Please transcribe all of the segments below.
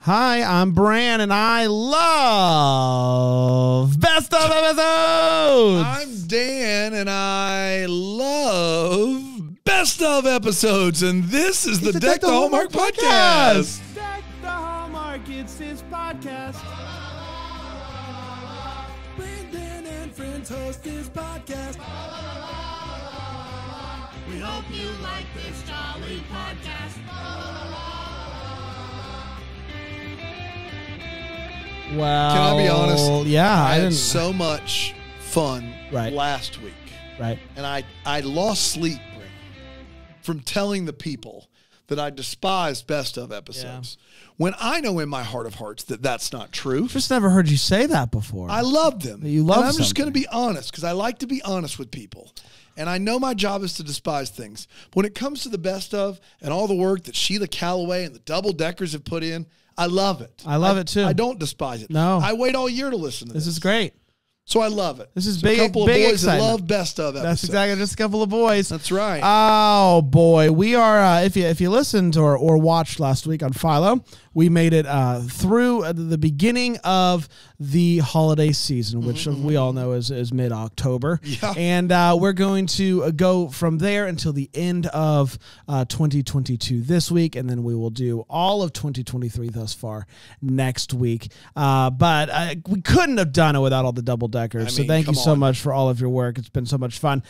Hi, I'm Bran, and I love Best of Episodes. I'm Dan, and I love Best of Episodes, and this is the Deck the Hallmark podcast. Deck the Hallmark, it's his podcast. Brandon and friends host this podcast. We hope you like this jolly podcast. Well, Can I be honest? Yeah, I I had didn't. so much fun last week, Right. and I lost sleep from telling the people that I despised Best of Episodes. When I know in my heart of hearts that that's not true. Just never heard you say that before. I love them. You love and I'm just something. going to be honest because I like to be honest with people. And I know my job is to despise things. But when it comes to the Best of and all the work that Sheila Calloway and the Double Deckers have put in, I love it. I love it too. I don't despise it. No. I wait all year to listen to this. This is great. So I love it. This is So big- a couple of big boys excitement. that love Best of episodes. That's exactly just a couple of boys. That's right. Oh boy, we are. If you listened or watched last week on Philo, we made it through the beginning of the holiday season, which we all know is mid October. Yeah. And we're going to go from there until the end of 2022 this week, and then we will do all of 2023 thus far next week. But we couldn't have done it without all the double deckers. So mean, thank you come so on. much for all of your work. It's been so much fun.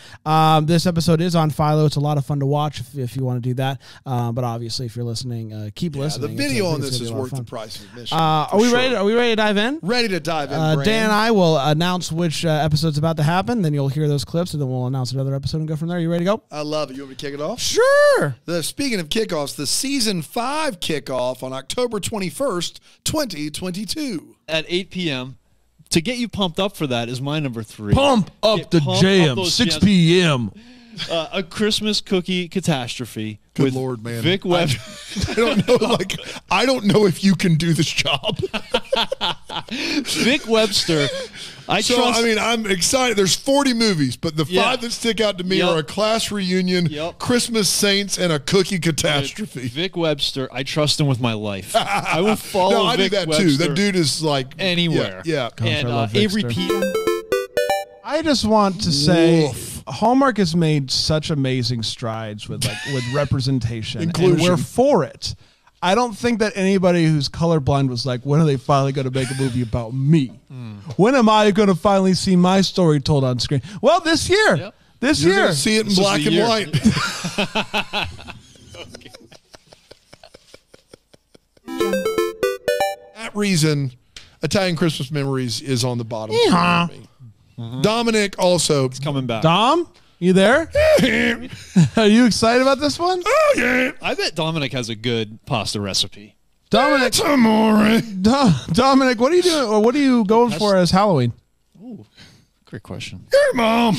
This episode is on Philo. It's a lot of fun to watch if you want to do that. But obviously, if you're listening, keep listening. the video I on think it's this gonna is be a lot worth of the fun. price of admission. Are we ready? Are we ready to dive in? Ready to dive in, Brand. Dan and I will announce which episode's about to happen. Then you'll hear those clips, and then we'll announce another episode and go from there. You ready to go? I love it. You want me to kick it off? Sure. Speaking of kickoffs, the Season 5 kickoff on October 21st, 2022. At 8 p.m. To get you pumped up for that is my number 3. Pump up Get the pumped up jam, those 6 jams. p.m. A Christmas cookie catastrophe. Good with Lord, man. Vic Webb. I don't know. I don't know if you can do this job. Vic Webster. I'm excited. There's 40 movies, but the Yeah. 5 that stick out to me Yep. are a class reunion, Yep. Christmas Saints, and a cookie catastrophe. Vic Webster. I trust him with my life. I will follow No, I do Vic that Webster too. That dude is like anywhere. Yeah. And I love Avery Vicster. P. I just want to say Woof. Hallmark has made such amazing strides with representation, and Inclusion. we're for it. I don't think that anybody who's colorblind was like, when are they finally going to make a movie about me? When am I going to finally see my story told on screen? Well, this year. Yep. This You're year. gonna see it in This is black the and year. white. That reason, Italian Christmas Memories is on the bottom. Yeehaw. For me. Dominic also. Coming back. Dom, you there? Are you excited about this one? Oh yeah, I bet Dominic has a good pasta recipe. Dominic, amore. Dominic, what are you doing? Or what are you going for as Halloween? Great question. Hey, Mom.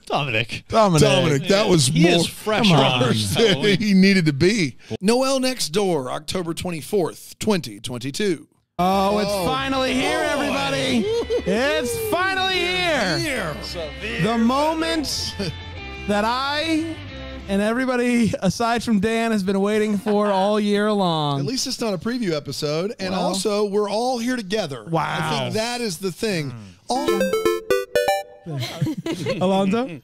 Dominic. Dominic, that was He more is fresh Come on on. than Halloween. he needed to be. Noel Next Door, October 24th, 2022. Oh, it's finally here, everybody. It's finally here. The moment that I and everybody aside from Dan has been waiting for all year long. At least it's not a preview episode. And Well. also, we're all here together. I Wow. think that is the thing. All Alonzo?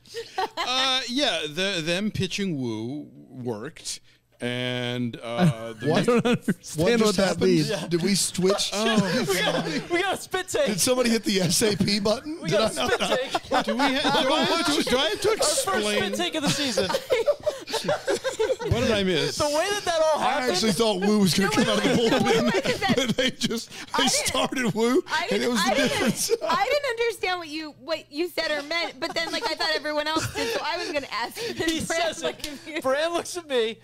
Them pitching Woo worked, and I don't understand what just that happened? means. Did we switch? We got a spit take. Did somebody hit the SAP button? We got a spit take. do I have to Our first spit take of the season. What did I miss? The way that all I happened. actually thought Woo was going to come out of the Wait, bullpen, wait, that- but they I didn't- started Woo, and it was the difference. I didn't understand what you said or meant, but then I thought everyone else did, so I was going to ask. He says it. confused. Bran looks at me.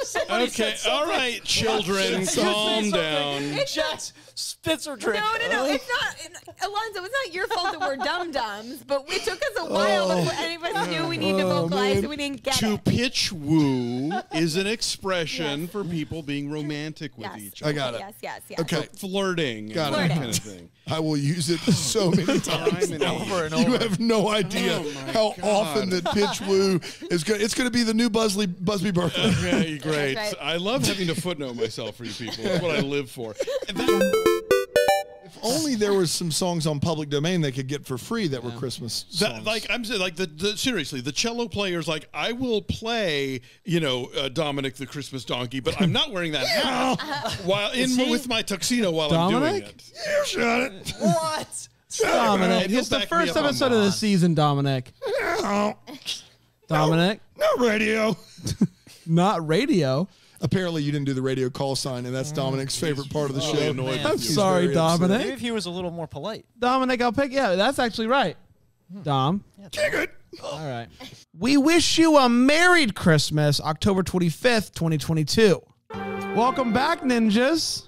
Somebody said something. all right, children, You say calm something. down. Jax spits her drink. No, it's not. Alonzo, it's not your fault that we're dum-dums, but it took us a while before any of us knew we need to vocalize, and we didn't get To it. pitch Woo, is an expression for people being romantic with Yes. each other. I got it. Yes. Okay. Flirting. Got and it. that kind of thing. I will use it so many times. Time and Over and You over. have no idea Oh, my how God. often that pitch woo is good. It's going to be the new Busby Berkeley. Okay, great. That's right. I love having to footnote myself for you people. That's what I live for. If only there was some songs on public domain they could get for free that were Christmas songs. That, like I'm saying, like seriously, the cello players, like I will play, Dominic the Christmas donkey, but I'm not wearing that hat while with my tuxedo while I'm Dominic? doing it. You shut it. What? Dominic, And he'll it's the back me first up on episode of the that. season, Dominic. Dominic, No radio. not radio. Apparently, you didn't do the radio call sign, and that's Dominic's favorite part of the really show. annoyed I'm with you. sorry, very upset. Dominic. Maybe if he was a little more polite. Dominic, I'll pick. Yeah, that's actually right. Dom. Kick it. All right. We wish you a married Christmas, October 25th, 2022. Welcome back, ninjas.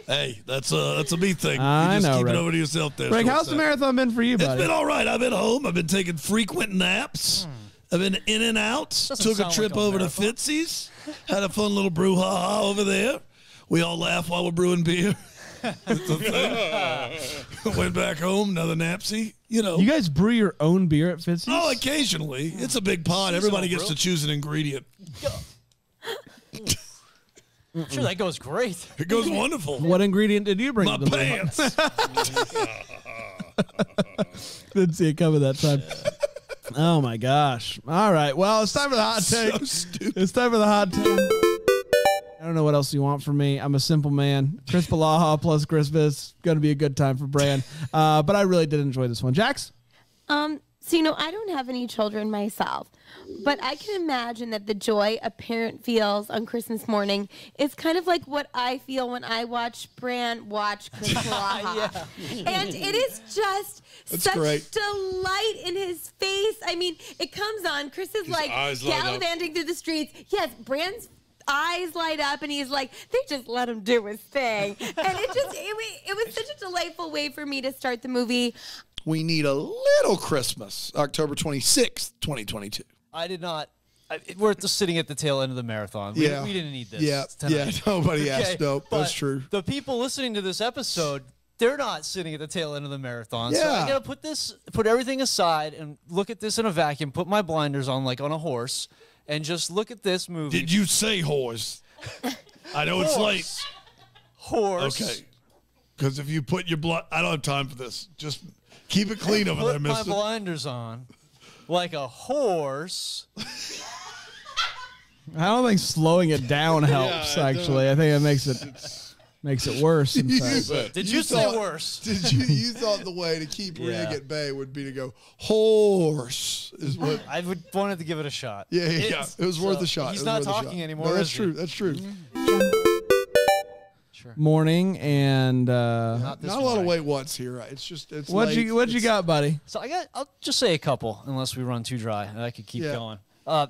Hey, that's a me thing. I you just know, keep Rick. it over to yourself there. Rick, how's the shortstop. marathon been for you, It's buddy? been all right. I've been home. I've been taking frequent naps. I've been in and out. Doesn't Took a sound trip like a over to marathon. Fitzy's. Had a fun little brouhaha over there. We all laugh while we're brewing beer. It's a thing. Went back home, another napsy. You guys brew your own beer at Fitzy's? Oh, occasionally. It's a big pot. Everybody gets to choose an ingredient. I'm sure that goes great. It goes wonderful. What ingredient did you bring? My to the bar? pants. Didn't see it coming that time. Oh my gosh! All right, well, it's time for the hot take. So stupid. It's time for the hot take. I don't know what else you want from me. I'm a simple man. Chris Balaha plus Christmas. Going to be a good time for Bran. But I really did enjoy this one. Jax? So, I don't have any children myself, but I can imagine that the joy a parent feels on Christmas morning is kind of like what I feel when I watch Bran watch Chris Balaha. And it is just such great. delight in his face. I mean, it comes on. Chris is like eyes light up. gallivanting through the streets. Yes, Bran's eyes light up and he's like, they just let him do his thing. And it was such a delightful way for me to start the movie. We need a little Christmas, October 26th, 2022. I did not. We're just sitting at the tail end of the marathon. We didn't need this. Yeah, tonight. nobody asked. Okay, Nope, but that's true. The people listening to this episode, they're not sitting at the tail end of the marathon. So Yeah. I gotta put everything aside and look at this in a vacuum, put my blinders on like on a horse, and just look at this movie. Did you say horse? I know it's late. Horse. Okay. Because if you put your blood, I don't have time for this. Just keep it clean over there, Put my mister. blinders on like a horse. I don't think slowing it down helps, I actually. I think it makes it worse. In fact. Did you say worse? Did you thought the way to keep Rig at bay would be to go horse is what? I would wanted to give it a shot. Yeah. It was worth a shot. He's It was not worth a talking shot. anymore. No, that's is he? true. That's true. Morning and Not this Not a lot of morning. wait what's here. It's just it's what late. you It's- got, buddy? So I'll just say a couple, unless we run too dry, and I could keep Yeah. going.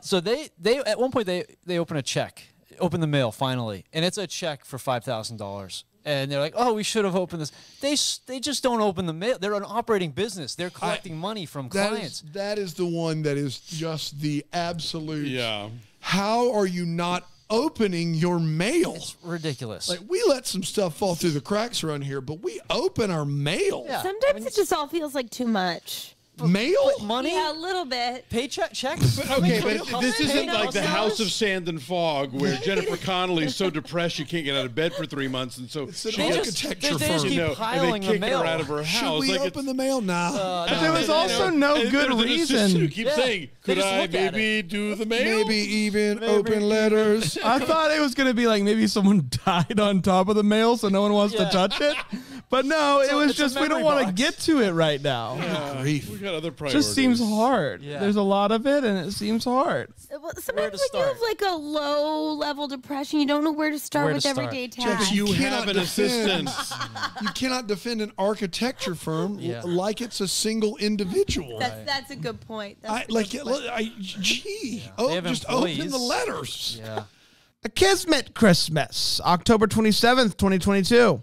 So they at one point they open a check, open the mail finally, and it's a check for $5,000. And they're like, "Oh, we should have opened this." They just don't open the mail. They're an operating business. They're collecting money from clients. That is the one that is just the absolute. Yeah. How are you not opening your mail? It's ridiculous. Like we let some stuff fall through the cracks around here, but we open our mail. Yeah. Sometimes it just all feels like too much. Mail? money, Yeah, a little bit. paycheck, checks. Okay, but this isn't like the $100 House of Sand and Fog where Jennifer Connelly is so depressed she can't get out of bed for 3 months, and so It's an she They gets, just- architecture they just firm. keep and piling they the kick mail. her out of her Should house. we Like open the mail? Nah. There was also no and good there's an assistant reason. who keeps Yeah. saying, They "Could just I look at maybe do the mail?" Maybe even open letters. I thought it was going to be like maybe someone died on top of the mail, so no one wants to Yeah. touch it. But no, it So was it's a just we don't memory want to box. get to it right now. We got other It priorities. just seems hard. Yeah. There's a lot of it, and it seems hard. Well, Where sometimes to when you start? have like a low level depression, you don't know where to start Where to with start. everyday Jack, tasks. You cannot have an defend- assistant. You cannot defend an architecture firm Yeah. like it's a single individual. That's a good point. That's I a like good it. point. They have Just open employees. the letters. Yeah. A Kismet Christmas, October 27th, 2022.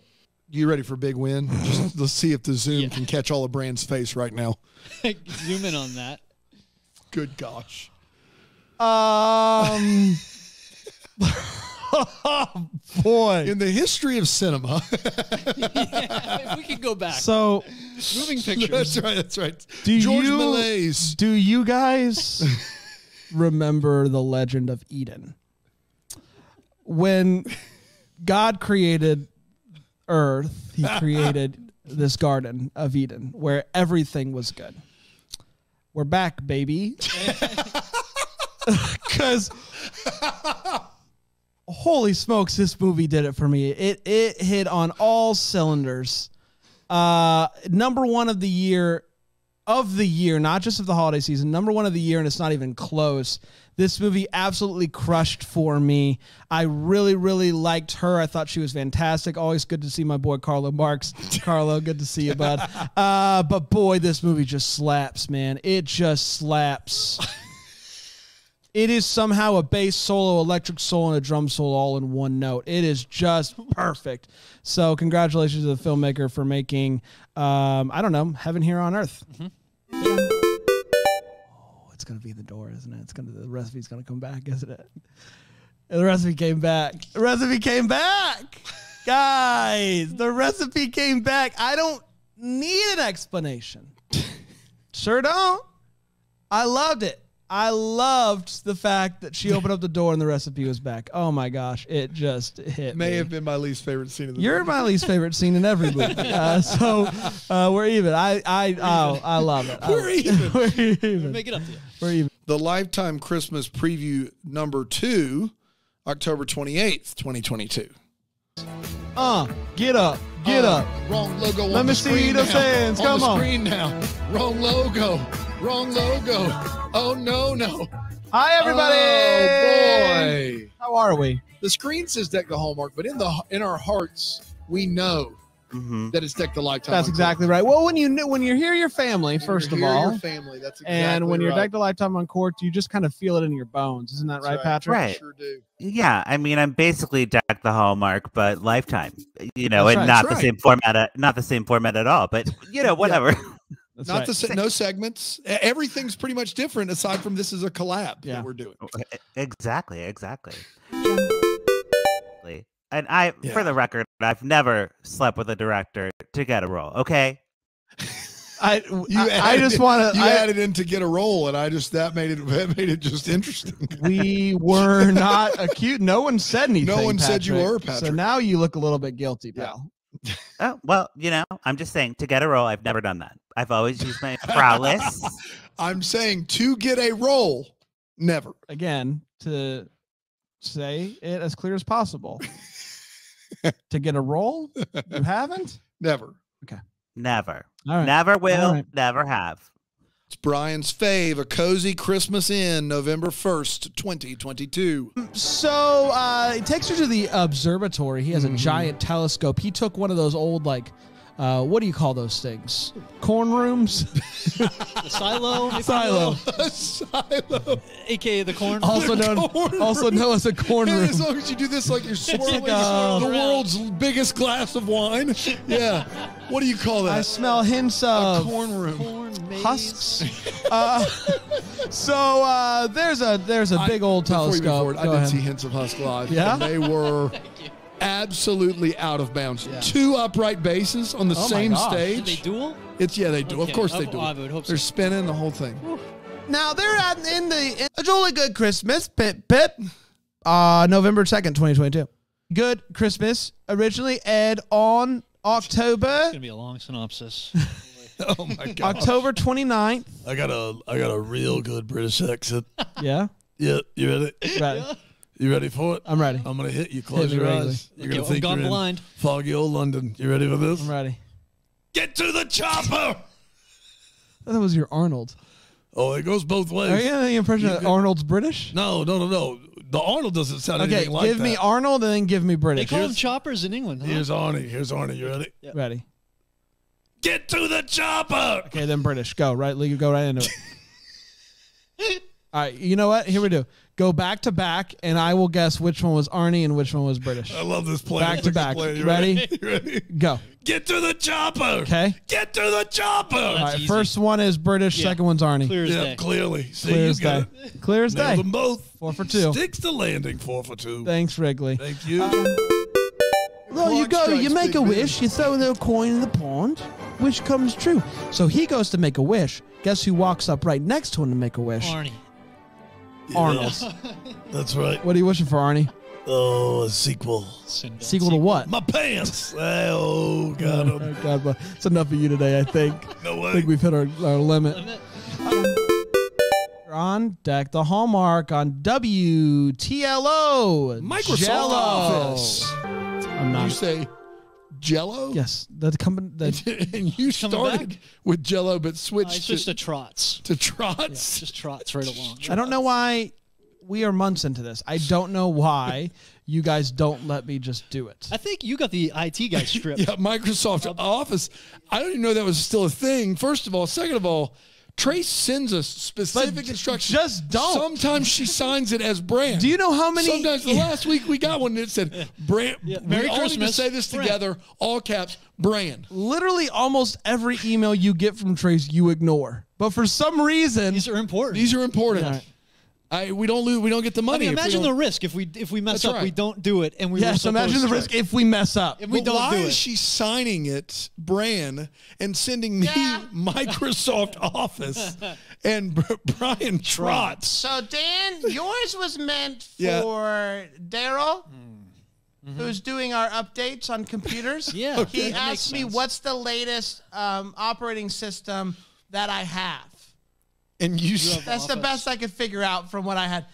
You ready for a big win? Just let's see if the Zoom can catch all of Brand's face right now. Zoom in on that. Good gosh. Oh boy. In the history of cinema. If we could go back. So Moving pictures. That's right. do George you Méliès. do you guys remember the legend of Eden? When God created Earth, he created this garden of Eden where everything was good. We're back, baby. Because holy smokes, this movie did it for me. It hit on all cylinders. Number one of the year, not just of the holiday season, number one of the year, and it's not even close. This movie absolutely crushed for me. I really, really liked her. I thought she was fantastic. Always good to see my boy Carlo Marks. Carlo, good to see you, bud. But boy, this movie just slaps, man. It just slaps. It is somehow a bass solo, electric solo, and a drum solo all in one note. It is just perfect. So congratulations to the filmmaker for making, Heaven Here on Earth. It's going to be the door, isn't it? The recipe's going to come back, isn't it? And the recipe came back. The recipe came back. Guys, the recipe came back. I don't need an explanation. Sure don't. I loved it. I loved the fact that she opened up the door and the recipe was back. Oh my gosh, it just hit me. May have been my least favorite scene of the You're movie. my least favorite scene in every movie. So we're even. I love it. We're even. We're even. Make it up to you. We're even. The Lifetime Christmas Preview number 2, October 28th, 2022. Get up. Get up. Wrong logo Let on me the see screen those now. hands. On Come the on. screen now. Wrong logo. Wrong logo. Oh, no. Hi, everybody. Oh, boy. How are we? The screen says Deck the Hallmark, but in our hearts, we know that it's Deck the Lifetime. That's exactly right. Well, when you're here, your family, first of all. Your family. That's exactly And when you're right. Deck the Lifetime on court, you just kind of feel it in your bones. Isn't that right, Patrick? Right. Sure do. Yeah, I mean, I'm basically Deck the Hallmark, but Lifetime. That's right, not that's the same format. Not the same format at all. But whatever. That's Not right. no segments. Everything's pretty much different aside from this is a collab Yeah. that we're doing. Exactly. And for the record, I've never slept with a director to get a role. Okay. I just want to. You added in to get a role, and that made it just interesting. We were not acute. No one said anything. No one said you Patrick. were, Patrick. So now you look a little bit guilty, pal. Oh, well, I'm just saying to get a role, I've never done that. I've always used my prowess. I'm saying to get a role, never. Again, to say it as clear as possible. To get a role, you haven't. Never. Never. All right. Never will. All right. Never have. It's Brian's fave, A Cozy Christmas Inn, November 1st, 2022. So it takes her to the observatory. He has a giant telescope. He took one of those old, what do you call those things? Corn rooms? The silo. if you Silo. will, Silo. AKA the corn. Also known as a corn And room. as long as you do this like you're swirling like, the world's biggest glass of wine. Yeah. What do you call that? I smell hints of corn room. Corn, maize. husks. So there's a big old Before you move telescope. forward, I Go did ahead. see hints of Husk Live. Yeah? And they were absolutely out of bounds. 2 upright bases on the Oh my same gosh. Did stage. they duel? They do. Of Okay. course they do. I would hope so. They're spinning the whole thing. Now they're in a jolly good Christmas, Pip. November 2nd, 2022. Good Christmas originally aired on October It's gonna be a long synopsis. Oh my god. October 29th. I got a real good British accent. Yeah. Yeah, you ready? Ready. You ready for it? I'm ready. I'm gonna hit you. Close me your regularly. eyes. You're Okay, gonna I'm think gone you're blind. in foggy old London. You ready for this? I'm ready. Get to the chopper. That was your Arnold. Oh, it goes both ways. Are you getting the impression that Arnold's British? No. The Arnold doesn't sound Okay, anything like give that. me Arnold and then give me They British. call them choppers in England. Huh? Here's Arnie. You ready? Ready. Get to the chopper. Okay, then British. Go right. You go right into it. All right, you know what? Here we do. Go back to back, and I will guess which one was Arnie and which one was British. I love this plan. Back to back. You Ready? You ready? Go. Get to the chopper. Okay. Get to the chopper. All right, first one is British, second one's Arnie. Clear as Yeah, day. clearly. See, Clear you as day. got it. Clear as Nailed day. them both. 4 for 2. Sticks to landing. 4 for 2. Thanks, Wrigley. Thank you. Well, you Clock go, you strikes make a Big Ben. wish, you throw a little coin in the pond, wish comes true. So he goes to make a wish. Guess who walks up right next to him to make a wish? Arnie. Arnold. That's right. What are you wishing for, Arnie? Oh, a sequel. Sequel to what? My pants. Oh, God. Oh, God, but it's enough of you today, I think. No I way. think we've hit our limit. On deck, the hallmark on WTLO. Microsoft Jello. Office. I'm You not. say Jello? Yes, the company. And you started back? with Jello, but It's switched just to, a trots. to Trots. Just trots right along. I don't know why we are months into this. I don't know why you guys don't let me just do it. I think you got the IT guy stripped. Yeah, Microsoft Office. I don't even know that was still a thing. First of all. Second of all, Trace sends us specific But instructions. just don't. Sometimes she signs it as brand. Do you know how many? Sometimes the last week we got one that said brand. Merry we all need to Christmas, say this brand. together, all caps, brand. Literally almost every email you get from Trace, you ignore. But for some reason, These are important. These are important. Right. We don't lose. We don't get the I money. mean, if we imagine don't- the risk if we mess That's up, right. we don't do it, and we were yes, imagine the supposed risk if we mess up. If we But don't why do is it. she signing it, brand, and sending me Microsoft Office and Brian Trotz? So, Dan, yours was meant for Yeah. Daryl, who's doing our updates on computers. Yeah, Okay. He that asked makes me sense. what's the latest operating system that I have. And you, That's the best I could figure out from what I had.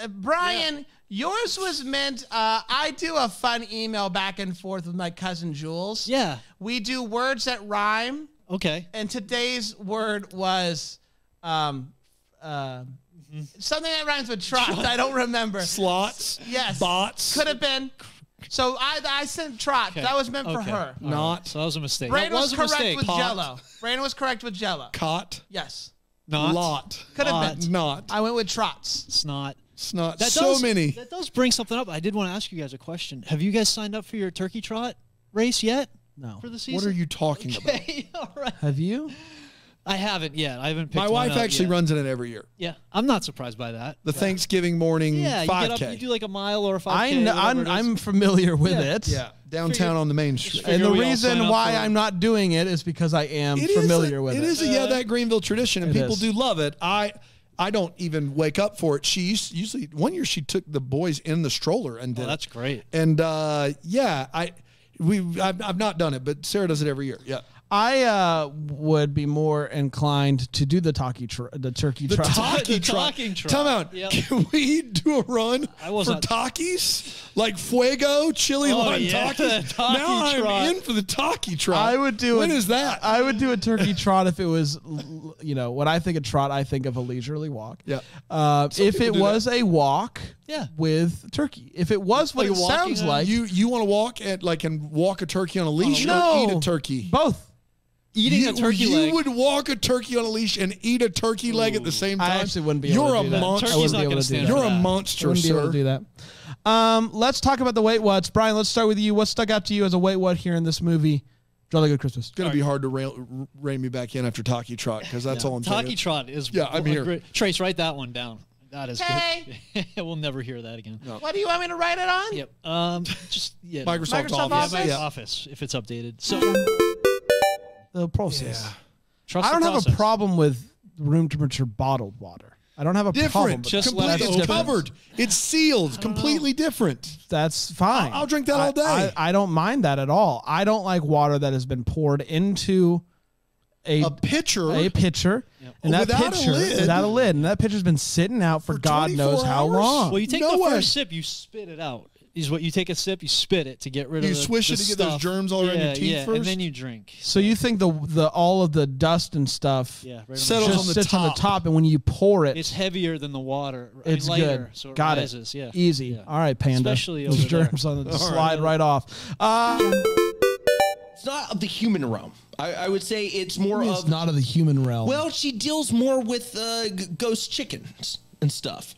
Brian, yours was meant, I do a fun email back and forth with my cousin Jules. Yeah. We do words that rhyme. Okay. And today's word was something that rhymes with trot. I don't remember. slots, Yes. bots, Could have been. So I sent trot. Okay. That was meant for Okay. her. All right. So that was a mistake. Brandon that was was a correct mistake. with Pot. Jello. Brandon was correct with Jello. cot, Yes. Not. lot, Could have been. not, I went with trots. It's not. snot. That So does, many. That does bring something up. I did want to ask you guys a question. Have you guys signed up for your turkey trot race yet? No. For the season? What are you talking about? Okay, all right. Have you? I haven't yet. I haven't picked My one wife out actually yet. runs in it every year. Yeah, I'm not surprised by that. The Thanksgiving morning Yeah, you 5K. get up, you do like a mile or a 5K. I know, whatever it is. I'm familiar with Yeah. it. yeah, downtown on the main street. And the Figure we all reason sign up why for- I'm not doing it is because I am It is familiar with it. It is that Greenville tradition, and It people is. do love it. I don't even wake up for it. She usually one year she took the boys in the stroller and did Oh, that's great. it. And yeah, I've not done it, but Sarah does it every year. Yeah. I would be more inclined to do the turkey trot. The talkie The trot. talking trot. Time out. Yep. Can we do a run I was for not- Takis? Like Fuego, chili Oh, lime yeah, Takis? the talkie Now I'm trot. in for the talkie trot. I would do When it. is that? I would do a turkey trot if it was, when I think of trot, I think of a leisurely walk. Yeah. If people it do was a walk, Yeah. with turkey. If it was what Like it walking sounds on- like, You want to walk and walk a turkey on a leash No. or eat a turkey? both. Eating a turkey you leg. would walk a turkey on a leash and eat a turkey leg at the same time. I actually wouldn't be able You're to a do that. monster. I wouldn't not be able gonna to do stand that. for You're a that. I monster, wouldn't be able sir. to do that. Let's talk about the Wait Whats. Brian, let's start with you. What stuck out to you as a Wait What here in this movie? Jolly Good Christmas. It's going to be hard to rein me back in after Talkie Trot because that's all I'm saying. Talkie trot is Yeah, I'm a here. great- Trace, write that one down. That is Okay. good. We'll never hear that again. What do you want me to write it on? Yep. Just yeah. Microsoft Microsoft Office. Office? Yeah, Office if it's updated. So The process. trust I don't the have a process. problem with room temperature bottled water. I don't have a problem. Different. With Just that. let Complete, it it's open. covered. It's sealed. Completely different. That's fine. I'll drink that all day. I don't mind that at all. I don't like water that has been poured into a pitcher. pitcher, and that Without a pitcher lid. without a lid, and that pitcher's been sitting out for God 24 knows how hours? long. Well, you take No the way. first sip, you spit it out. Is what you take a sip, you spit it to get rid of You the swish the it to get those stuff. germs all around your teeth and first? then you drink. So you think the all of the dust and stuff Yeah, right on Settles the just on the sits on the top. top, and when you pour it, It's heavier than the water. it's lighter, good. So it Got rises. it. Yeah. Easy. Yeah. All right, Panda. Especially Those over there. germs on the All slide right. right off. It's not of the human realm. I would say it's more It's of not of the human realm. Well, she deals more with ghost chickens and stuff.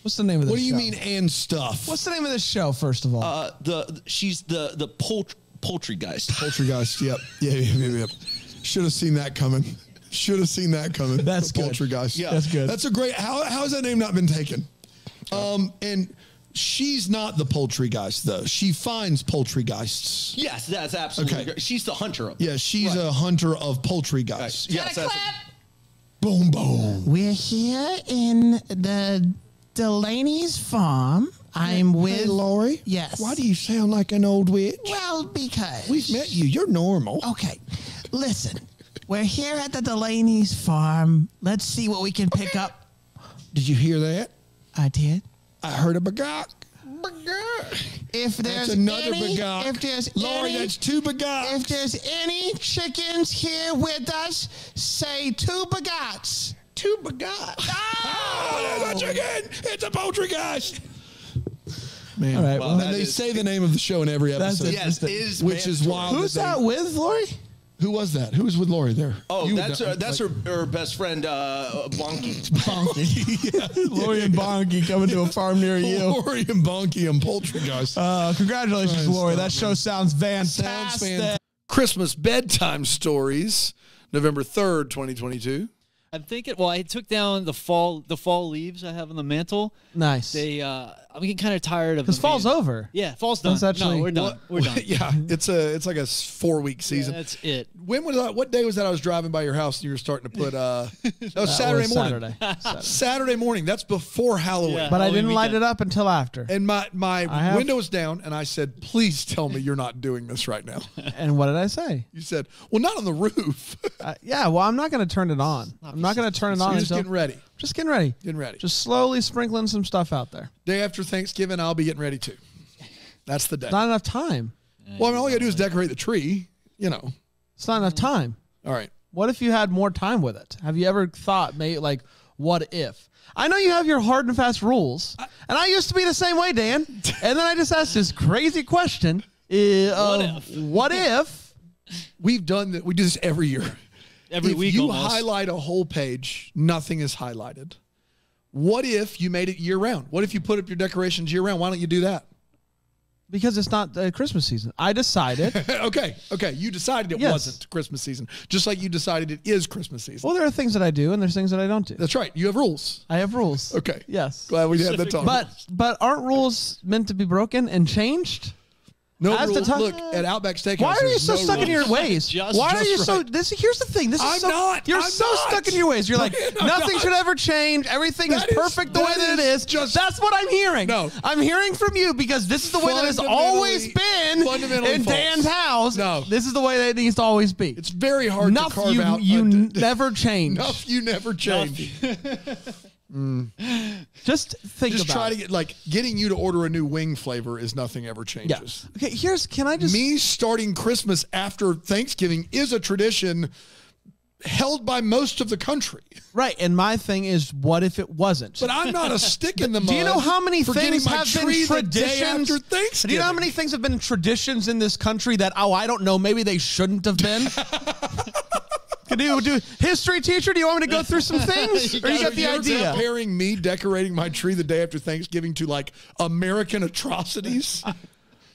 What's the name of this What do you show? mean and stuff? What's the name of this show, first of all? She's the poultrygeist. Poultrygeist, yep. Yeah. Should have seen that coming. That's good. Poultrygeist. Yeah. That's good. That's a great, how has that name not been taken? And she's not the poultrygeist, though. She finds poultrygeists. Yes, that's absolutely Okay. great. She's the hunter of them. Yeah, she's a hunter of poultrygeists. Yes, that's Boom, boom. We're here in the Delaney's farm. I'm with Hey, Lori. Yes. Why do you sound like an old witch? Well, because We've met you. You're normal. Okay, listen. We're here at the Delaney's farm. Let's see what we can pick up. Did you hear that? I did. I heard a bagok. If there's That's another any, bagok. if there's Lori, any, that's two bagoks. if there's any chickens here with us, say 2 bagots. 2 bagots. Oh, there's a chicken. It's a poultrygeist. Man, All right, well, and they say the name of the show in every That's episode. Yes, it is which is mandatory. wild. Who's that with, Lori? Who was that? Who was with Lori there? Oh, You that's would- her best friend, Bonky. Lori and Bonky coming to a farm near you. Lori and Bonky and Poultrygeist. Congratulations, Nice Lori. stuff, That show man. sounds fantastic. Sounds fantastic. Christmas bedtime stories, November 3rd, 2022. I'm thinking. Well, I took down the fall leaves I have on the mantle. Nice. They. I'm getting kind of tired of. Because them fall's being- over. Yeah, fall's done. That's actually- no, we're done. We're done. Yeah, it's like a 4-week season. Yeah, that's it. When was that? What day was that? I was driving by your house and you were starting to put. That was Saturday morning. Saturday morning. That's before Halloween. Yeah. But I Halloween didn't light weekend. it up until after. And my have- window was down, and I said, "Please tell me you're not doing this right now." And what did I say? You said, "Well, not on the roof." Yeah, well, I'm not going to turn it on. I'm not going to turn it So on you're just until getting ready. Just getting ready. Getting ready. Just slowly sprinkling some stuff out there. Day after Thanksgiving, I'll be getting ready too. That's the day. Not enough time. Well, I mean, all you gotta do is decorate the tree. You know. It's not enough time. All right. What if you had more time with it? Have you ever thought, maybe like, what if? I know you have your hard and fast rules, and I used to be the same way, Dan. And then I just asked this crazy question: What if? We've done that. We do this every year. Every if week you almost. highlight a whole page, nothing is highlighted. What if you made it year round? What if you put up your decorations year round? Why don't you do that? Because it's not Christmas season. I decided. Okay. You decided it Yes. wasn't Christmas season, just like you decided it is Christmas season. Well, there are things that I do, and there's things that I don't do. That's right. You have rules. I have rules. Okay. Yes. Glad we had that talk. But aren't rules meant to be broken and changed? no as the rules. time- Look at Outback Steakhouse. Why are you there's so no stuck in your rules. ways? Why are you so? right. Here's the thing. This is I'm so. not. You're I'm so not. stuck in your ways. You're like I'm nothing not. should ever change. Everything is That is- perfect the way that that it is is. just- That's what I'm hearing. No. I'm hearing from you because this is the way that it's always been fundamentally in false. Dan's house. No. This is the way that it needs to always be. It's very hard Enough. to carve You out. never change. Enough. You never change. Just think Just about try it. to get getting you to order a new wing flavor is nothing ever Yeah. changes. Okay. Can I just Me starting Christmas after Thanksgiving is a tradition held by most of the country. right? And my thing is, what if it wasn't? But I'm not a stick in the mud. Do you know how many for getting things my have tree been the day traditions? after Thanksgiving? Do you know how many things have been traditions in this country that I don't know, maybe they shouldn't have been? Could you do history teacher? Do you want me to go through some things, or you got the You're idea? comparing me decorating my tree the day after Thanksgiving to American atrocities?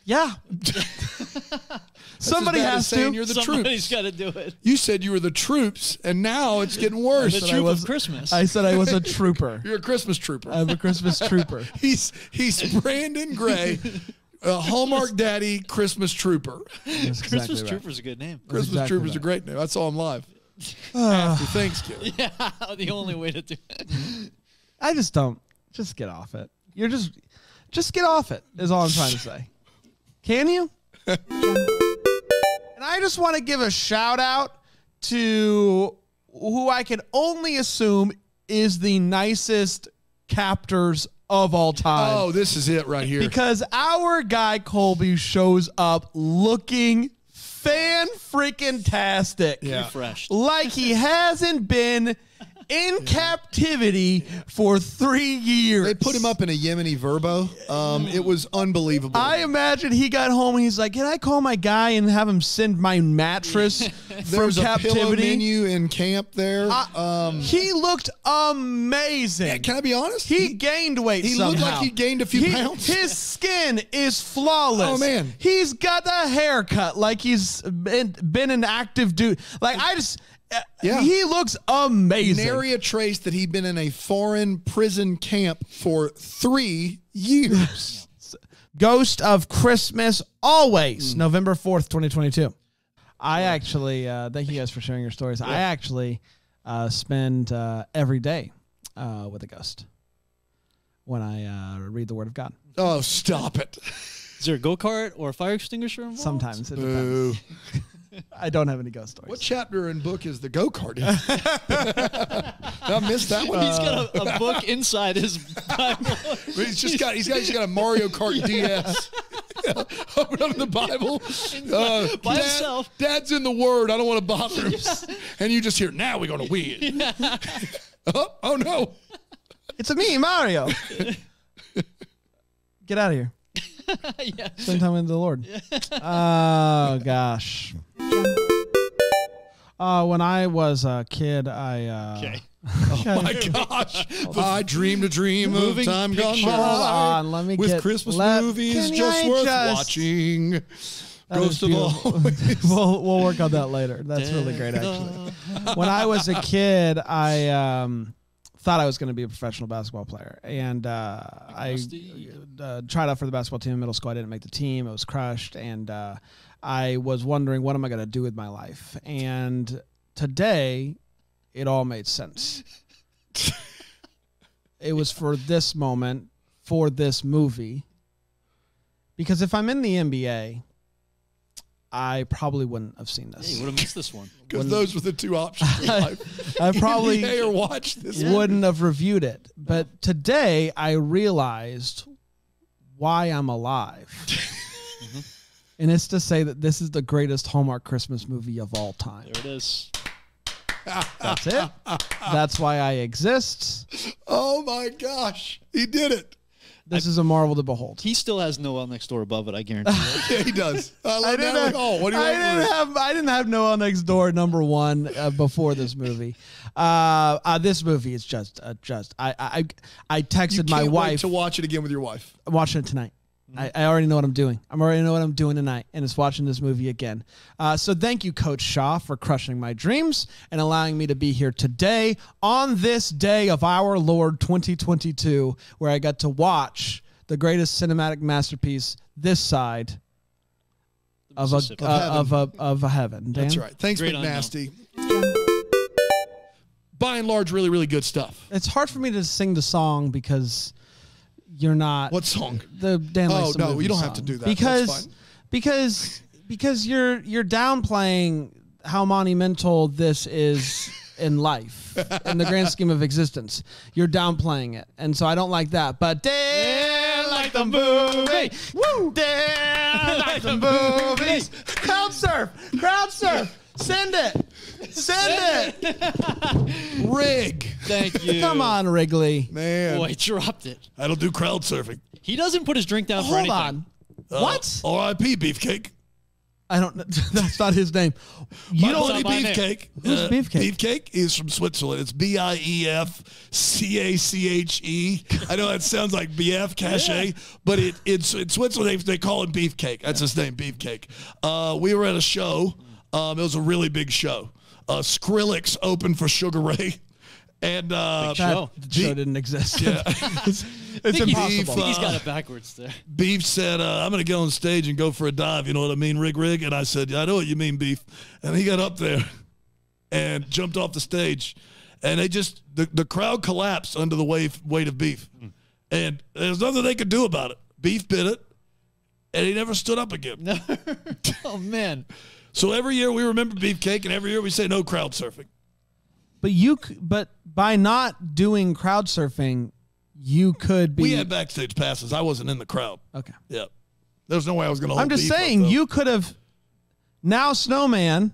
Yeah. Somebody as bad as has saying to. You're the Somebody's troops. got to do it. You said you were the troops, and now it's getting worse. The troop of Christmas. I said I was a trooper. You're a Christmas trooper. I'm a Christmas trooper. He's Brandon Gray, a Hallmark Daddy Christmas trooper. That's Christmas exactly right. Trooper's a good name. Christmas exactly Trooper's right. a great name. I saw him live after Thanksgiving. Yeah, the only way to do it. I just don't. Just get off it. You're just get off it. Is all I'm trying to say. Can you? And I just want to give a shout out to who I can only assume is the nicest captors of all time. Oh, this is it right here. Because our guy Colby shows up looking fan-freaking-tastic. Yeah. Refreshed. Like he hasn't been in captivity for 3 years. They put him up in a Yemeni Verbo. It was unbelievable. I imagine he got home and he's like, can I call my guy and have him send my mattress from There's a pillow captivity? menu in camp there. He looked amazing. Can I be honest? He gained weight He somehow. looked like he gained a few pounds. His skin is flawless. Oh, man. He's got a haircut like he's been an active dude. Like, he looks amazing. Nary a trace that he'd been in a foreign prison camp for 3 years. Ghost of Christmas Always, November 4th, 2022. I actually, thank you guys for sharing your stories. I actually spend every day with a ghost when I read the Word of God. Oh, stop it. Is there a go-kart or a fire extinguisher involved? Sometimes. It depends. I don't have any ghost stories. What chapter and book is the go-kart in? I missed that one. He's got a book inside his Bible. He's got a Mario Kart DS. Open up the Bible. By himself. Dad's in the Word. I don't want to bother him. And you just hear, now we're going to win. Oh, no. It's me, Mario. Get out of here. Spend time with the Lord. Oh, gosh. When I was a kid, I... Oh, my gosh. I dreamed a dream of time gone by. Hold on, let me with get... Christmas movies just worth watching. Ghost of the we'll work on that later. That's really great, actually. When I was a kid, I thought I was going to be a professional basketball player. And I tried out for the basketball team in middle school. I didn't make the team. I was crushed. And I was wondering, what am I going to do with my life? And today, it all made sense. It was for this moment, for this movie. Because if I'm in the NBA, I probably wouldn't have seen this. Yeah, you would have missed this one. Because those were the two options in life. I probably NBA or watch this. wouldn't have reviewed it. But today, I realized why I'm alive. And it's to say that this is the greatest Hallmark Christmas movie of all time. There it is. That's it. That's why I exist. Oh, my gosh. He did it. This is a marvel to behold. He still has Noel Next Door above it, I guarantee it. Yeah, he does. I didn't have Noel Next Door #1 before this movie. This movie is just. I texted my wife wait to watch it again with your wife. I'm watching it tonight. I already know what I'm doing. I already know what I'm doing tonight, and it's watching this movie again. So thank you, Coach Shaw, for crushing my dreams and allowing me to be here today on this day of our Lord 2022, where I got to watch the greatest cinematic masterpiece this side of a heaven. Dan? That's right. Thanks, Great McNasty. By and large, really, really good stuff. It's hard for me to sing the song because you're not. What song? The Dan Oh, Likes the no, Movie you don't song. have to do that. Because you're downplaying how monumental this is in life, in the grand scheme of existence. You're downplaying it, and so I don't like that. But Dan like the movie, woo! Dan like the movies. Crowd surf, send it. Rig. Thank you. Come on, Wrigley. Man. Boy, dropped it. I don't do crowd surfing. He doesn't put his drink down for Hold anything. on. What? R.I.P. Beefcake. I don't know. That's not his name. You You don't don't. buddy Beefcake. Who's Beefcake? Beefcake is from Switzerland. It's BIEFCACHE. I know that sounds like BF cachet, but it's in Switzerland they call him Beefcake. That's his name, Beefcake. We were at a show. It was a really big show. Skrillex opened for Sugar Ray. And That show didn't exist. Yeah. It's impossible. I think he's got it backwards there. Beef said, I'm going to get on stage and go for a dive. You know what I mean, Rig? And I said, I know what you mean, Beef. And he got up there and jumped off the stage. And they just, the crowd collapsed under the weight of Beef. And there's nothing they could do about it. Beef bit it, and he never stood up again. Oh, man. So every year we remember Beefcake, and every year we say no crowd surfing. But by not doing crowd surfing, you could be. We had backstage passes. I wasn't in the crowd. Okay. Yeah. There's no way I was going to hold I'm just Beef up, saying though. you could have. Now Snowman,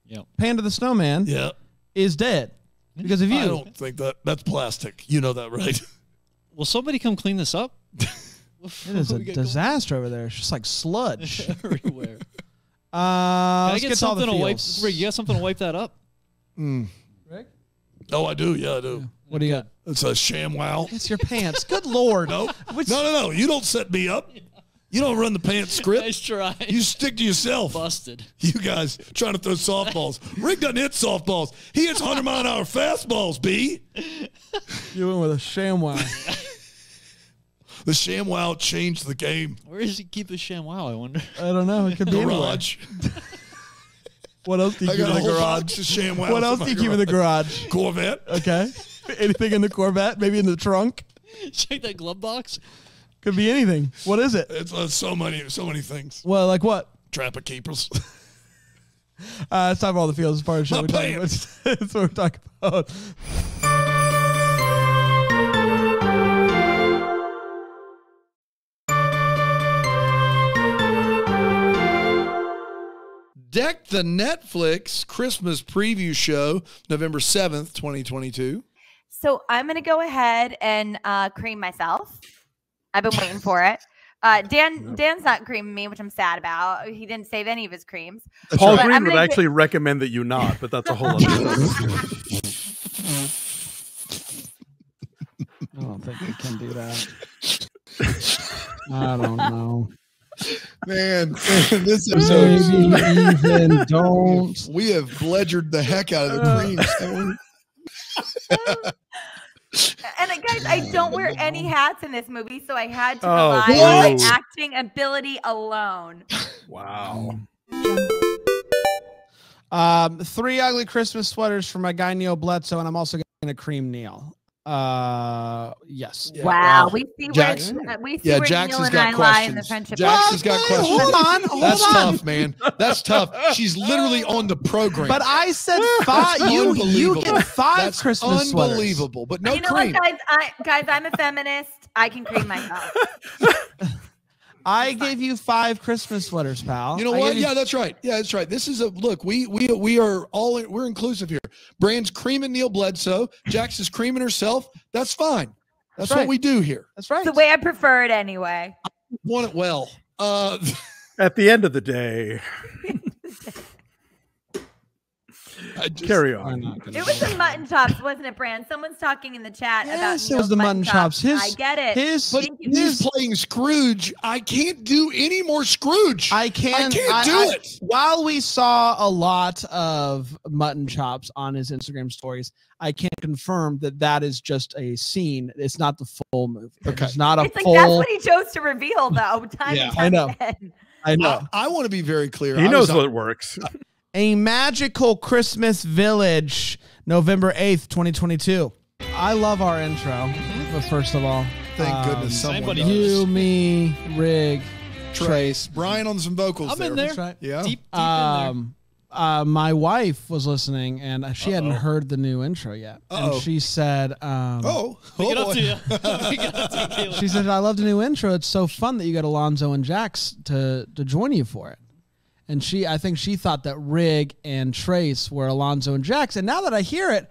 Yep. Panda the Snowman, Yeah. is dead. Because of you. I don't think that's plastic. You know that, right? Will somebody come clean this up? It is a disaster over there. It's just like sludge. Everywhere. Can I get something to wipe? Rick, you got something to wipe that up? Rick? Oh, I do. Yeah, I do. What do you got? It's a ShamWow. It's your pants. Good Lord. No. No. You don't set me up. You don't run the pants script. Nice try. You stick to yourself. Busted. You guys trying to throw softballs. Rick doesn't hit softballs. He hits 100-mile-an-hour fastballs, B. You went with a ShamWow. The ShamWow changed the game. Where does he keep his ShamWow, I wonder? I don't know. It could be Garage. What else do you I keep got in a the whole garage? box of ShamWows What else in do you my keep in the garage? Corvette. Okay. Anything in the Corvette? Maybe in the trunk? Check that glove box. Could be anything. What is it? It's so many things. Well, like what? Trapper keepers. It's time for all the fields as part of the show. My That's what we're talking about. Deck the Netflix Christmas preview show, November 7th, 2022. So I'm going to go ahead and cream myself. I've been waiting for it. Dan's not creaming me, which I'm sad about. He didn't save any of his creams. Paul But Green I'm would gonna actually recommend that you not, but that's a whole other thing. I don't think we can do that. I don't know. Man, this episode Maybe even don't. We have bledgered the heck out of the creams. And guys, I don't wear any hats in this movie, so I had to Oh, rely on what? my acting ability alone. Wow. 3 ugly Christmas sweaters for my guy Neil Bledsoe, and I'm also going to cream Neil. Yes. Wow, we see Jax- where we see Yeah, where Jax Neil has and I got lie in the questions. friendship. Jax has got questions. Hold on. That's tough, man. That's tough. She's literally on the program. But I said 5. You Unbelievable. get 5 That's Christmas sweaters. unbelievable. But no You know cream. what, guys? I'm a feminist. I can cream myself. I gave you 5 Christmas sweaters, pal. You know I what? gave you- Yeah, that's right. Yeah, that's right. This is a look. We are all we're inclusive here. Brand's creaming Neil Bledsoe. Jax is creaming herself. That's fine. That's right. what we do here. That's right. It's the way I prefer it anyway. Want it well. At the end of the day, carry on. It was the mutton chops, wasn't it, Brand? Someone's talking in the chat about Yes, it Neil's was the mutton chops. I get it. But Thank you. he's playing Scrooge. I can't do any more Scrooge. I can't do it. While we saw a lot of mutton chops on his Instagram stories, I can't confirm that that is just a scene. It's not the full movie. Okay. It's not a It's like full. that's what he chose to reveal, though. Time Yeah. and time I know. again. I know. I want to be very clear. He I knows was- what works. A Magical Christmas Village, November 8th, 2022. I love our intro, but first of all, Thank goodness someone Somebody does. you, me, Rig, Trace, Brian on some vocals. I'm in there. That's right. Yeah. Deep in there. My wife was listening, and she hadn't heard the new intro yet. And she said, Pick it up to you. Pick it up to you, Caleb. she said, I love the new intro. It's so fun that you got Alonzo and Jax to join you for it. And I think she thought that Rig and Trace were Alonzo and Jax. And now that I hear it,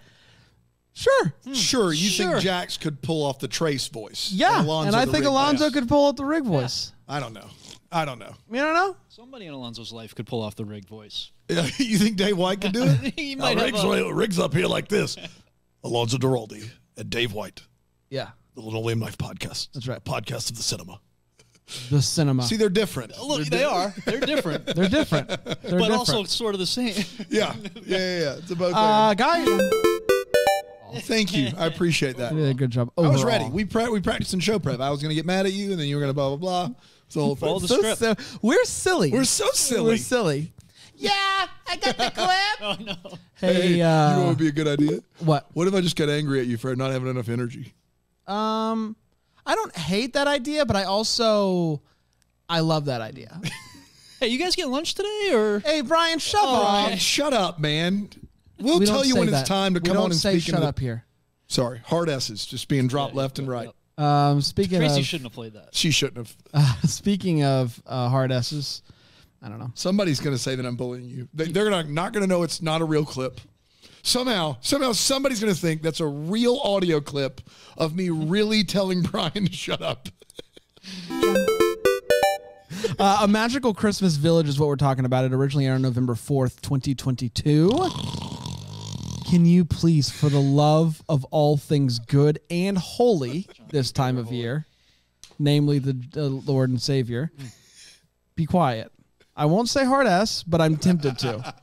sure. Sure, you Sure. think Jax could pull off the Trace voice? Yeah. Alonzo And I the think Rig Alonzo voice. could pull out the Rig voice. I don't know. I don't know. You don't know? Somebody in Alonzo's life could pull off the Rig voice. You think Dave White could do it? He might have Rigg's up here like this. Alonzo Duralde and Dave White, Yeah. the Little William Life podcast. That's right. A podcast of the cinema. The cinema. See, they're different. Look, they are. They're different. They're different. They're but different. also sort of the same. Yeah. It's a both. Guy, Thank you. I appreciate that. you did a good job. I was overall. ready. We practiced in show prep. I was going to get mad at you, and then you were going to blah, blah, blah. So Follow the So script. we're silly. we're so silly. We're silly. Yeah, I got the clip. Oh, no. Hey, you know what would be a good idea? what? What if I just got angry at you for not having enough energy? I don't hate that idea, but I love that idea. Hey, you guys get lunch today, or? Hey, Brian, shut Brian, up. shut up, man. We'll We tell don't you say when that. it's time to We come don't on and say speak. shut up here. Sorry, hard S's just being dropped left and right. Speaking Tracy of shouldn't have played that. She shouldn't have. speaking of hard S's, I don't know. Somebody's going to say that I'm bullying you. They're not going to know it's not a real clip. Somehow somebody's going to think that's a real audio clip of me really telling Brian to shut up. A Magical Christmas Village is what we're talking about. It originally aired on November 4th, 2022. Can you please, for the love of all things good and holy this time of year, namely the Lord and Savior, be quiet? I won't say hard ass, but I'm tempted to.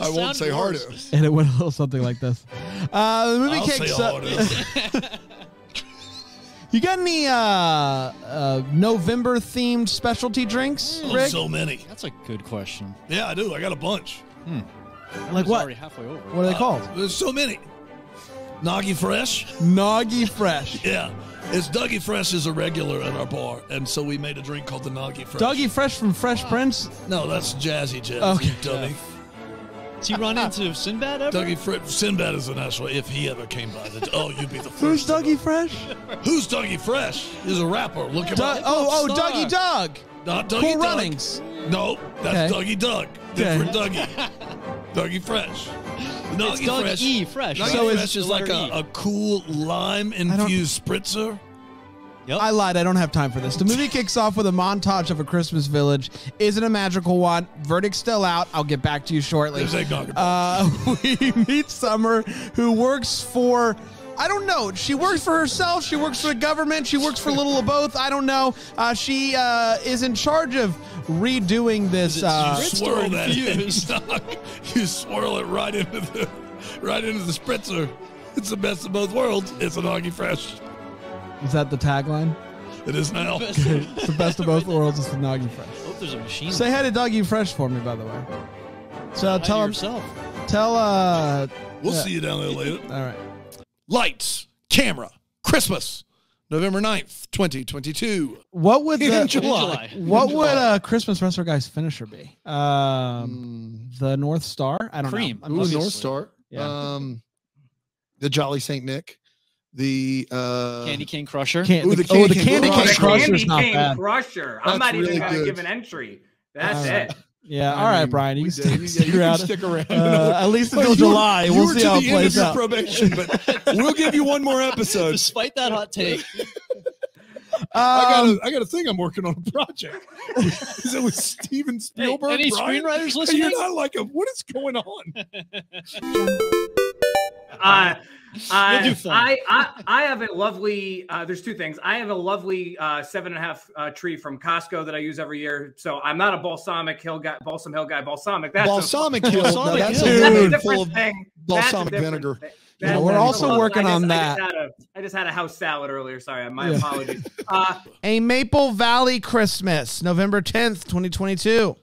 I won't say hard ass. And it went a little something like this. The movie kicks up. You got any November-themed specialty drinks, Rick? So many. That's a good question. Yeah, I do. I got a bunch. Like what? Already halfway over. What are they called? There's so many. Noggy Fresh. Noggy Fresh. Yeah. It's Dougie Fresh is a regular at our bar, and so we made a drink called the Noggy Fresh. Dougie Fresh from Fresh Prince? No, that's Jazzy Jazz. Okay. Dummy. Does he run into Sinbad ever? Dougie Fresh. Sinbad is an actual. If he ever came by, you'd be the first. Who's Dougie Fresh? Who's Dougie Fresh? He's a rapper. Look him up. Dougie Doug. Not Dougie Cool Doug. Runnings. No, that's Okay. Dougie Doug. Different Dougie. Dougie Fresh. It's Doug E. Fresh. Dougie right? Fresh is like a cool lime-infused spritzer. Yep. I lied. I don't have time for this. The movie kicks off with a montage of a Christmas village. Is it a magical one? Verdict's still out. I'll get back to you shortly. There's eggnog. We meet Summer, who works for... I don't know. She works for herself. She works for the government. She works for a little of both. I don't know. She is in charge of redoing this. You swirl that eggnog. You swirl it right into the spritzer. It's the best of both worlds. It's a Noggy Fresh. Is that the tagline? It is now. It's the best of both worlds. It's the Noggy Fresh. I hope there's a machine. Say hi to Dougie Fresh for me, by the way. So Hi tell to him. yourself. We'll see you down there later. All right. Lights, camera, Christmas, November 9th, 2022. What would In July. What would Christmas Wrestler Guy's finisher be? The North Star? I don't Cream. know. Ooh, North Star. Yeah. The Jolly Saint Nick. The Candy Cane Crusher. the Candy Cane Candy Cane Crusher. Crusher's not Cane bad. Crusher. I'm That's not even really going to good. give an entry. That's All right. it. Yeah, I all right, mean, Brian. You we can did. stick You can around. stick around. At least until You July. were We'll see how it to the end of plays your out. probation, but we'll give you one more episode. Despite that hot take. I got a thing I'm working on a project. Is it with Steven Spielberg? Any Brian? screenwriters Hey, listening? You're not like what is going on? You'll do fine. I have a lovely. There's two things. I have a lovely 7.5 tree from Costco that I use every year. So I'm not a balsamic hill guy. Balsam Hill guy. Balsamic. That's Balsamic Hill. Balsamic That's Hill. a that's a lemon different full of thing. balsamic That's a different vinegar. thing. Yeah, That's we're a also different- working on that. I just had a house salad earlier. Sorry, my Yeah. apologies. A Maple Valley Christmas, November 10th, 2022.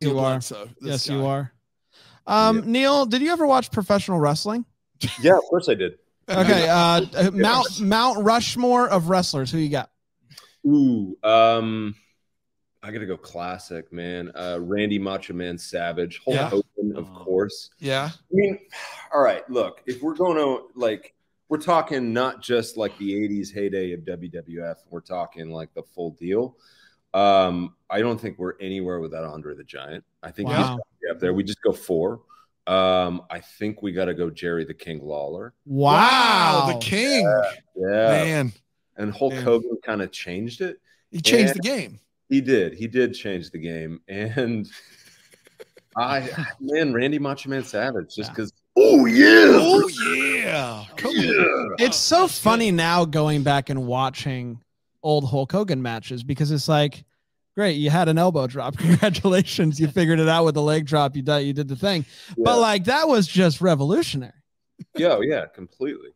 You are. So, Yes, you are. Neil, did you ever watch professional wrestling? Yeah, of course I did. Okay, Mount Rushmore of wrestlers. Who you got? Ooh, I gotta go classic, man. Randy Macho Man Savage, Hulk Hogan, of course. Yeah. I mean, all right. Look, if we're going to we're talking not just like the '80s heyday of WWF. We're talking like the full deal. I don't think we're anywhere without Andre the Giant. I think he's gotta be up there. We just go 4. I think we got to go Jerry the King Lawler. Wow, the King. Yeah. Man. And Hulk Hogan kind of changed it. He changed the game. He did. He did change the game. And Randy Macho Man Savage, just because. Oh yeah. Come on. It's so funny now going back and watching old Hulk Hogan matches because it's like, great, you had an elbow drop. Congratulations, you figured it out with the leg drop. You did the thing, but like that was just revolutionary. Yeah, completely.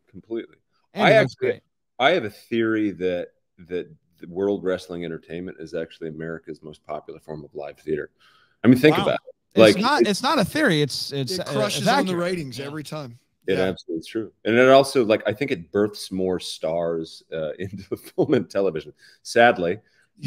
And it was great. I have a theory that the World Wrestling Entertainment is actually America's most popular form of live theater. I mean, think about it. It's not a theory. It crushes on the ratings every time. It absolutely is true. And it also, I think it births more stars into film and television, sadly.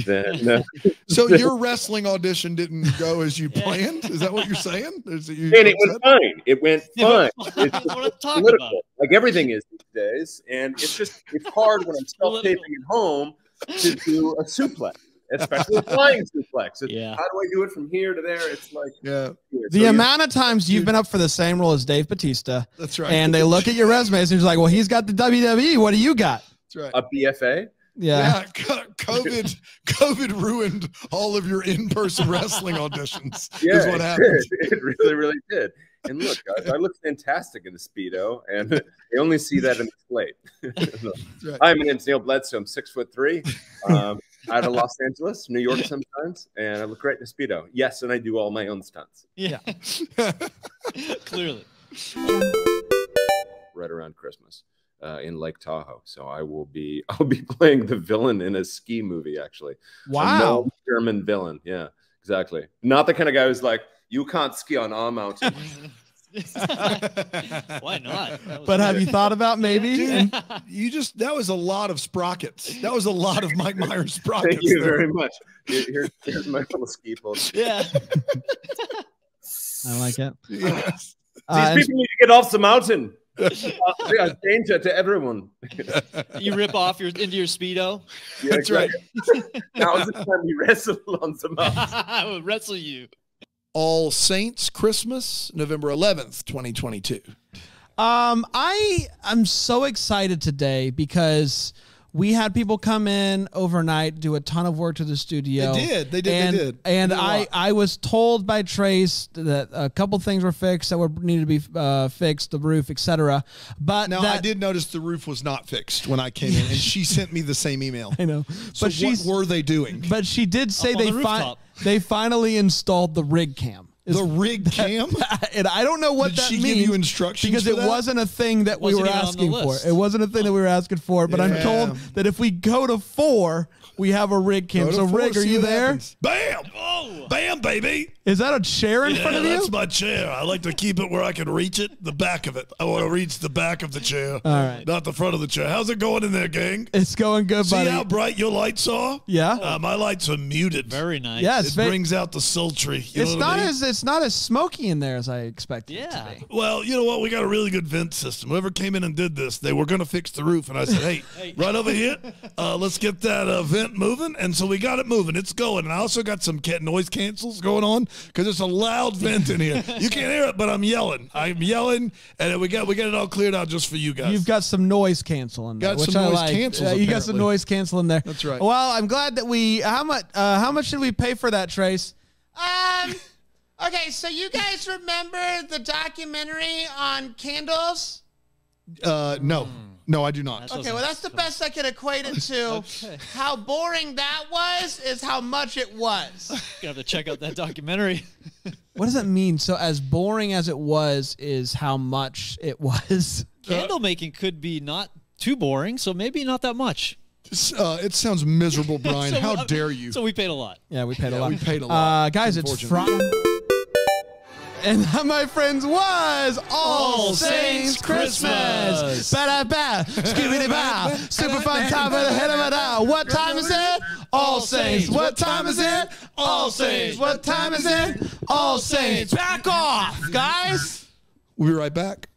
Than, So your wrestling audition didn't go as you planned? Is that what you're saying? It went fine. It went fine. It's political, like everything is these days. And it's hard when I'm self-taping at home to do a suplex. especially a flying suplex. Yeah. How do I do it from here to there? It's like The amount of times you've been up for the same role as Dave Batista. That's right. And they look at your resumes and he's like, well, he's got the WWE. What do you got? That's right. A BFA. Yeah. COVID ruined all of your in-person wrestling auditions. Yeah, is what happened. It really, really did. And look, guys, I look fantastic in the Speedo, and they only see that in the plate. Right. Hi, my name's Neil Bledsoe. I'm 6'3", out of Los Angeles, New York sometimes, and I look great in a Speedo. Yes, and I do all my own stunts. Yeah. Clearly. Right around Christmas. In Lake Tahoe, so I'll be playing the villain in a ski movie. Actually, wow, a German villain. Yeah, exactly. Not the kind of guy who's like, you can't ski on our mountain. Why not? But have you thought about maybe? Dude, that was a lot of sprockets. That was a lot of Mike Myers sprockets. Thank you very much. Here's my little ski pole. Yeah, I like it. Yes. These people need to get off the mountain. They are danger to everyone. You rip off into your Speedo. Yeah, that's right. Now is the time you wrestle on the mountain. I will wrestle you. All Saints Christmas, November 11th, 2022. I'm so excited today because we had people come in overnight, do a ton of work to the studio. They did. And I was told by Trace that a couple things were fixed that needed to be fixed, the roof, etc. But now I did notice the roof was not fixed when I came in, and she sent me the same email. I know. So But what were they doing? But she did say Up on the rooftop. they finally installed the rig cam. The rig cam? And I don't know what Did that she means. give you instructions because for it that? wasn't a thing that we Wasn't were even on the asking for. list. It wasn't a thing that we were asking for. But I'm Yeah. told that if we go to 4, we have a rig cam. Go to So 4, Rig, are see you what there? happens. Bam! Oh, Bam, baby! Is that a chair in front of you? That's my chair. I like to keep it where I can reach it, the back of it. I want to reach the back of the chair, All right. not the front of the chair. How's it going in there, gang? It's going good, See buddy. how bright your lights are? Yeah. My lights are muted. very nice. Yeah, It brings out the sultry. You it's know what not I mean? it's not as smoky in there as I expected it Yeah. to be. Well, you know what? We got a really good vent system. Whoever came in and did this, they were going to fix the roof. And I said, hey, right over here, let's get that vent moving. And so we got it moving. It's going. And I also got some noise cancels going on because it's a loud vent in here. You can't hear it, but I'm yelling. I'm yelling. And then we got it all cleared out just for you guys. You've got some noise cancel in there, Got which some I noise like. cancels, You got some apparently. noise cancel in there. That's right. Well, I'm glad that we. How much did we pay for that, Trace? Okay, so you guys remember the documentary on candles? No, I do not. Okay, well, that's the best I could equate it to. How boring that was is how much it was. Gonna have to check out that documentary. What does that mean? So as boring as it was is how much it was. Candle making could be not too boring, so maybe not that much. It sounds miserable, Brian. So, How dare you? So we paid a lot. Yeah, we paid a Yeah, lot. we paid a lot. Guys, it's Unfortunate. Friday. And that, my friends, was All Saints Christmas. Ba-da-ba, skibidi-ba, super fun time for the head of a da. What time is it? All Saints. What time is it? All Saints. What time is it? All Saints. Back off, guys. We'll be right back.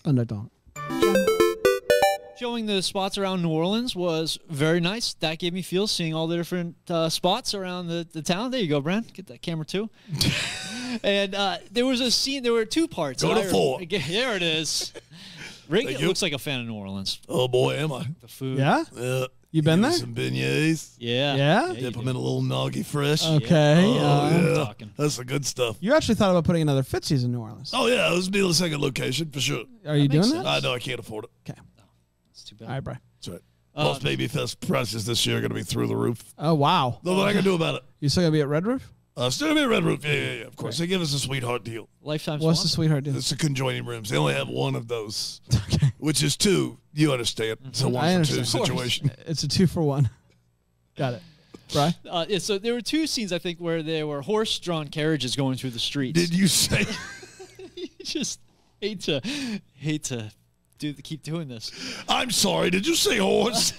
Underdog. Showing the spots around New Orleans was very nice. That gave me feels seeing all the different spots around the town. There you go, Brent. Get that camera too. And there was a scene. There were 2 parts. Go to 4. There it is. Rig Thank you. looks like a fan of New Orleans. Oh, boy, am I. The food. Yeah? You been there? Some beignets. Yeah. Yeah? Dip them in a little noggy fresh. Okay. Oh, yeah. talking. That's the good stuff. You actually thought about putting another Fitzy's in New Orleans. Oh, yeah. This would be the second location for sure. Are you doing that? I know I can't afford it. Okay. It's too bad. All right, bro. That's right. Plus, Baby Fest prices this year are going to be through the roof. Oh, wow. Nothing I can do about it. You still going to be at Red Roof? Still going to be a Red Roof. Yeah. Of course. They give us a sweetheart deal. Lifetime What's the sponsor. sweetheart deal? It's the conjoining rooms. They only have one of those, which is 2. You understand. It's a I 1 for 2 understand. situation. It's a 2 for 1. Got it. Right? Yeah, so there were 2 scenes, I think, where there were horse-drawn carriages going through the streets. Did you say? You just hate to keep doing this. I'm sorry. Did you say horse?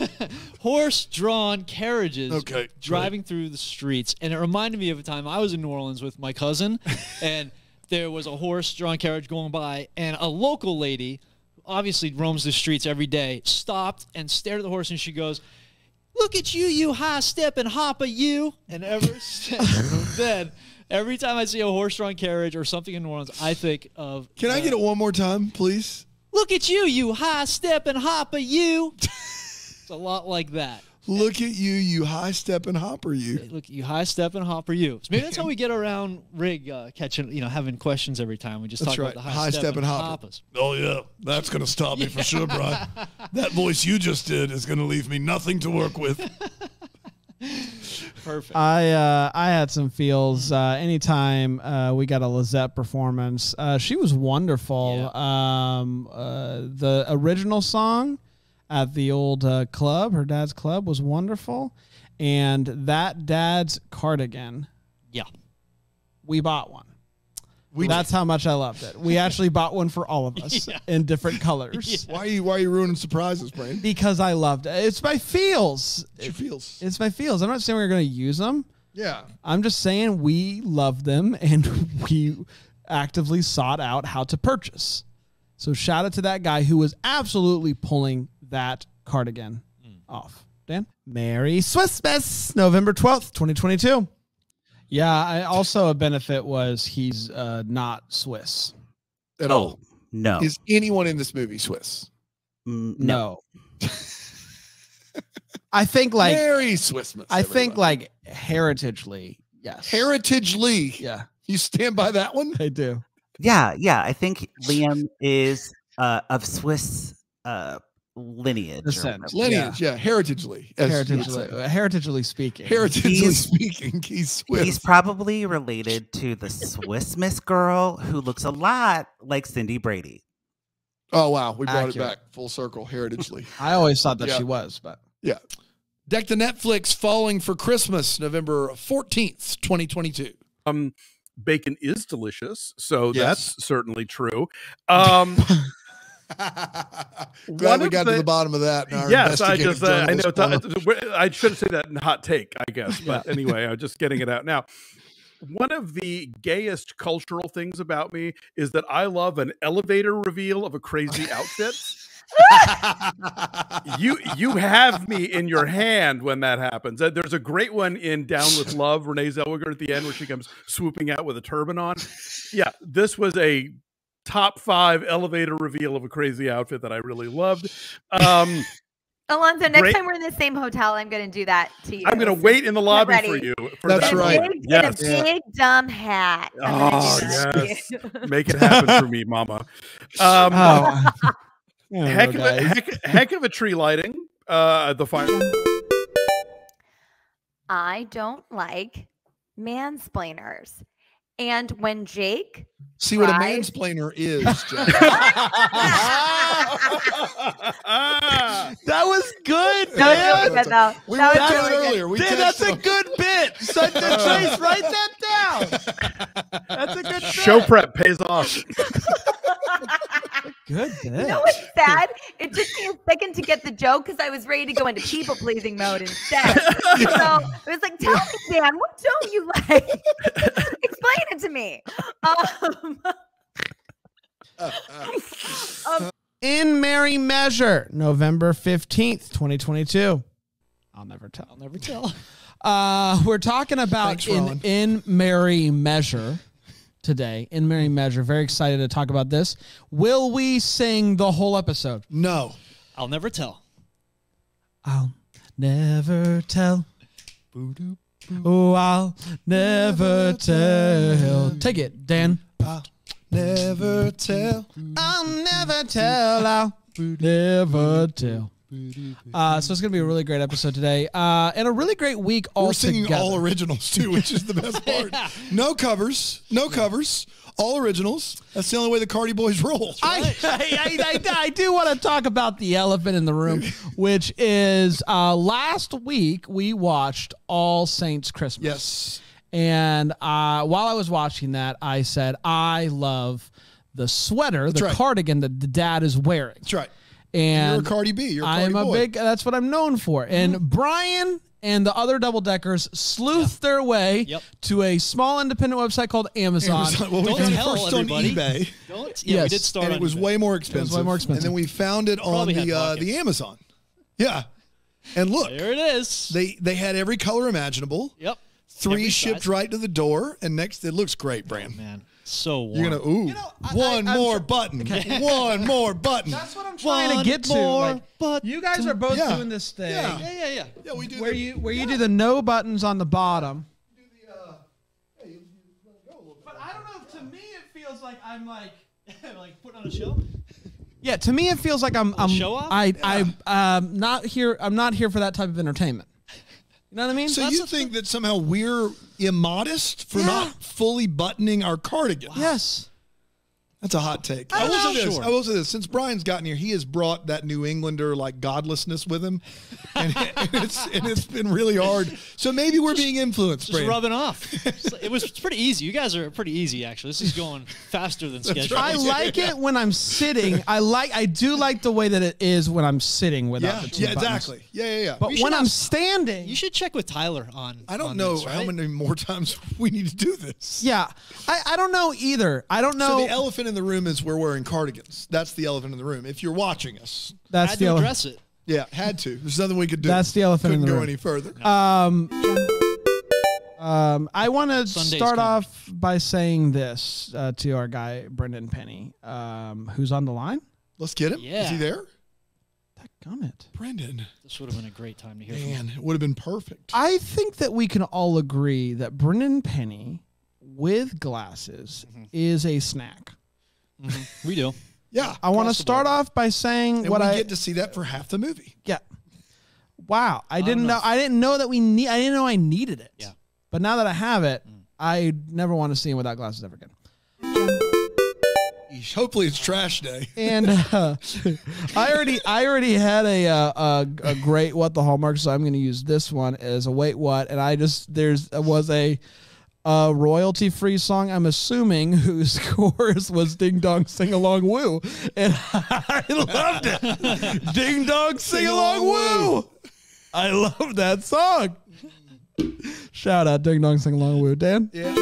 Horse-drawn carriages Okay, driving through the streets. And it reminded me of a time I was in New Orleans with my cousin, and there was a horse-drawn carriage going by, and a local lady, obviously roams the streets every day, stopped and stared at the horse, and she goes, look at you, you high stepping hopper, you. And ever since then, every time I see a horse-drawn carriage or something in New Orleans, I think of. Can I get it one more time, please? Look at you, you high stepping hopper, you. It's a lot like that. Look at you, you high stepping hopper, you. Look, you high stepping hopper, you. So maybe that's how we get around Rig catching, having questions every time. We just That's talk right. about the High stepping hopper. hoppers. Oh, yeah. That's going to stop me for sure, Brian. That voice you just did is going to leave me nothing to work with. Perfect. I had some feels anytime we got a Lizette performance. She was wonderful. The original song at the old club, her dad's club, was wonderful. And that dad's cardigan. Yeah. We bought one. That's how much I loved it. We actually bought one for all of us in different colors. Why are you ruining surprises, Brain? Because I loved it. It's my feels. It's your feels. It's my feels. I'm not saying we're going to use them. Yeah. I'm just saying we love them and we actively sought out how to purchase. So shout out to that guy who was absolutely pulling that cardigan off. Dan? Merry Swissmas, November 12th, 2022. Yeah, I also a benefit was he's not Swiss. At all. No. Is anyone in this movie Swiss? No. I think like Merry Swissmas. I think like heritagely, yes. Heritagely. Yeah. You stand by that one? I do. Yeah. I think Liam is of Swiss lineage. Lineage, yeah. Heritagely. Heritagely speaking. Heritagely speaking, he's Swiss. He's probably related to the Swiss Miss girl who looks a lot like Cindy Brady. Oh, wow. We brought Accurate. it back full circle, heritagely. I always thought that she was, but yeah. Deck the Netflix Falling for Christmas, November 14th, 2022. Bacon is delicious, so Yes. that's certainly true. Glad we got to the bottom of that. In our Yes, I investigative just I know journalist I should say that in hot take, I guess, but anyway, I'm just getting it out now. One of the gayest cultural things about me is that I love an elevator reveal of a crazy outfit. You have me in your hand when that happens. There's a great one in Down with Love, Renee Zellweger at the end where she comes swooping out with a turban on. Yeah, this was a top 5 elevator reveal of a crazy outfit that I really loved. Alonzo, next Great. time we're in the same hotel, I'm going to do that to you. I'm going to wait in the lobby ready. for you. That's that right. moment. In a big dumb hat. I'm gonna Oh, do that to yes. you. Make it happen for me, mama. Heck of a tree lighting. The final. I don't like mansplainers. And when Jake See what a tries- mansplainer is, Jack. that was good. That was man. really good, though. We That went was through it really good. earlier. We Dude, that's a texted him. good bit. So, Trace, write that down. That's a good Show bit. prep pays off. Good bit. You know what's sad? It took me a second to get the joke because I was ready to go into people pleasing mode instead. So it was like, tell me, Dan, what don't you like? Explain it to me. In Merry Measure, November 15th, 2022. I'll never tell. We're talking about Thanks, Rowan. in Merry Measure today. In Merry Measure. Very excited to talk about this. Will we sing the whole episode? No. I'll never tell. I'll never tell. Oh, I'll never tell. Take it, Dan. I'll never tell. I'll never tell. I'll never tell. So it's going to be a really great episode today. And a really great week We're altogether. singing all originals too, which is the best part. No covers. No covers. All originals. That's the only way the Cardi Boys roll. I do want to talk about the elephant in the room, which is last week we watched All Saints Christmas. Yes. And while I was watching that, I said, I love the sweater, the right. cardigan that the dad is wearing. That's right. And You're a Cardi B. You're a Cardi I'm a boy. big, that's what I'm known for. And Brian and the other double deckers sleuthed their way to a small independent website called Amazon. Well, we Don't found it tell first on everybody. eBay. Don't. Yeah, we Yes. did start And on it was eBay. way more expensive. way more expensive. And then we found it on Probably had the pockets. Amazon. Yeah. And look, there it is. They had every color imaginable. Yep. 3 Every shipped size. right to the door, and next it looks great, Bran. Man, so warm. You're gonna one more button. Okay. One more button. That's what I'm trying to get to. Like, you guys are both doing this thing. Yeah, we do. Where you do the no buttons on the bottom. But I don't know. To me, it feels like I'm like putting on a show. Yeah, to me, it feels like I'm show off? I'm not here. I'm not here for that type of entertainment. You know what I mean? So you think that somehow we're immodest for not fully buttoning our cardigan? Yes. That's a hot take. I will say this. Since Brian's gotten here, he has brought that New Englander like godlessness with him, and it's been really hard. So maybe we're being influenced. Just Brian. rubbing off. It's pretty easy. You guys are pretty easy, actually. This is going faster than scheduled. I like it when I'm sitting. I do like the way that it is when I'm sitting without the two buttons. Exactly. Yeah. But when I'm standing, you should check with Tyler on. I don't know this, right? how many more times we need to do this. Yeah, I don't know either. I don't know. So the elephant in the room is we're wearing cardigans. That's the elephant in the room. If you're watching us, That's had the to ele- address it. yeah, had to. There's nothing we could do. That's the elephant in Couldn't the go room. any further. I want to Sunday's start coming. off by saying this to our guy Brendan Penny, who's on the line. Let's get him. Yeah. Is he there? Gummit. Brendan. This would have been a great time to hear from Man, him. it would have been perfect. I think that we can all agree that Brendan Penny with glasses is a snack. We do. Yeah. I want to Across the start board. off by saying And what we I get to see that for half the movie. yeah. Wow, I didn't know. enough. I didn't know that we need. I didn't know I needed it. Yeah. But now that I have it, I never want to see him without glasses ever again. Hopefully it's trash day. And I already had a great what the hallmark, so I'm going to use this one as a wait what, and there was a royalty free song, I'm assuming, whose chorus was Ding Dong Sing Along Woo, and I loved it. Ding Dong Sing Along Woo. I love that song. Shout out Ding Dong Sing Along Woo, Dan. Yeah.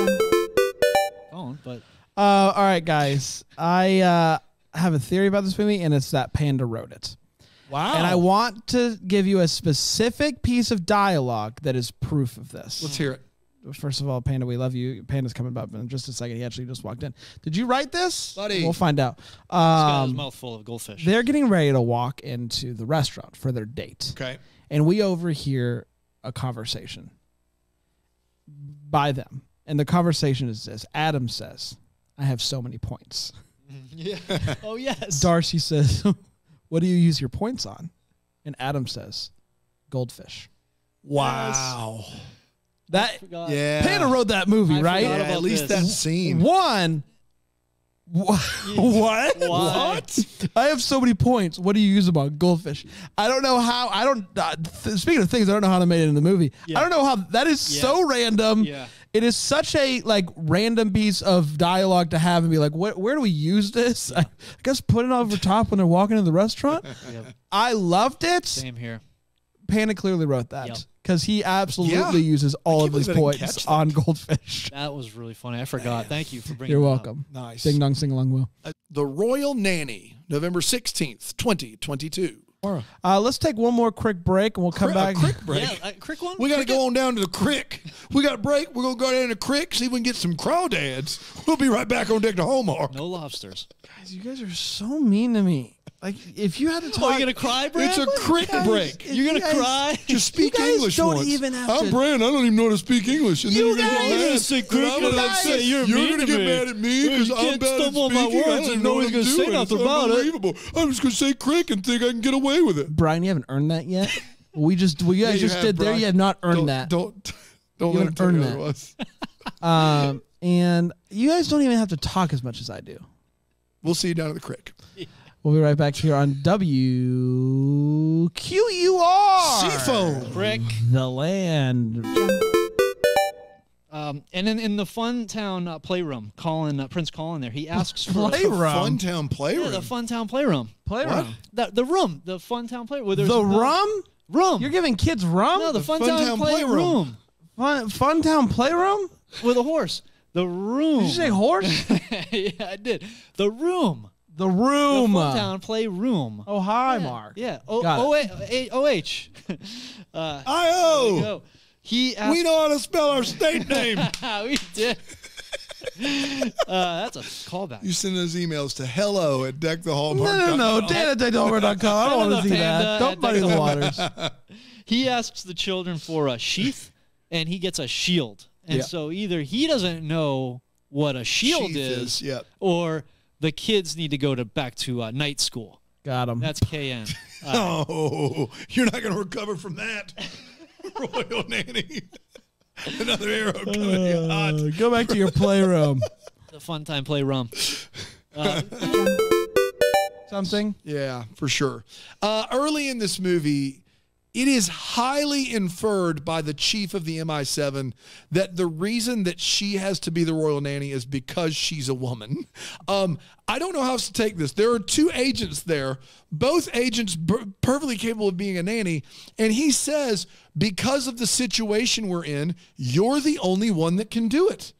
But All right, guys. I have a theory about this movie, and it's that Panda wrote it. Wow. And I want to give you a specific piece of dialogue that is proof of this. Let's hear it. First of all, Panda, we love you. Panda's coming up in just a second. He actually just walked in. Did you write this? Buddy. We'll find out. he's got his mouth full of goldfish. They're getting ready to walk into the restaurant for their date. Okay. And we overhear a conversation by them. And the conversation is this. Adam says, I have so many points. Yeah. Oh, yes. Darcy says, what do you use your points on? And Adam says, goldfish. Wow. That Yeah. Panda wrote that movie, I right? forgot Yeah, at least that scene. One. What? What? I have so many points. What do you use them on? Goldfish. I don't know how. I don't. Speaking of things, I don't know how they made it in the movie. Yeah. I don't know how. That is Yeah. so random. Yeah. It is such a random piece of dialogue to have and be like, where do we use this? I guess put it over top when they're walking in the restaurant. Yep. I loved it. Same here. Panda clearly wrote that Yep. because he absolutely Yeah. uses all can't of his believe I didn't points catch that. on goldfish. That was really funny. I forgot. Thank you for bringing You're that welcome. Nice. Ding dong, sing along, Will. The Royal Nanny, November 16th, 2022. Let's take one more quick break and we'll come back. A quick break. Yeah, quick one. We got to go on down to the creek. We got a break. We're going to go down to the creek, see if we can get some crawdads. We'll be right back on deck to Hallmark. No lobsters. Guys, you guys are so mean to me. Like, if you had to talk, Oh, you gonna cry, Brad? It's a creek break. if You're you gonna guys- cry? Just speak guys English don't once. even have I'm to- Brand. I don't even know how to speak English. And You then you're guys- gonna get mad. say And creek, I'm and gonna I say say you're mean gonna to get me. mad at me You because I'm can't bad at stumble on my speaking. I words don't and know no what one's I'm gonna say doing. nothing It's about it. unbelievable. I'm just gonna say creek and think I can get away with it. Brian, you haven't earned that yet. You guys Yeah, you just have, did there. Brian. You have not earned that. Don't You let him haven't tell you earned otherwise. And you guys don't even have to talk as much as I do. We'll see you down at the creek. We'll be right back here on WQUR. Seafoam. Crick. The land. And then in the Funtown playroom, Prince Colin there, he asks for Playroom? Funtown playroom. Yeah, the Funtown playroom. Playroom. The room, the Funtown playroom. Where there's The no- rum? Room. You're giving kids rum? No, the Funtown Funtown playroom. Funtown playroom? With a horse. The room. Did you say horse? Yeah, I did. The room. The Room. The Funtown Playroom. Oh, hi, Mark. Yeah. Got OH. I-O. He asked, We know how to spell our state name. we did. That's a callback. You send those emails to hello@deckthehallmark.com. No, Dan at deckthehallmark.com. I don't want to see that. Don't muddy the waters. He asks the children for a sheath, and he gets a shield. And so either he doesn't know what a shield is, or the kids need to go back to night school. Got him. That's KN. Oh, you're not going to recover from that. Royal Nanny. Another arrow coming hot. Go back to your playroom. The fun time playroom. Something? Yeah, for sure. Early in this movie, it is highly inferred by the chief of the MI7 that the reason that she has to be the royal nanny is because she's a woman. I don't know how else to take this. There are two agents there, both agents perfectly capable of being a nanny, and he says, because of the situation we're in, you're the only one that can do it.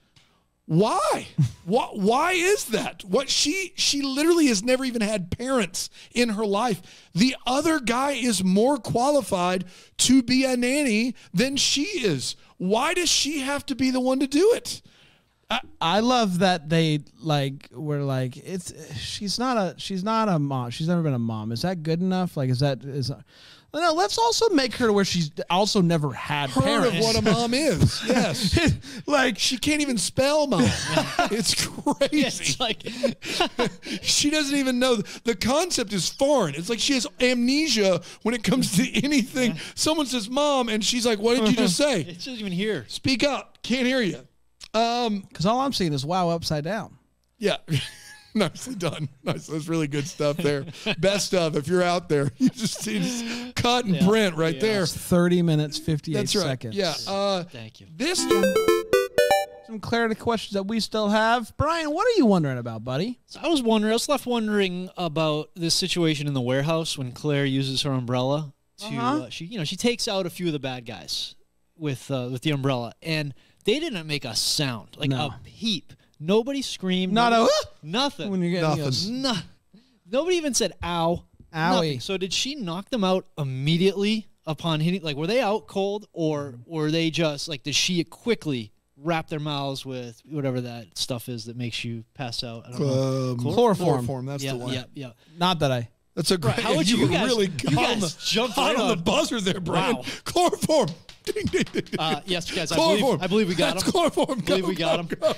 Why? Why is that? What she literally has never even had parents in her life. The other guy is more qualified to be a nanny than she is. Why does she have to be the one to do it? I love that they were like she's not a mom. She's never been a mom. Is that good enough? No, let's also make her to where she's also never had Heard parents. of what a mom is. Yes. Like she can't even spell mom. It's crazy. It's like she doesn't even know. The concept is foreign. It's like she has amnesia when it comes to anything. Someone says mom and she's like, what did you just say? She doesn't even hear. Speak up. Can't hear you. Because all I'm seeing is wow upside down. Yeah. Nicely done. Nice. That's really good stuff there. Best of. If you're out there, you just see this cut and print right there. It's 30 minutes, 58 That's right. seconds. Yeah. Thank you. This. Some clarity questions that we still have. Brian, what are you wondering about, buddy? So I was left wondering about this situation in the warehouse when Claire uses her umbrella to she takes out a few of the bad guys with the umbrella, and they didn't make a sound, like a peep. Nobody screamed. Nothing. When you're getting nobody even said ow. Owie. Nothing. So did she knock them out immediately upon hitting? Like, were they out cold, or were they just like? Did she quickly wrap their mouths with whatever that stuff is that makes you pass out? I don't know. Chloroform. That's the one. Yeah. Not that I. That's a great. How would you guys, really jumped hot right on the buzzer there, Brian? Wow. Chloroform. Ding, ding, ding, ding. Yes, guys. Chloroform. I believe we got That's him. Chloroform. I believe we got him. Go.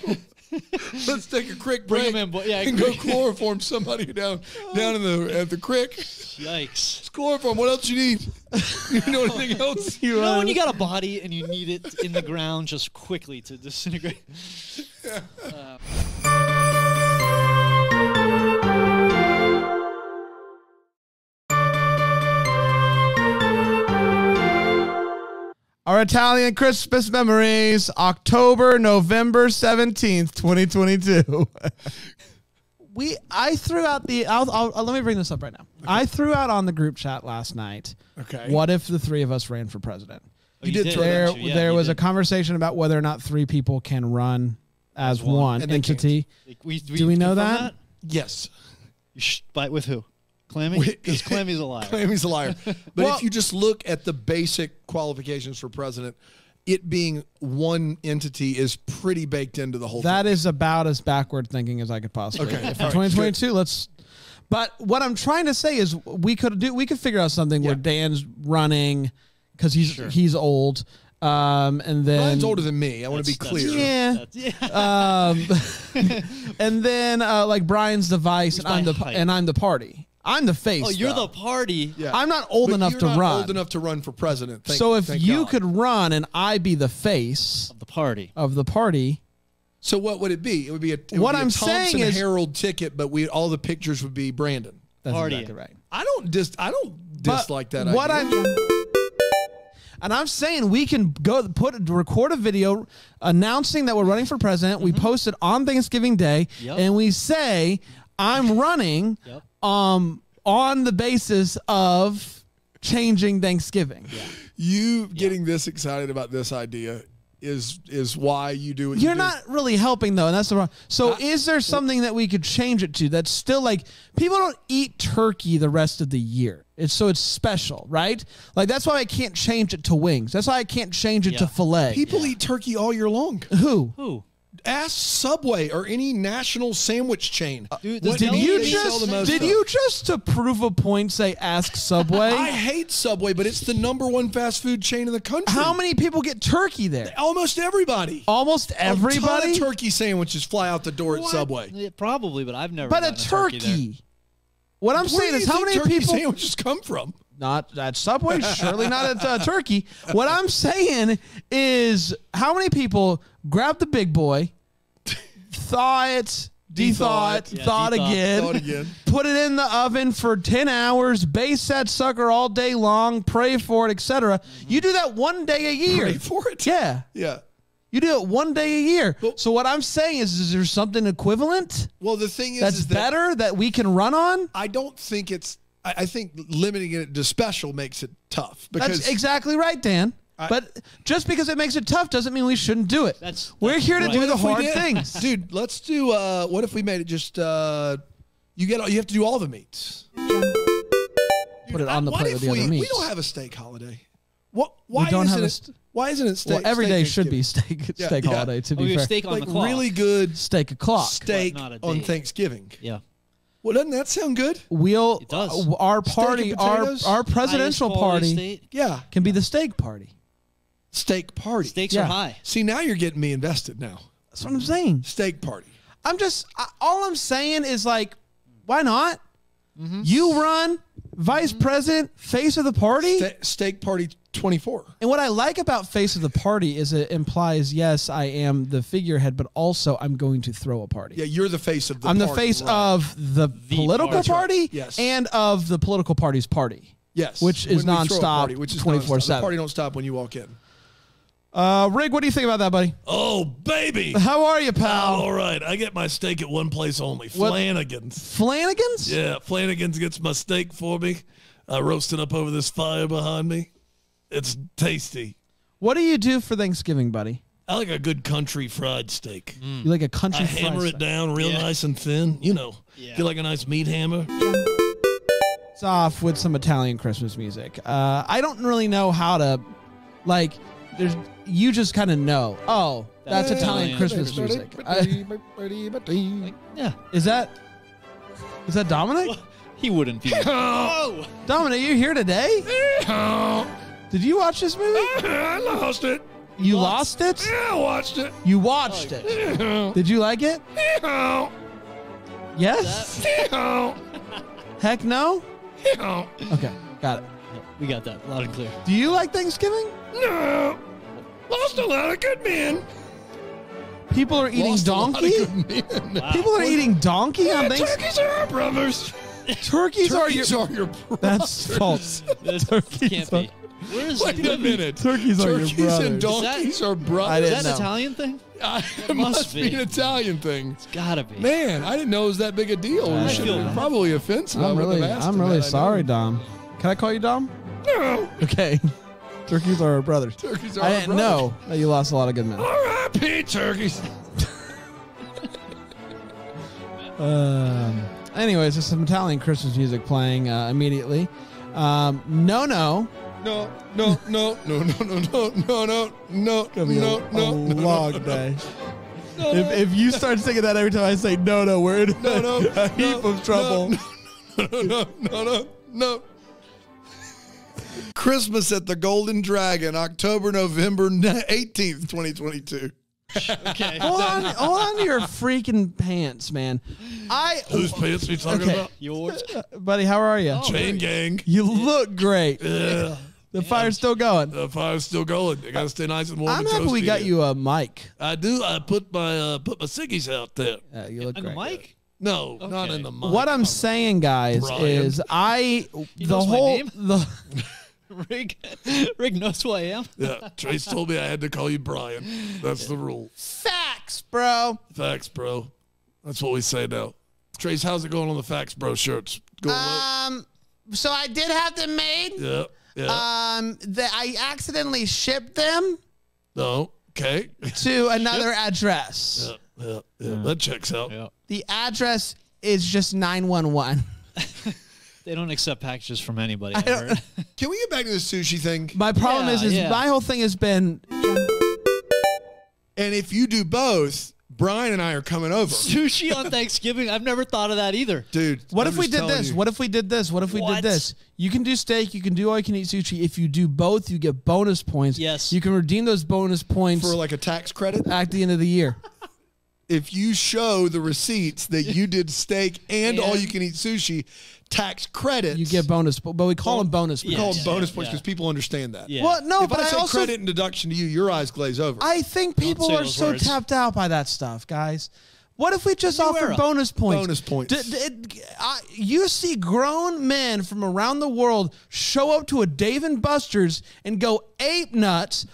Let's take a quick Bring break. him in, yeah, and go chloroform somebody down at the creek. Yikes! It's chloroform. What else you need? You know anything else? You know when you got a body and you need it in the ground just quickly to disintegrate. Our Italian Christmas memories, November 17th, 2022. I threw out let me bring this up right now. Okay. I threw out on the group chat last night. Okay. What if the three of us ran for president? You did throw that. There was a conversation about whether or not three people can run as one entity. Do we know that? Yes. But with who? Clammy? Because Clammy's a liar. Clammy's a liar. But if you just look at the basic qualifications for president, it being one entity is pretty baked into the whole thing. That is about as backward thinking as I could possibly. Okay. For 2022, but what I'm trying to say is we could figure out something where Dan's running because he's old. And then Brian's older than me. I want to be clear. Yeah. And then like Brian's the vice and I'm the party. I'm the face. Oh, you're the party. Yeah. I'm not old enough to run. Old enough to run for president. So if you could run and I be the face of the party. So what would it be? It would be a Thompson Herald ticket, but all the pictures would be Brandon. That's exactly right. I don't dislike that idea. And I'm saying we can record a video announcing that we're running for president. We post it on Thanksgiving Day, and we say I'm running on the basis of changing Thanksgiving. You getting this excited about this idea is why you do what You're you do. not really helping though, and that's the wrong. So, is there something that we could change it to that's still like people don't eat turkey the rest of the year? It's special, right? Like that's why I can't change it to wings. That's why I can't change it to fillet. People eat turkey all year long. Who? Ask Subway or any national sandwich chain. Did you just to prove a point say ask Subway? I hate Subway, but it's the #1 fast food chain in the country. How many people get turkey there? Almost everybody. Almost everybody? A ton of turkey sandwiches fly out the door at Subway. Yeah, probably, but I've never. But a gotten turkey. What I'm Where saying do is you how think many turkey people sandwiches come from? Not at Subway, surely not at Turkey. What I'm saying is how many people grab the big boy, thaw it, thaw it again, put it in the oven for 10 hours, base that sucker all day long, pray for it, etc. You do that one day a year. Pray for it? Yeah. Yeah. You do it one day a year. So what I'm saying is there something equivalent? Well, the thing is, that's better that we can run on? I don't think it's. I think limiting it to special makes it tough. Because That's exactly right, Dan. But just because it makes it tough doesn't mean we shouldn't do it. We're here to do the hard things. Dude, let's do what if we made it just you have to do all the meats. Put it on the plate with the other meats. We don't have a steak holiday. Why Why isn't it steak? Well, every steak day should be Thanksgiving? steak holiday, to be fair. Steak on like the clock. really good steak o'clock. Steak on Thanksgiving. Yeah. Well, doesn't that sound good? We'll does. Our Steak party, and our potatoes? presidential Highest quality party, steak. Yeah, can be the steak party. Steak party. Stakes Yeah. are high. See, now you're getting me invested. Now That's what I'm saying. steak party. I'm just all I'm saying is like, why not? You run vice president, face of the party. Steak party 24. And what I like about face of the party is it implies, yes, I am the figurehead, but also I'm going to throw a party. Yeah, you're the face of the. I'm the party, face right. of the political party. party, Yes. and of the political party's party. Yes, which is when we throw a nonstop, party, which is 24/7. nonstop. The party don't stop when you walk in. Rig, what do you think about that, buddy? Oh, baby. How are you, pal? All right. I get my steak at one place only. What? Flanagan's. Flanagan's? Yeah, Flanagan's gets my steak for me. I roast it up over this fire behind me. It's tasty. What do you do for Thanksgiving, buddy? I like a good country fried steak. You like a country I fried hammer it steak? down real nice and thin. You know, get like a nice meat hammer. It's off with some Italian Christmas music. I don't really know how to, like, you just kind of know. Oh, that's Italian Christmas music. Yeah. Is that Dominic? He wouldn't be. Oh, Dominic, you here today? Did you watch this movie? I lost it. You lost it? Yeah, I watched it. You watched it. Did you like it? Yes? Heck no? Okay, got it. We got that loud and clear. Do you like Thanksgiving? No. Lost a lot of good men. People are eating Lost a lot of donkey? good men. People are eating donkey on Yeah, Thanksgiving? turkeys are our brothers. Turkeys are your... brothers. That's false. This Turkeys can't are- be. Where is Wait a minute. Turkeys are your Turkeys brothers. and donkeys are I brothers. didn't Is that know. an Italian thing? It must be an Italian thing. It's gotta be. Man, I didn't know it was that big a deal. I We should feel have bad. probably offensive. I I'm wouldn't really, have asked I'm him really that, I sorry, know. Dom. Can I call you Dom? No. Okay. Turkeys are our brothers. Turkeys are I our didn't brothers. know that you lost a lot of good men. R.I.P. turkeys. Anyways, there's some Italian Christmas music playing immediately. No. No, no, no, no, no, no, no, no, no, Gonna be no, a no, long day. If you start singing that every time I say no, we're in a heap of trouble. No. Christmas at the Golden Dragon, October, November 18th, 2022. Okay. Hold on to your freaking pants, man. Whose pants are you talking Okay. about? Yours. Buddy, how are you? Chain gang. You look great. Yeah. The fire's still going. The fire's still going. I gotta stay nice and warm. I'm and happy we toasty got here. you a mic. I do. I put my ciggies out there. You look And the great. mic? No, not in the mic. What I'm saying, guys, Brian. is the knows my whole name? the Rig knows who I am. Yeah, Trace told me I had to call you Brian. That's the rule. facts, bro. Facts, bro. That's what we say now. Trace, how's it going on the Facts Bro shirts? Going well? So I did have them made. Yeah. I accidentally shipped them. No. Okay. to another address. Yeah, that checks out. The address is just 911. They don't accept packages from anybody. I heard. Can we get back to the sushi thing? My problem is my whole thing has been. And if you do both, Brian and I are coming over. Sushi on Thanksgiving? I've never thought of that either. Dude, What if we did this? What if we did this? What if we did this? You can do steak. You can do all you can eat sushi. If you do both, you get bonus points. Yes. You can redeem those bonus points for like a tax credit at the end of the year. If you show the receipts that you did steak and all you can eat sushi, tax credits. You get bonus, but we call them bonus We points. call them bonus points because people understand that. Yeah. Well, no, if but I I say also- credit and deduction to you, your eyes glaze over. I think people say are those so words. tapped out by that stuff, guys. What if we just offer era. bonus points? Bonus points. You see grown men from around the world show up to a Dave & Buster's and go ape nuts.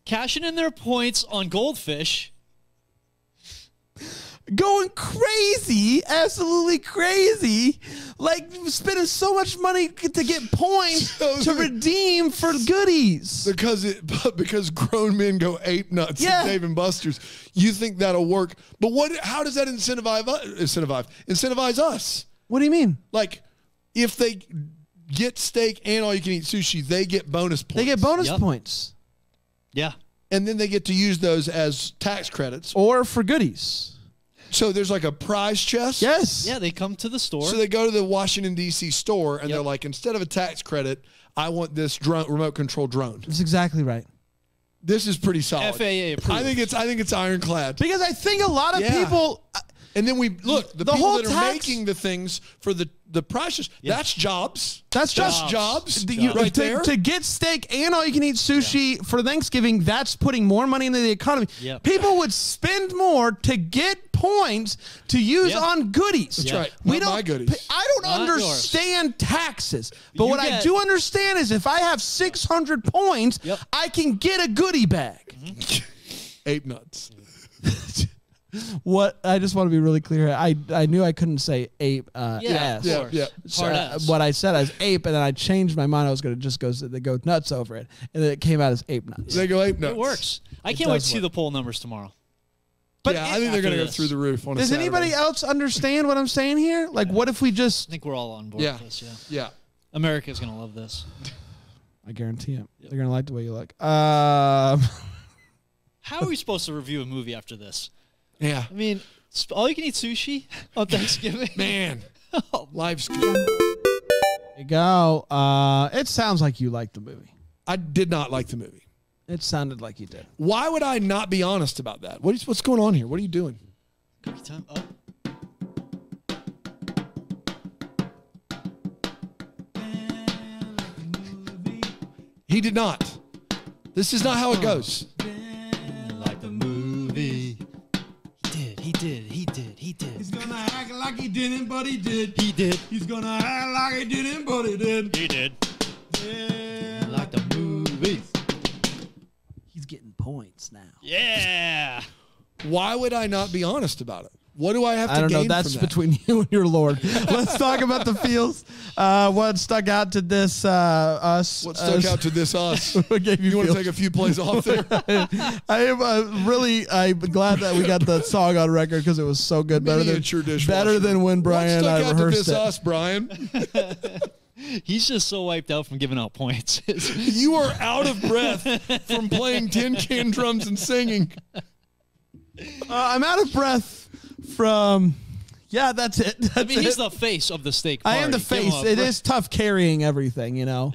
Cashing in their points on goldfish. Going crazy, absolutely crazy, like spending so much money to get points to redeem for goodies. Because grown men go ape nuts Yeah. at Dave & Buster's. You think that'll work? But how does that incentivize us? What do you mean? Like, if they get steak and all you can eat sushi, they get bonus points. They get bonus points. Yeah. And then they get to use those as tax credits or for goodies. So there's like a prize chest. Yes. Yeah, they come to the store. So they go to the Washington D.C. store and they're like, instead of a tax credit, I want this remote control drone. That's exactly right. This is pretty solid. FAA approved. I think it's ironclad. Because I think a lot of people. And then we look the The people whole that are tax- making the things for the prices. That's jobs. That's just jobs. jobs. Right there. To get steak and all you can eat sushi for Thanksgiving, that's putting more money into the economy. Yep. People would spend more to get points to use on goodies. That's right. We Not don't. my goodies. I don't Not yours. understand taxes, but You what I get- do understand is if I have 600 points, I can get a goodie bag. Ape nuts. What I just want to be really clear. I knew I couldn't say ape. Yeah, of S. course. So, Hard S. what I said is ape, and then I changed my mind. I was going to just go nuts over it, and then it came out as ape nuts. They go ape nuts. It works. I It can't wait does to see work. the poll numbers tomorrow. But I think they're going to go through the roof. On a Does Saturday. anybody else understand what I'm saying here? Like, what if we I just? think we're all on board Yeah. with this. Yeah. Yeah. America's going to love this. I guarantee it. They're going to like the way you look. How are we supposed to review a movie after this? Yeah. I mean, all you can eat sushi on Thanksgiving. Man, life's good. There you go. It sounds like you liked the movie. I did not like the movie. It sounded like you did. Why would I not be honest about that? What's going on here? What are you doing? Cookie time. Oh. He did not. This is not how it goes. Like the movie. He did. He's gonna act like he didn't, but he did. He did. He's gonna act like he didn't, but he did. He did. Yeah, Like the movie. He's getting points now. Yeah. Why would I not be honest about it? What do I have to I don't know. gain That's from that? between you and your Lord. Let's talk about the feels. What stuck out to this us? What stuck out to this us? What gave You want to feels? take a few plays off there? I am I'm glad that we got the song on record because it was so good. Miniature dishwasher. Better than when Brian What and I stuck out to rehearsed this it. us, Brian? He's just so wiped out from giving out points. You are out of breath from playing tin can drums and singing. I'm out of breath from. Yeah, that's it. That's I mean, he's it. the face of the steak I party. am the Give him face. a It break. is tough carrying everything, you know.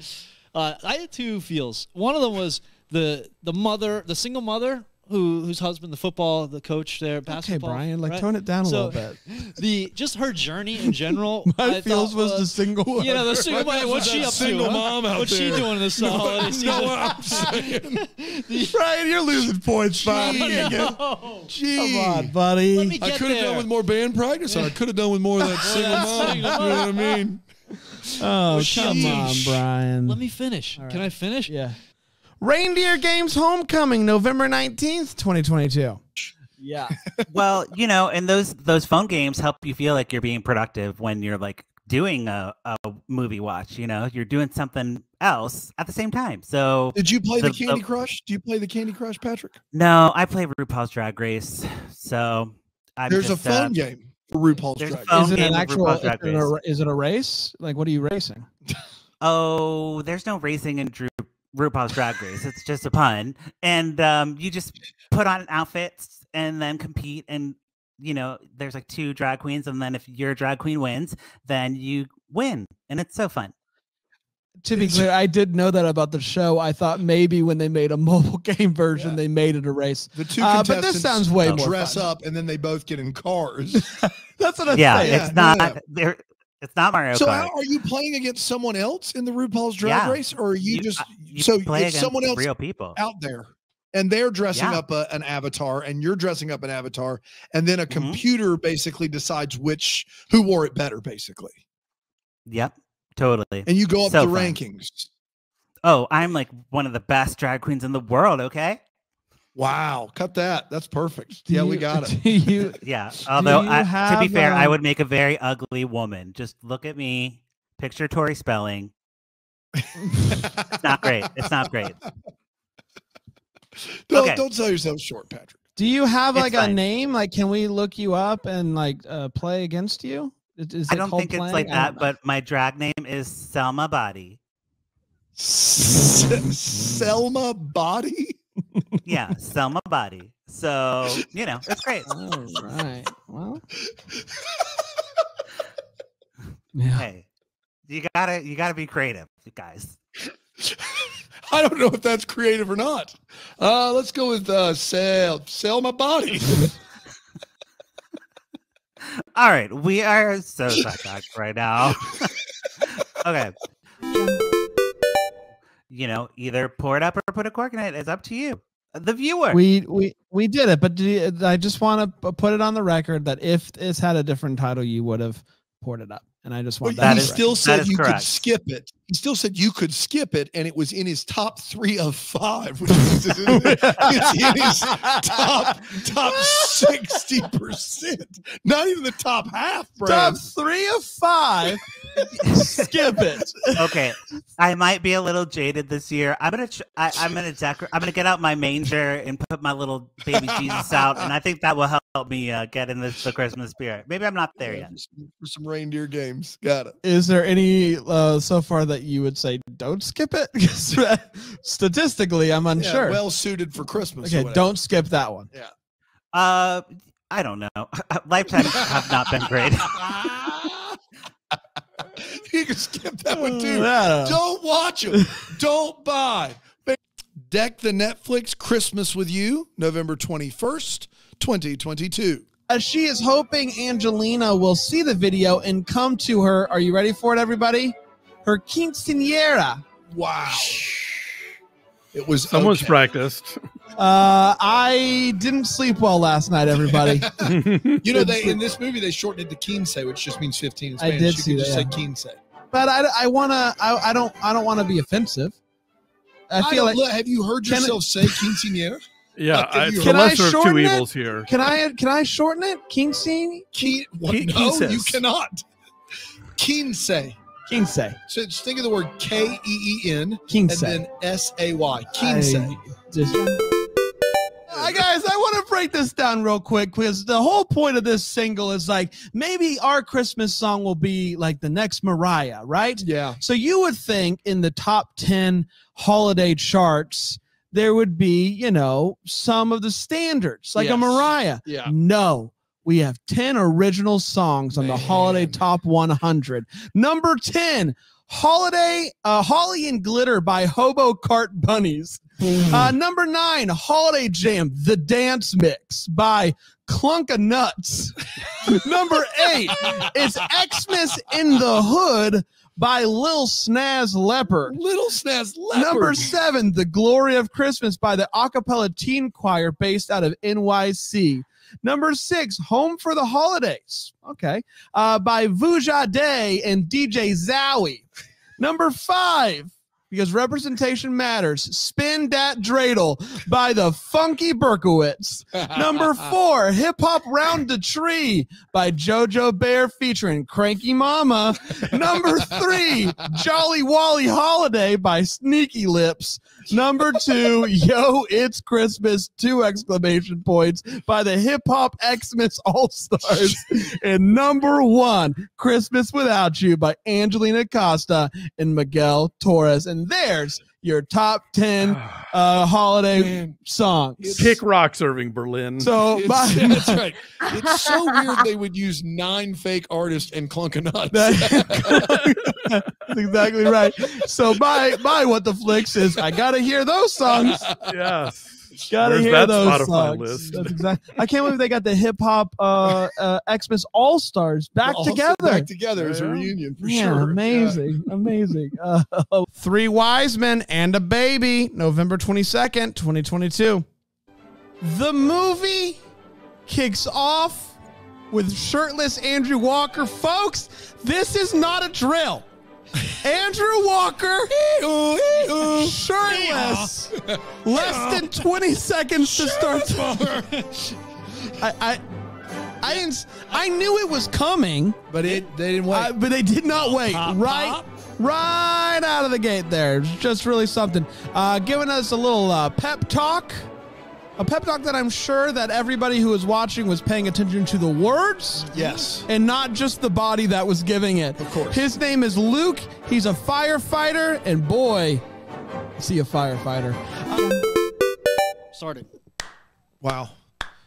I had two feels. One of them was the mother, the single mother whose husband, the coach there, Okay, basketball. Brian, like right? tone it down a So, little bit. just her journey in general. My I feels thought was the single one. You know, the single My mother. feels What's was she that up single to? mom out What's she there. doing this holiday season? Know what I'm saying? Brian, you're losing points, Bob. No. Gee. Come on, buddy. Let me I get could have there. done with more band practice, and I could have done with more of that single mom. You know what I mean? Oh, she come up on, to? Brian. Let me finish. Can I finish? Yeah. Reindeer Games Homecoming, November 19th, 2022. Yeah. Well, and those phone games help you feel like you're being productive when you're like doing a movie watch. You know, you're doing something else at the same time. So did you play the Candy Crush? Do you play the Candy Crush, Patrick? No, I play RuPaul's Drag Race. So there's a phone game for RuPaul's Drag Race. Is it an actual? Is it a race? Like, what are you racing? Oh, there's no racing in RuPaul's Drag Race. It's just a pun, and you just put on outfits and then compete. And you know, there's like 2 drag queens, and then if your drag queen wins, then you win, and it's so fun. To be clear, I did know that about the show. I thought maybe when they made a mobile game version, they made it a race. The 2 contestants but this sounds way more dress fun. up, and then they both get in cars. That's what I'm saying. Yeah, it's not. It's not Mario So Kart. how, are you playing against someone else in the RuPaul's Drag Race, or are you just you play it's against someone else real people out there, and they're dressing Yeah. up an avatar, and you're dressing up an avatar, and then a computer basically decides who wore it better, basically, Yep, totally. and you go up So the fun. rankings. Oh, I'm like one of the best drag queens in the world. Okay. Wow, cut that. That's perfect. Yeah, we got it. Yeah. Although, you to be have, fair, I would make a very ugly woman. Just look at me. Picture Tori Spelling. It's not great. It's not great. Don't sell yourself short, Patrick. Do you have It's like a fine. name? Like, can we look you up and like play against you? Is I it don't called think it's playing? like I don't that, know. but my drag name is Selma Body. Selma Body? Yeah, Selma Body. So, you know, it's great. All right. Well, Hey, you gotta be creative, you guys. I don't know if that's creative or not. Let's go with sell my body. All right, we are so sidetracked right now. Okay. You know, either pour it up or put a cork in it. It's up to you, the viewer. we did it, but I just want to put it on the record that if it's had a different title, you would have poured it up, and I just want He that. still said you could correct. skip it. He still said you could skip it, and it was in his top 3 of 5. Which is it's in his top 60%. Not even the top half, Brad. Top 3 of 5. Skip it. Okay, I might be a little jaded this year. I'm gonna get out my manger and put my little baby Jesus out, and I think that will help me get in the Christmas spirit. Maybe I'm not there yet. For some reindeer games. Got it. Is there any so far that you would say don't skip it? 'Cause, statistically, I'm unsure. Yeah, well suited for Christmas. or Okay, whatever. don't skip that one. Yeah. I don't know. Lifetimes have not been great. You can skip that one too. Yeah. Don't watch them. Don't buy. Deck the Netflix Christmas with You, November 21st, 2022. She is hoping Angelina will see the video and come to her. Are you ready for it, everybody? Her quinceañera. Wow. It was Someone's okay. practiced. I didn't sleep well last night, everybody. You know, they in this movie they shortened it to quince, which just means 15 in I Spanish. did You see can just that, say yeah. quince. But I don't want to be offensive. I feel like have you heard Can yourself say quinceañera? Yeah, Have you it's heard- the lesser of two evils here. Can I shorten it? Quince? No, Quinces. you cannot. Quince. Quince. So just think of the word K-E-E-N Quince. and then S-A-Y. Quince. Guys, I want to break this down real quick because the whole point of this single is like maybe our Christmas song will be like the next Mariah, right? Yeah. So you would think in the top 10 holiday charts, there would be, you know, some of the standards like a Yes. Mariah. Yeah. No, we have 10 original songs on the holiday top 100. Number 10, Holly and Glitter by Hobo Cart Bunnies. Number 9, Holiday Jam, The Dance Mix by Clunk of Nuts. Number 8, it's Xmas in the Hood by Lil Snaz Leopard. Little Snaz Leopard. Number 7, The Glory of Christmas by the Acapella Teen Choir based out of NYC. Number 6, Home for the Holidays. Okay. By Vuja Day and DJ Zowie. Number 5, because representation matters. Spin Dat Dreidel by the Funky Berkowitz. Number 4, Hip Hop Round the Tree by JoJo Bear featuring Cranky Mama. Number 3, Jolly Wally Holiday by Sneaky Lips. Number 2, Yo, It's Christmas, 2 exclamation points by the Hip Hop Xmas All-Stars. And number 1, Christmas Without You by Angelina Costa and Miguel Torres. And there's your top 10 holiday songs. Kick Rock serving Berlin. So that's right. It's so weird they would use 9 fake artists and Clunk of Nuts. That's exactly right. So my What the Flick says, I gotta hear those songs. Yes. Gotta Where's hear that those Spotify songs. list? That's exactly. I can't believe they got the hip hop Xmas All Stars back together. Back together as a reunion for Yeah, sure. amazing, amazing. 3 Wise Men and a Baby, November 22nd, 2022. The movie kicks off with shirtless Andrew Walker. Folks, this is not a drill. Andrew Walker, shirtless, less than 20 seconds to start. I knew it was coming, but they didn't wait. But they did not wait. Right out of the gate there. It's just really something. Giving us a little pep talk. A pep talk that I'm sure that everybody who was watching was paying attention to the words. Yes. And not just the body that was giving it. Of course. His name is Luke. He's a firefighter. And boy, is he a firefighter. Started. Wow.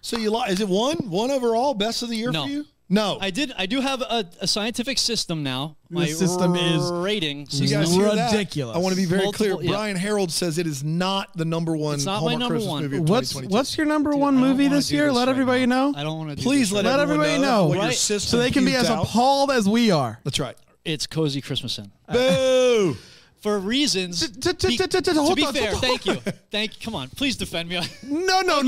So is it one overall best of the year for you? No. I do have a scientific system now. The system is rating. You guys hear that? ridiculous. I want to be very clear. Yeah. Brian Harold says it is not the number one It's not Hallmark my number Christmas one. movie of What's 2022. your number one movie this year? Let everybody know. I don't want to. Please let everybody know. what your system So they can be puked as out. appalled as we are. That's right. It's Cozy Christmas Inn. Boo! For reasons. Hold To be on, fair, hold on. thank you. Come on, please defend me. No, I'm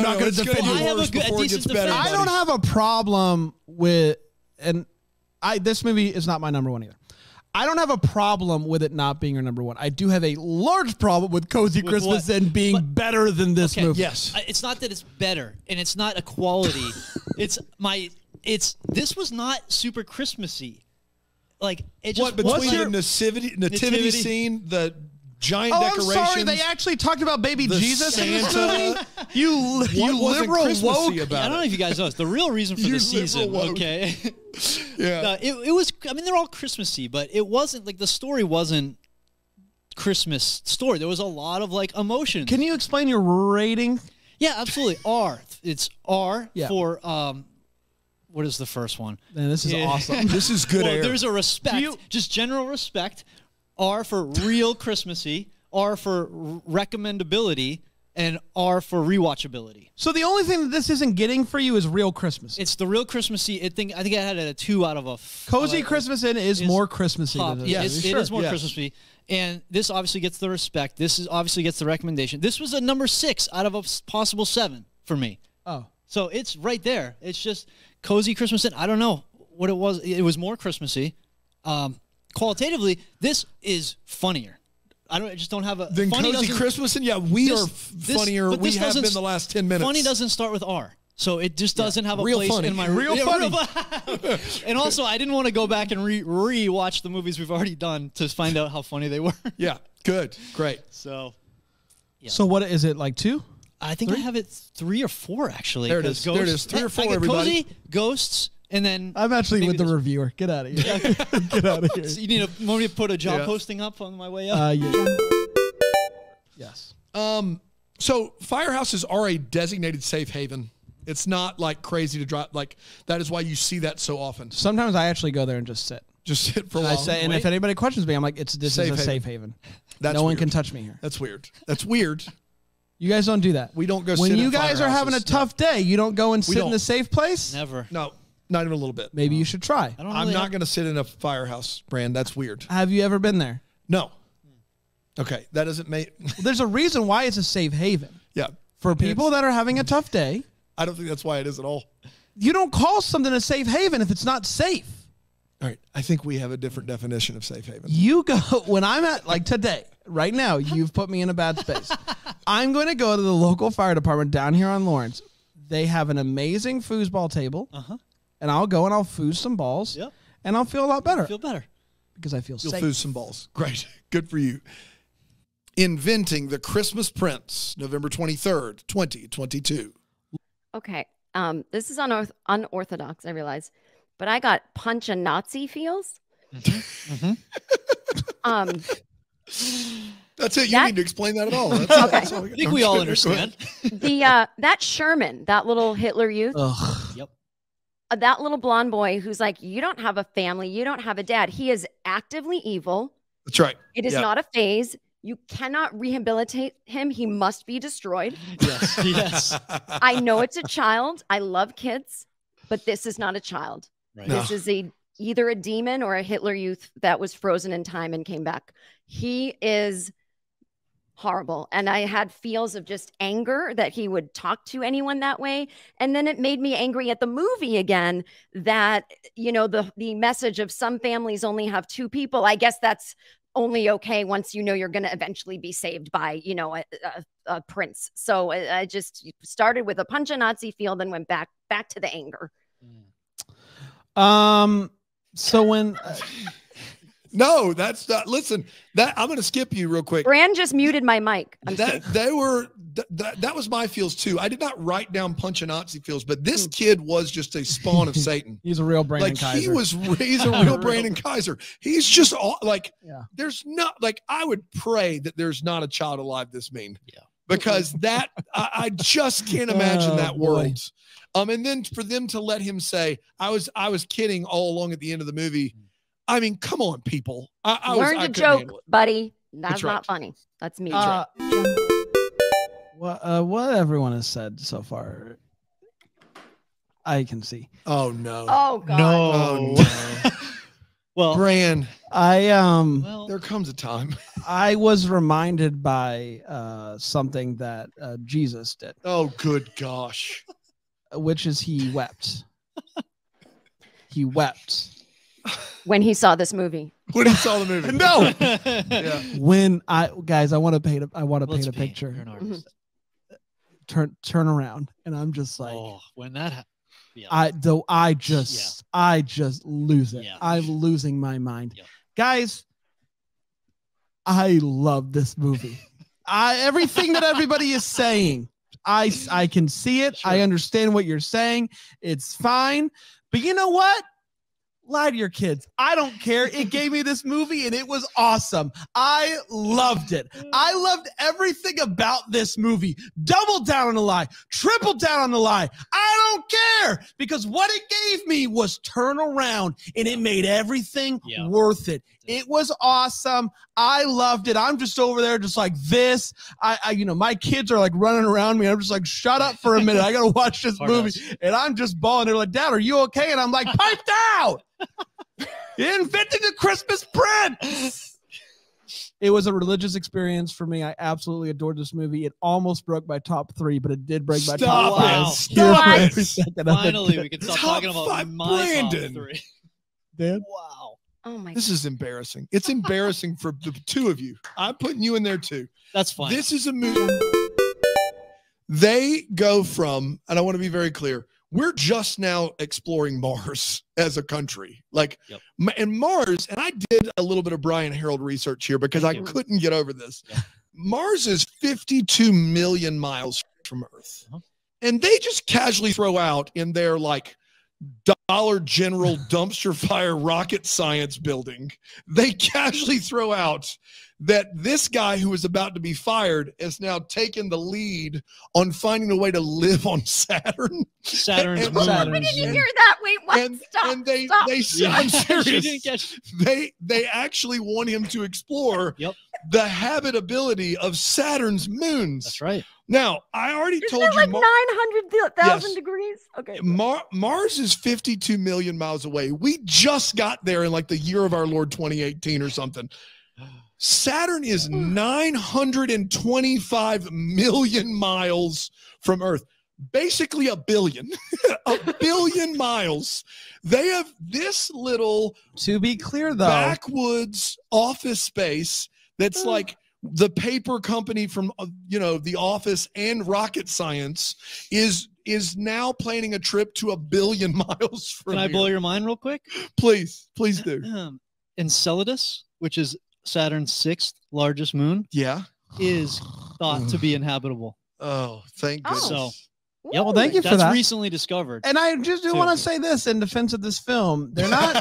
not going to defend you. I have a decent defense. I don't have a problem with, and this movie is not my number one either. I don't have a problem with it not being your number one. I do have a large problem with Cozy With Christmas what? and being better than this movie. Yes. It's not that it's better, and it's not a quality. This was not super Christmassy. Like it just What between wasn't- the nativity scene, the giant decorations? I'm sorry. They actually talked about baby the Jesus in this Santa. movie. You What wasn't liberal Christmassy woke. about I don't know if you guys know this. The real reason for You the season, liberal woke. okay? Yeah. No, it was. I mean, they're all Christmassy, but it wasn't like the story wasn't Christmas story. There was a lot of like emotion. Can you explain your rating? Yeah, absolutely. R. It's R Yeah. for what is the first one? Man, this is awesome. This is good Well, air. there's a respect, just general respect. R for real Christmassy. R for recommendability, and R for rewatchability. So the only thing that this isn't getting for you is real Christmas. It's the real Christmassy. I think I had a 2 out of a. Cozy Christmas Inn is more Christmassy. Top. Than Yeah, this. it is more Christmassy. And this obviously gets the respect. This is obviously gets the recommendation. This was a number 6 out of a possible 7 for me. Oh. So it's right there. It's just Cozy Christmas Inn. I don't know what it was. It was more Christmassy. Qualitatively, this is funnier. I just don't have a. Then funny Cozy doesn't- Christmas, and yeah, we are funnier. but We this have doesn't been the last 10 minutes. Funny doesn't start with R. So it just doesn't have a Real place funny. in my Real funny. And also, I didn't want to go back and re-watch the movies we've already done to find out how funny they were. Yeah, good, great. So, So what is it, like 2? I think I have it 3 or 4 actually. There it is. 'cause There it is. 3 or 4, I got everybody. Cozy, Ghosts, and then I'm actually maybe with the this- reviewer. Get out of here. Get out of here. So you need want me to put a job Yeah. posting up on my way up? Yeah. Yes. So firehouses are a designated safe haven. It's not like crazy to drive. Like that is why you see that so often. Sometimes I actually go there and just sit. Just sit for a while. I say, and if anybody questions me, I'm like, this is Safe a haven. safe haven. That's no one weird. can touch me here. That's weird. That's weird. You guys don't do that. We don't go when sit you in guys are having a firehouses. tough day. You don't go and We sit in don't. a safe place. Never. No, not even a little bit. Maybe you should try. I don't I'm really not have- going to sit in a firehouse, Brand. That's weird. Have you ever been there? No. Okay, that doesn't make. There's a reason why it's a safe haven Yeah, for people that are having a tough day. I don't think that's why it is at all. You don't call something a safe haven if it's not safe. All right, I think we have a different definition of safe haven. You go when I'm at like today. right now, you've put me in a bad space. I'm going to go to the local fire department down here on Lawrence. They have an amazing foosball table. And I'll go and I'll foos some balls. Yep. And I'll feel a lot better. Feel better. Because I feel You'll safe. foos some balls. Great. Good for you. Inventing the Christmas Prince, November 23rd, 2022. Okay. This is unorthodox, I realize. But I got punch a Nazi feels. That's it. You need to explain that at all. That's, Okay. that's all I think we all understand. That Sherman, that little Hitler youth. Yep. That little blonde boy who's like, you don't have a family, you don't have a dad. He is actively evil. That's right. It is not a phase. You cannot rehabilitate him. He must be destroyed. Yes. Yes. I know it's a child. I love kids, but this is not a child. Right. This is either a demon or a Hitler youth that was frozen in time and came back. He is horrible. And I had feels of just anger that he would talk to anyone that way. And then it made me angry at the movie again that, you know, the message of some families only have two people. I guess that's only okay once you know you're going to eventually be saved by, you know, a prince. So I just started with a punch a Nazi feel, then went back to the anger. So when no, that's not. Listen, that I'm going to skip you real quick. Bran just muted my mic. That was my feels too. I did not write down punch a Nazi feels, but this kid was just a spawn of Satan. He's a real Brandon Kaiser. He's a real Brandon Kaiser. He's just like, there's not like, I would pray that there's not a child alive this mean. Yeah. Because that I just can't imagine that world. And then for them to let him say, I was kidding all along at the end of the movie. I mean, come on, people. Learn to joke, buddy. That's not funny. That's me. What everyone has said so far, I can see. Oh no. Oh god. No. Oh no. Well, Bran, there comes a time. I was reminded by something that Jesus did. Oh, good gosh. Which is he wept. He wept. When he saw this movie. When he saw the movie. No. Yeah. When I want to paint a picture. You're an artist. Turn around, and I'm just like, when that happens. Yeah. I just lose it. Yeah. I'm losing my mind. Guys, I love this movie. Everything that everybody is saying, I can see it. Sure. I understand what you're saying. It's fine. But you know what? Lie to your kids. I don't care. It gave me this movie and it was awesome. I loved it. I loved everything about this movie. Double down on the lie. Triple down on the lie. I don't care because what it gave me was turn around and it made everything worth it. It was awesome. I loved it. I'm just over there just like this. I my kids are like running around me. I'm just like, shut up for a minute. I got to watch this movie. And I'm just bawling. They're like, Dad, are you okay? And I'm like, pipe down. Inventing the Christmas Prince. It was a religious experience for me. I absolutely adored this movie. It almost broke my top 3, but it did break my top 5. Stop. Here for every second of it. Finally, we can stop talking about five, my Brandon. top 3. Dan? Wow. Oh my This is embarrassing. It's embarrassing for the two of you. I'm putting you in there too. That's fine. This is a movie. They go from, and I want to be very clear, we're just now exploring Mars as a country. Like, and Mars, and I did a little bit of Brian Harold research here because I couldn't get over this. Mars is 52 million miles from Earth. And they just casually throw out in their like Dollar General dumpster fire rocket science building, they casually throw out that this guy who was about to be fired has now taken the lead on finding a way to live on Saturn. Saturn's moon. I didn't hear that. Wait, what? Stop. And they Yeah. I'm She serious. didn't catch- They actually want him to explore the habitability of Saturn's moons. That's right. Now, I already Isn't told it you like Mar- 900,000 Yes. degrees? Okay. Mars is 52 million miles away. We just got there in like the year of our Lord 2018 or something. Saturn is 925 million miles from Earth. Basically a billion. A billion miles. They have this little, to be clear though, backwoods office space that's like the paper company from The Office and Rocket Science is now planning a trip to 1 billion miles from Can I blow your mind real quick? Please do. Enceladus, which is Saturn's 6th largest moon, is thought to be inhabitable. Oh, thank goodness. So, Yeah, well, thank you for that's that. recently discovered. And I just do too. want to say this in defense of this film: they're not.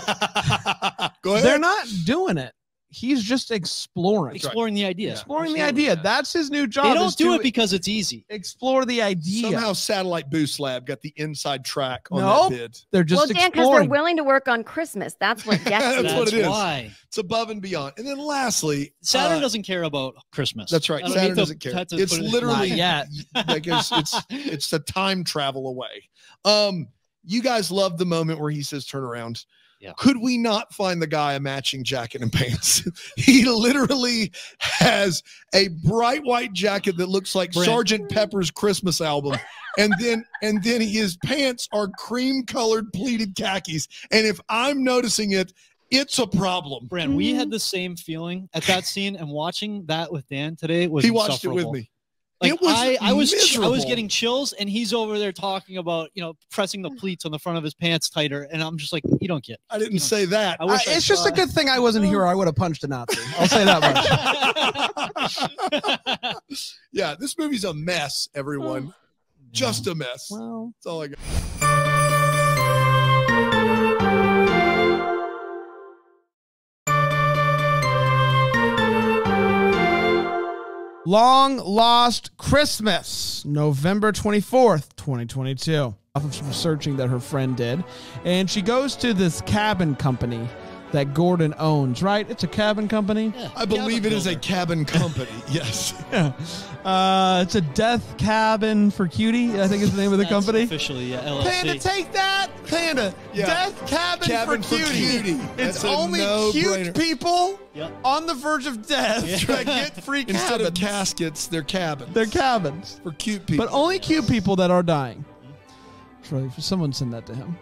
Go ahead. They're not doing it. He's just exploring. Exploring the idea. Exploring the idea. That's his new job. They is don't do to it because it's easy. Explore the idea. Somehow Satellite Boost Lab got the inside track on Nope. that bid. They're just Well, Dan, because they're exploring. willing to work on Christmas. That's what gets That's me. what it is. Why? It's above and beyond. And then lastly, Saturn doesn't care about Christmas. That's right. I don't Saturn hate to- doesn't care. had to It's put it- literally Not yet. like it's a time travel away. You guys love the moment where he says turn around. Yeah. Could we not find the guy a matching jacket and pants? He literally has a bright white jacket that looks like Brent. Sgt. Pepper's Christmas album. And then his pants are cream colored pleated khakis. And if I'm noticing it, it's a problem. Brand, we had the same feeling at that scene, and watching that with Dan today was He watched it with insufferable. me. Like, It was I was miserable. getting chills, and he's over there talking about pressing the pleats on the front of his pants tighter, and I'm just like, you don't get. I didn't say that. I wish I It's just saw a good thing I wasn't here. Or I would have punched a Nazi. I'll say that much. Yeah, this movie's a mess, everyone. Just a mess. Well, that's all I got. Long Lost Christmas, November 24th, 2022. Off of some searching that her friend did. And she goes to this cabin company that Gordon owns, right? It's a cabin company? I believe it is a cabin company. Yes. It's a death cabin for cutie, I think is the name of the That's company. officially LLC. Panda, take that! Panda, Yeah. death cabin, Cabin for for cutie. cutie. It's That's a only no-brainer. cute people Yep. on the verge of death to get free cabins. Instead of caskets, they're cabins. They're cabins. For cute people. But only cute people that are dying. Troy, someone send that to him.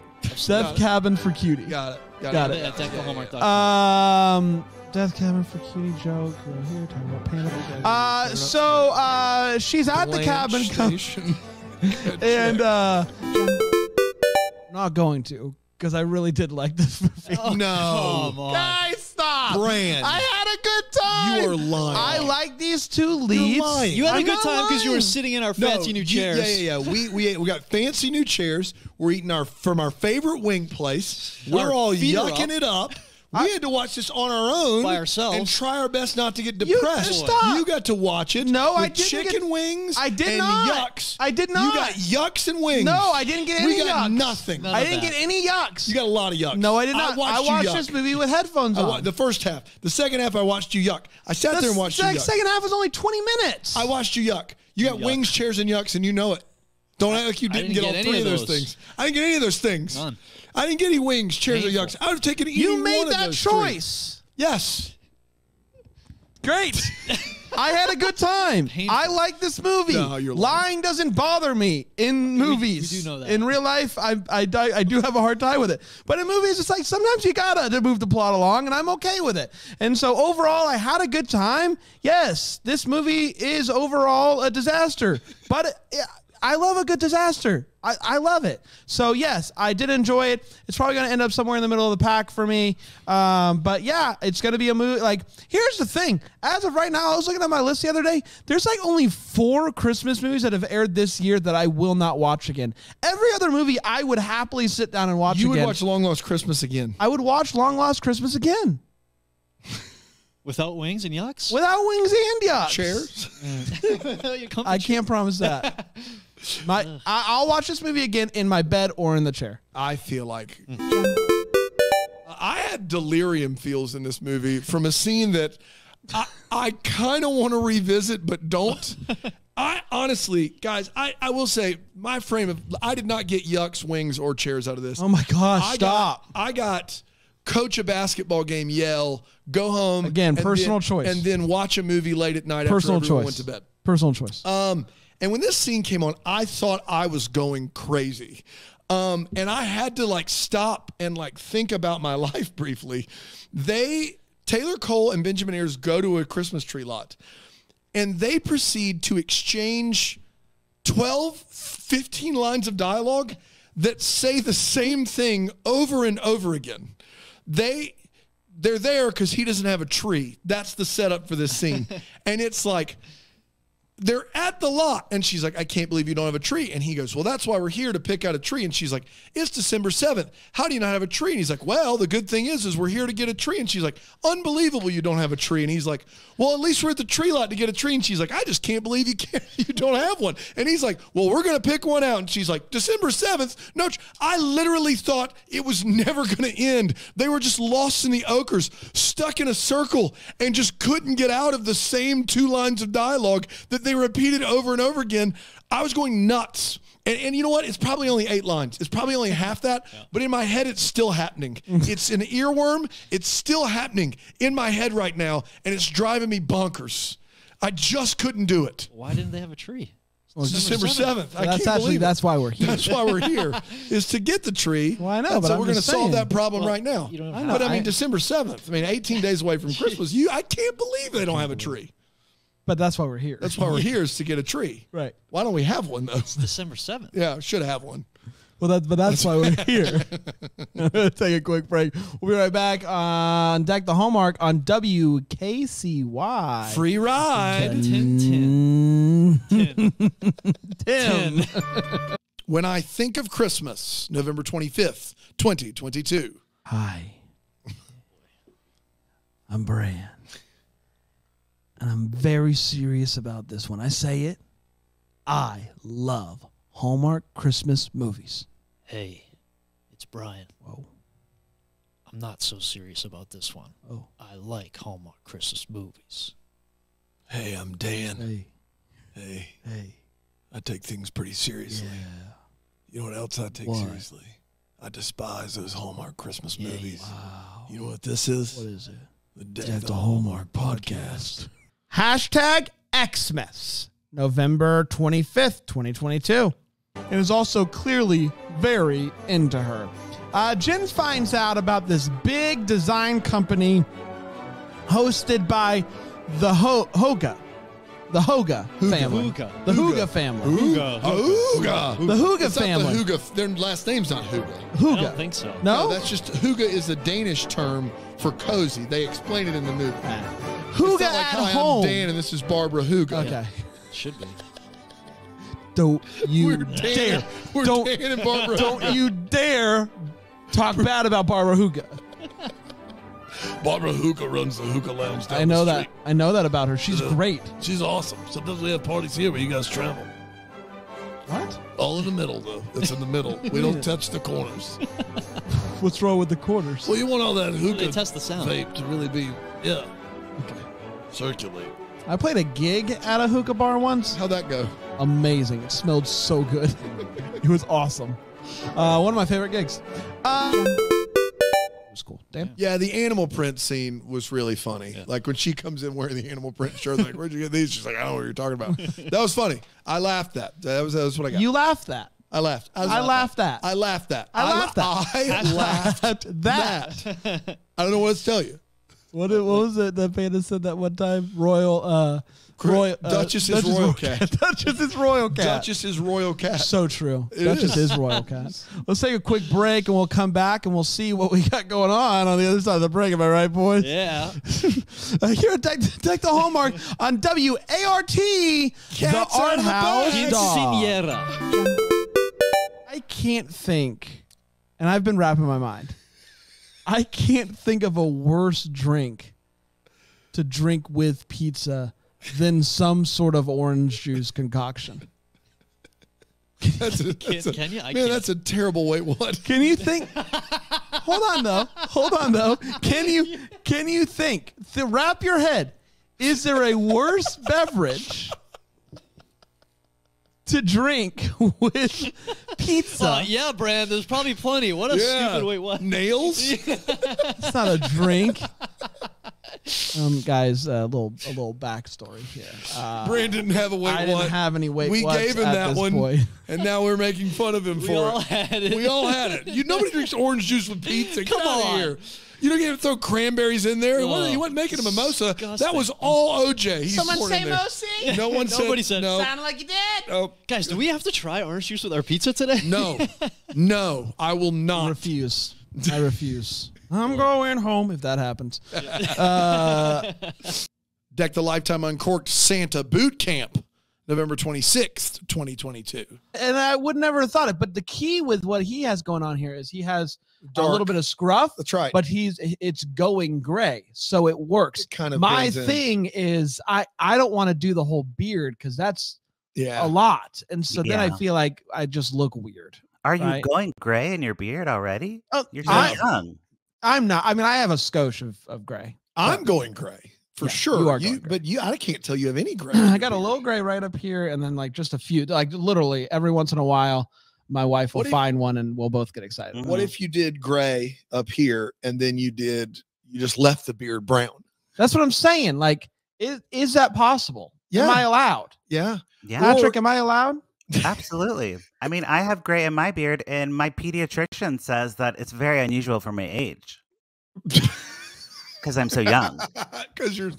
Death cabin for cutie. Got it. Got it. Yeah, DeccoHallmark.com. Death cabin for cutie joke. Right here, talking about Panda. So she's at the cabin Station. and I'm not going to because I really did like this movie. No. Come on. Guys, stop. Brand. I had a good time. You are lying. I like these two leads. lying. You had a I'm good not time because you were lying. sitting in our fancy new chairs. Yeah. We got fancy new chairs. We're eating from our favorite wing place. We're all feet are yucking up. it up. We had to watch this on our own By ourselves. and try our best not to get You- depressed. stop. You got to watch it. No, I with didn't chicken get- wings. I did and not. Yucks. I did You not. got yucks and wings. No, I didn't get any We got yucks. nothing. None I of didn't that. get any yucks. You got a lot of yucks. No, I did not. I you watched yuck. this movie with headphones on. The first half. The second half, I watched you yuck. I sat there and watched you yuck. Second half was only 20 minutes. I watched you yuck. You got Yuck. wings, chairs, and yucks, and you know it. Don't act like you didn't get all get any three of of those those. things. I didn't get any of those things. None. I didn't get any wings, chairs, or Painful. yucks. I would have taken any You one made of that those three. choice. Yes. Great. I had a good time. Painful. I like this movie. No, you're lying. Lying doesn't bother me in movies. we do know that. In real life, I do have a hard time with it. But in movies, it's like sometimes you gotta to move the plot along, and I'm okay with it. And so overall, I had a good time. Yes, this movie is overall a disaster, but I love a good disaster. I love it. So yes, I did enjoy it. It's probably going to end up somewhere in the middle of the pack for me. But yeah, it's going to be a movie. Like, here's the thing. As of right now, I was looking at my list the other day. There's like only 4 Christmas movies that have aired this year that I will not watch again. Every other movie I would happily sit down and watch You again. would watch Long Lost Christmas again. I would watch Long Lost Christmas again. Without wings and yucks? Without wings and yucks. Chairs? You come I can't promise that. I'll watch this movie again in my bed or in the chair. I feel like I had delirium feels in this movie from a scene that I kind of want to revisit, but don't. I honestly, guys, I will say my I did not get yucks, wings, or chairs out of this. Oh my gosh, stop. I got coach a basketball game, yell, go home. Again, and personal then- choice. And then watch a movie late at night Personal after everyone choice. went to bed. Personal choice. And when this scene came on, I thought I was going crazy. And I had to like stop and like think about my life briefly. Taylor Cole and Benjamin Ayers go to a Christmas tree lot. and they proceed to exchange 12, 15 lines of dialogue that say the same thing over and over again. They're there because he doesn't have a tree. That's the setup for this scene. And it's like, they're at the lot, and she's like, I can't believe you don't have a tree. And he goes, well, that's why we're here, to pick out a tree. And she's like, it's December 7th. How do you not have a tree? And he's like, well, the good thing is we're here to get a tree. And she's like, unbelievable you don't have a tree. And he's like, well, at least we're at the tree lot to get a tree. And she's like, I just can't believe you don't have one. And he's like, well, we're going to pick one out. And she's like, December 7th? No, I literally thought it was never going to end. They were just lost in the ochres, stuck in a circle, and just couldn't get out of the same 2 lines of dialogue that they repeated over and over again. I was going nuts. And you know what? It's probably only 8 lines. It's probably only half that. Yeah. But in my head, it's still happening. It's an earworm. It's still happening in my head right now. And it's driving me bonkers. I just couldn't do it. Why didn't they have a tree? Well, December 7th. I That's can't believe it. That's why we're here. That's why we're here, is to get the tree. Well, I know, And but so I'm we're going to just solve saying. that problem right now. I know. But I mean, December 7th. I mean, 18 days away from Christmas. I can't believe they don't have a tree. But that's why we're here. That's why we're here, is to get a tree. Right. Why don't we have one, though? It's December 7th. Yeah, should have one. Well, that's why we're here. I'm going to take a quick break. We'll be right back on Deck the Hallmark on WKCY. Free ride. 10. When I think of Christmas, November 25th, 2022. Hi. I'm Bran. And I'm very serious about this when I say it. I love Hallmark Christmas movies. Hey, it's Brian. Whoa. I'm not so serious about this one. Oh. I like Hallmark Christmas movies. Hey, I'm Dan. Hey. Hey. I take things pretty seriously. Yeah. You know what else I take What? seriously? I despise those Hallmark Christmas movies. Wow. You know what this is? What is it? The Deck the Hallmark podcast. Hashtag Xmas, November 25th, 2022. And is also clearly very into her. Jen finds out about this big design company hosted by the Hoga. The Hoga family. The Huga family. Huga. The Huga It's not family. the Huga. Their last name's not Huga. Huga. I don't think so. No? That's just, Huga is a Danish term for cozy. They explain it in the movie. Huga It's not like, at hi, home. I'm Dan and this is Barbara Huga. Okay. Should be. Don't you We're dare. Dan. We're don't, Dan and Barbara Don't Huga. you dare talk bad about Barbara Huga. Barbara Hookah runs the hookah lounge down I know the that. street. I know that about her. She's great. She's awesome. Sometimes we have parties here where you guys travel. What? All in the middle, though. It's in the middle. We don't touch the corners. What's wrong with the quarters? Well, you want all that hookah They test the sound. vape to really be, circulate. I played a gig at a hookah bar once. How'd that go? Amazing. It smelled so good. It was awesome. One of my favorite gigs. It was cool. Damn. Yeah, the animal print scene was really funny. Yeah. Like when she comes in wearing the animal print shirt, like, where'd you get these? She's like, I don't know what you're talking about. That was funny. I laughed at that. That was what I got. You laughed at. I laughed. I laughed at. I laughed at. I laughed at. I laughed that. I don't know what to tell you. What was it that Panda said that one time? Duchess is Royal Cat. Duchess is Royal Cat. Duchess is Royal Cat. So true. It Duchess is Royal Cat. Let's take a quick break and we'll come back and we'll see what we got going on the other side of the break. Am I right, boys? Yeah. Here at Deck the Hallmark on WART, the Art House Dog. I can't think, and I've been wrapping my mind, I can't think of a worse drink to drink with pizza than some sort of orange juice concoction. That's a That's a terrible way. What? Can you think? Hold on though. Can you think? Wrap your head. Is there a worse beverage to drink with pizza? Yeah, Brad, there's probably plenty. What a stupid wait. What? Nails? It's not a drink. Guys, a little backstory here. Brand didn't have a wait. I didn't have any wait. We gave him at that this one, point. and now we're making fun of him for all it. had it. We all had it. Nobody drinks orange juice with pizza. Come Come on on. here. You don't get to throw cranberries in there. Oh, You wasn't making a mimosa. disgusting. That was all OJ. He Someone poured say in there. Mosi? No one Nobody said said. no. Sounded like you did. No. Guys, do we have to try orange juice with our pizza today? No. No, I will I not. refuse. I refuse. I'm going home if that happens. Deck the Lifetime Uncorked Santa Boot Camp, November 26th, 2022. And I would never have thought it, but the key with what he has going on here is he has Dark. a little bit of scruff. That's right. But it's going gray, so it works. It kind of My blends in. thing is I don't want to do the whole beard because that's Yeah. a lot, and so then I Yeah. feel like I just look weird. Are you Right. going gray in your beard already? Oh, You're so I- young. I'm not. I mean, I have a skosh of gray. I'm going gray for Yeah, sure. you are going gray. But I can't tell you have any gray. I got a little gray right up here, and then like just a few, like literally every once in a while, my wife will What if- find one, and we'll both get excited. What if you did gray up here and then you just left the beard brown? That's what I'm saying. Like, is that possible? Yeah. Am I allowed? Yeah. Yeah, Patrick, am I allowed? absolutely. I mean, I have gray in my beard, and my pediatrician says that it's very unusual for my age because I'm so young. Because you're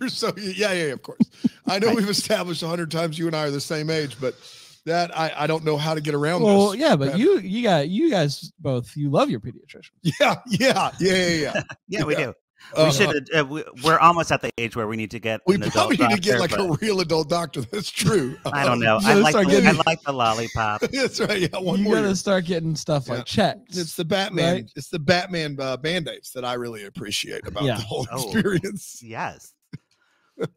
so yeah, of course. I know we've established 100 times you and I are the same age, but that I don't know how to get around Well, this. yeah, but you guys both, you love your pediatrician. Yeah. Yeah, we do. Uh, We should. We're almost at the age where we need to get. We an adult probably need to get doctor, like a real adult doctor. That's true. I don't know. You I gotta like. start The, I getting- like the lollipop. That's right. Yeah, one You more. gotta year. start getting stuff Yeah. like checked. It's the Batman. Right? It's the Batman band-aids that I really appreciate about Yeah. the whole Oh. experience. Yes.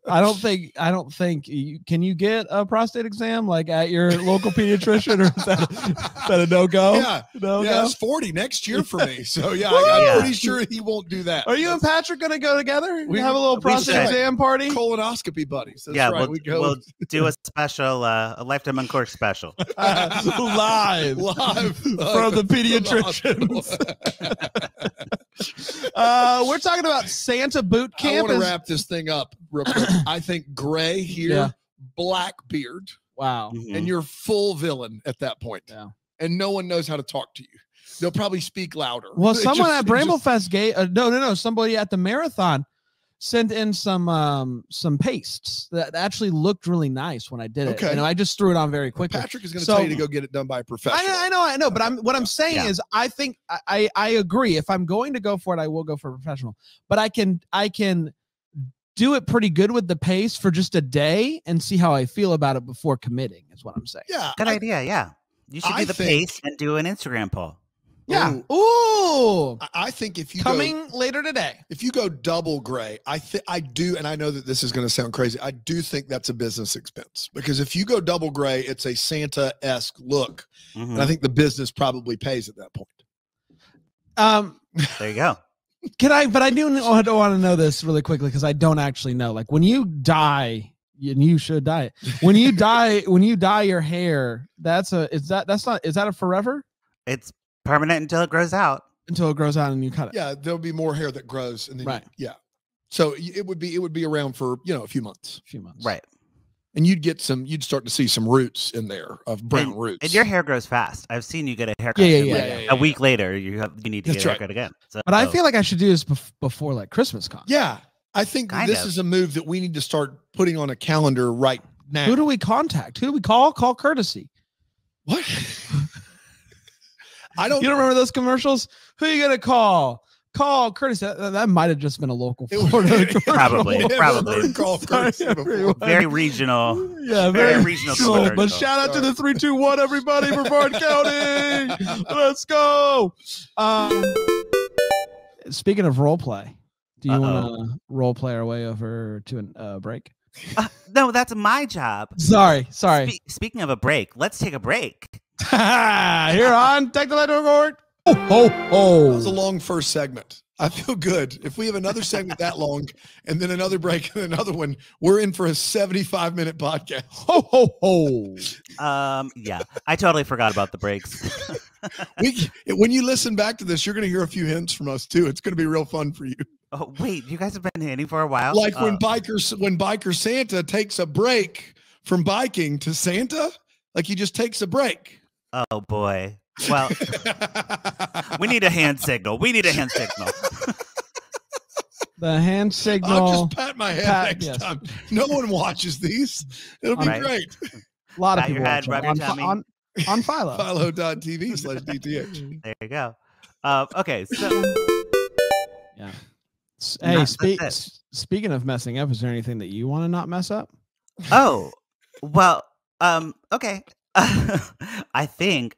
I don't think can you get a prostate exam like at your local pediatrician, or is that a no-go? Yeah, No-go? yeah, it's 40 next year for me. So yeah, Woo! I'm pretty sure he won't do that. Are you and Patrick gonna go together? We- have a little we prostate should. exam party? Colonoscopy buddies. That's yeah. right. We'll do a special, a Lifetime Uncorked special. Live live from the pediatricians. We're talking about Santa Boot I Camp. want to wrap this thing up real quick. I think gray here, Yeah. black beard, Wow. and you're full villain at that point. Yeah. And no one knows how to talk to you. They'll probably speak louder. Well, It someone just- at it Bramble just- Fest gave no, somebody at the marathon sent in some pastes that actually looked really nice when I did it. Okay. And I just threw it on very quickly. Patrick is going to So- tell you to go get it done by a professional. I know, but what I'm saying Yeah. is I think I agree. If I'm going to go for it, I will go for a professional. But I can do it pretty good with the paste for just a day and see how I feel about it before committing, is what I'm saying. Yeah. Good idea. Yeah. You should I do the think- pace and do an Instagram poll. Yeah. Ooh. I think if you Coming later today. If you go double gray, I do, and I know that this is going to sound crazy. I do think that's a business expense because if you go double gray, it's a Santa-esque look, and I think the business probably pays at that point. There you go. But I do want to know this really quickly because I don't actually know. Like when you dye, and you should dye it. When you dye your hair, is that a forever? It's permanent until it grows out. Until it grows out and you cut it. Yeah, there'll be more hair that grows, and then Right. yeah. So it would be around for a few months. Right. And you'd start to see some roots in there of brown and, roots. And your hair grows fast. I've seen you get a haircut. Yeah, and, yeah, like, yeah, a week later, you need to That's get a right. haircut again. So, But I feel like I should do this before like Christmas con. Yeah, I think Kind this of. is a move that we need to start putting on a calendar right now. Who do we contact? Who do we call? Call courtesy. What? I don't. You don't remember those commercials? Who are you gonna call? Call courtesy. That might have just been a local Florida commercial. Probably. Call courtesy before. very regional. Yeah, very regional. But commercial. shout out to the 3-2-1, everybody, Brevard County. Let's go. Speaking of role play, do you want to role play our way over to a break? No, that's my job. Sorry. Speaking of a break, let's take a break. Here on Tech the Electrical Court. Ho, ho. That was a long first segment. I feel good. If we have another segment that long and then another break and another one, we're in for a 75-minute podcast. Ho, ho, ho. Yeah, I totally forgot about the breaks. When you listen back to this, you're going to hear a few hints from us too. It's going to be real fun for you. Oh, wait, you guys have been hitting for a while? Like when Biker Santa takes a break from biking to Santa, like he just takes a break. Oh, boy. Well, we need a hand signal. We need a hand signal. The hand signal. I'll just pat my head next time. No one watches these. It'll be great. A lot of Pat your people head, watch rub them your tummy. on Philo. Philo.tv/DTH. There you go. Okay, so Yeah. Hey, speaking of messing up, is there anything that you want to not mess up? Oh, well, okay. I think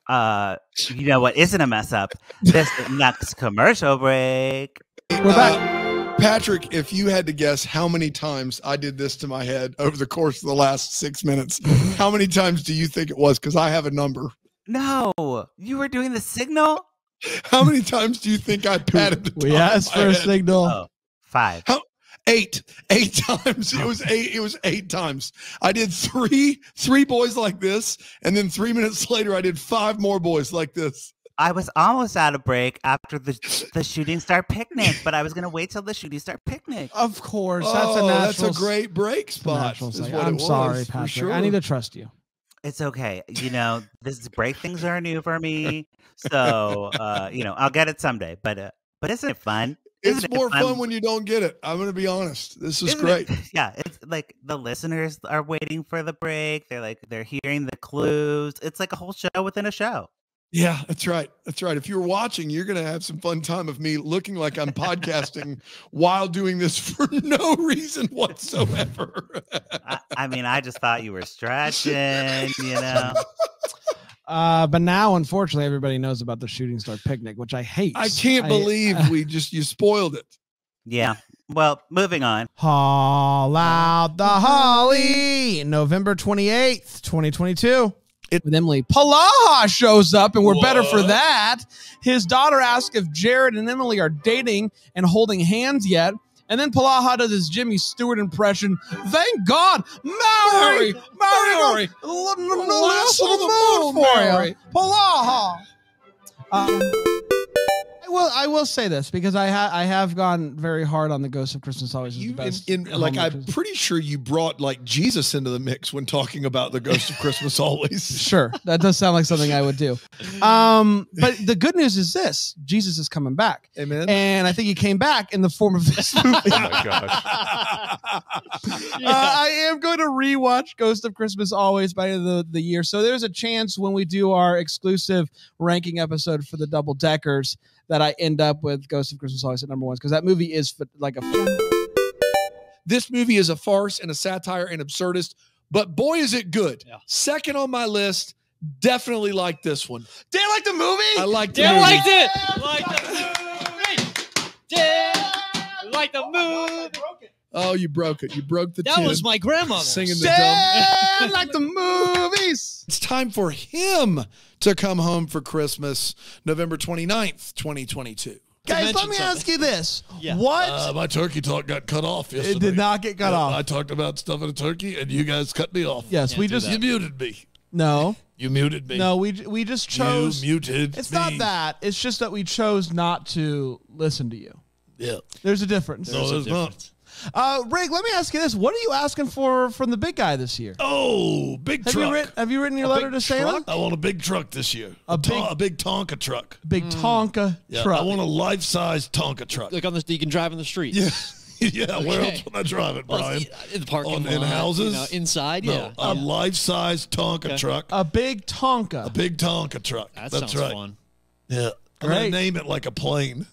you know what isn't a mess up? This next commercial break. We're back. Patrick, if you had to guess how many times I did this to my head over the course of the last 6 minutes, how many times do you think it was? Because I have a number. No, you were doing the signal? How many times do you think I patted the We top asked of my for a head? signal. Oh, 5. How? 8 times. It was 8. It was 8 times. I did three boys like this, and then 3 minutes later, I did 5 more boys like this. I was almost out of break after the Shooting Star Picnic, but I was going to wait till the Shooting Star Picnic. Of course, that's a Oh, natural. that's a great break spot. natural is segue. what I'm it was, sorry, for Patrick. sure. I need to trust you. It's okay. You know, this break things are new for me. So, you know, I'll get it someday. But isn't it fun? It's Isn't it more fun when you don't get it. I'm going to be honest. This is Isn't great. it? Yeah, it's like the listeners are waiting for the break. They're hearing the clues. It's like a whole show within a show. Yeah, that's right. That's right. If you're watching, you're going to have some fun time of me looking like I'm podcasting while doing this for no reason whatsoever. I mean, I just thought you were stretching, you know. But now, unfortunately, everybody knows about the Shooting Star Picnic, which I hate. I can't believe you spoiled it. Yeah. Well, moving on. Haul out the holly, November 28th, 2022. With Emily Palaha shows up, and we're better for that. His daughter asks if Jared and Emily are dating and holding hands yet. And then Palaha does his Jimmy Stewart impression. Thank God, Mary, last of the moon for you, Palaha. I will say this because I have gone very hard on the Ghost of Christmas Always is the best. I'm pretty sure you brought like Jesus into the mix when talking about the Ghost of Christmas Always. Sure, that does sound like something I would do. But the good news is this: Jesus is coming back. Amen. And I think he came back in the form of this movie. Oh my gosh. I am going to rewatch Ghost of Christmas Always by the end of the year. So there's a chance when we do our exclusive ranking episode for the Double Deckers that I end up with Ghost of Christmas Always at number 1 because that movie is like a. This movie is a farce and a satire and absurdist, but boy, is it good. Yeah. Second on my list, definitely like this one. Dan liked the movie? I liked the Dan movie. liked it. Like the movie. Dan like the movie. Oh, you broke it. You broke the That tune. was my grandmother. Singing the Dan like the movies. It's time for him to come home for Christmas, November 29th, 2022. Guys, let me ask you this. Yeah. What? My turkey talk got cut off yesterday. It did not get cut off. I talked about stuffing a turkey, and you guys cut me off. Yes, we just. You muted me. No. You muted me. No, we just chose. You muted It's me. not that. It's just that we chose not to listen to you. Yeah. There's a difference. No, there's not. Rig, let me ask you this. What are you asking for from the big guy this year? Oh, big truck. Have you written your letter to Santa? I want a big truck this year. A big Tonka truck. Big Tonka truck. I want a life-size Tonka truck. Like on the you can drive in the streets. Yeah. Yeah, where else would I drive it, Brian? In the parking lot. In houses? You know, inside, No, yeah. a life-size Tonka truck. A big Tonka. A big Tonka truck. That That's sounds right. fun. Yeah. I'm going to Great. name it like a plane.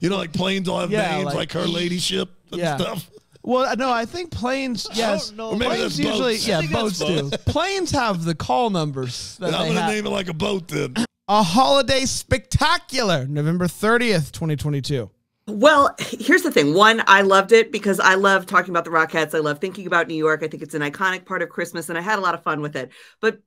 You know, like planes all have names, like her ladyship and stuff. Well, no, I think planes, yes. Or maybe Planes that's usually, boats. yeah, I think boats that's do. boats. Planes have the call numbers that I'm they going to have. name it like a boat then. A Holiday Spectacular, November 30th, 2022. Well, here's the thing. One, I loved it because I love talking about the Rockettes. I love thinking about New York. I think it's an iconic part of Christmas, and I had a lot of fun with it. But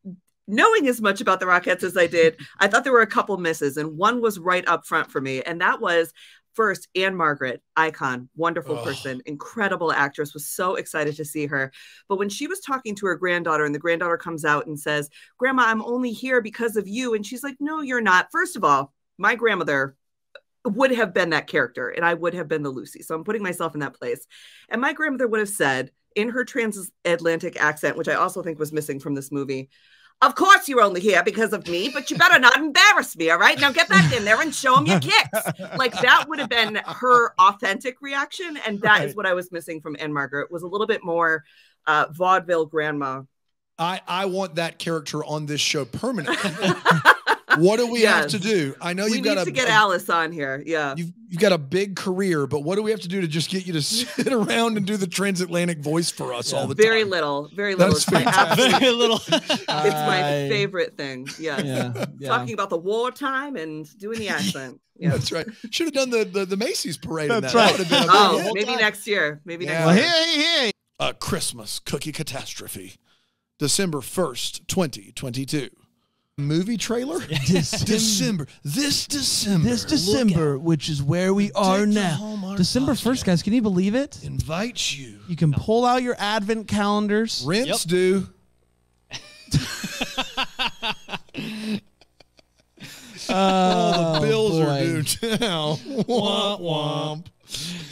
knowing as much about the Rockettes as I did, I thought there were a couple misses, and one was right up front for me, and that was first, Anne Margaret, icon, wonderful person, incredible actress, was so excited to see her. But when she was talking to her granddaughter and the granddaughter comes out and says, "Grandma, I'm only here because of you." And she's like, "No, you're not." First of all, my grandmother would have been that character and I would have been the Lucy. So I'm putting myself in that place. And my grandmother would have said in her transatlantic accent, which I also think was missing from this movie, Of course you're only here because of me, but you better not embarrass me, all right? Now get back in there and show him your kicks. Like, that would have been her authentic reaction, and that is what I was missing from Ann-Margret, was a little bit more vaudeville grandma. I want that character on this show permanently. What do we have to do? I know you've got to get Alice on here. Yeah. You've got a big career, but what do we have to do to just get you to sit around and do the transatlantic voice for us all the time? Very little. Very little. That's fantastic. Very little. It's my favorite thing. Yes. Talking about the wartime and doing the accent. Yeah. That's right. Should have done the Macy's parade. That's in that. right. That Oh, maybe next year. Maybe next year. Hey. A Christmas cookie catastrophe. December 1st, 2022. Movie trailer? December. This December, which is where we are now. December 1st, guys. Can you believe it? Invites you. You can pull out your advent calendars. Rents due. All the bills are due now. Womp womp.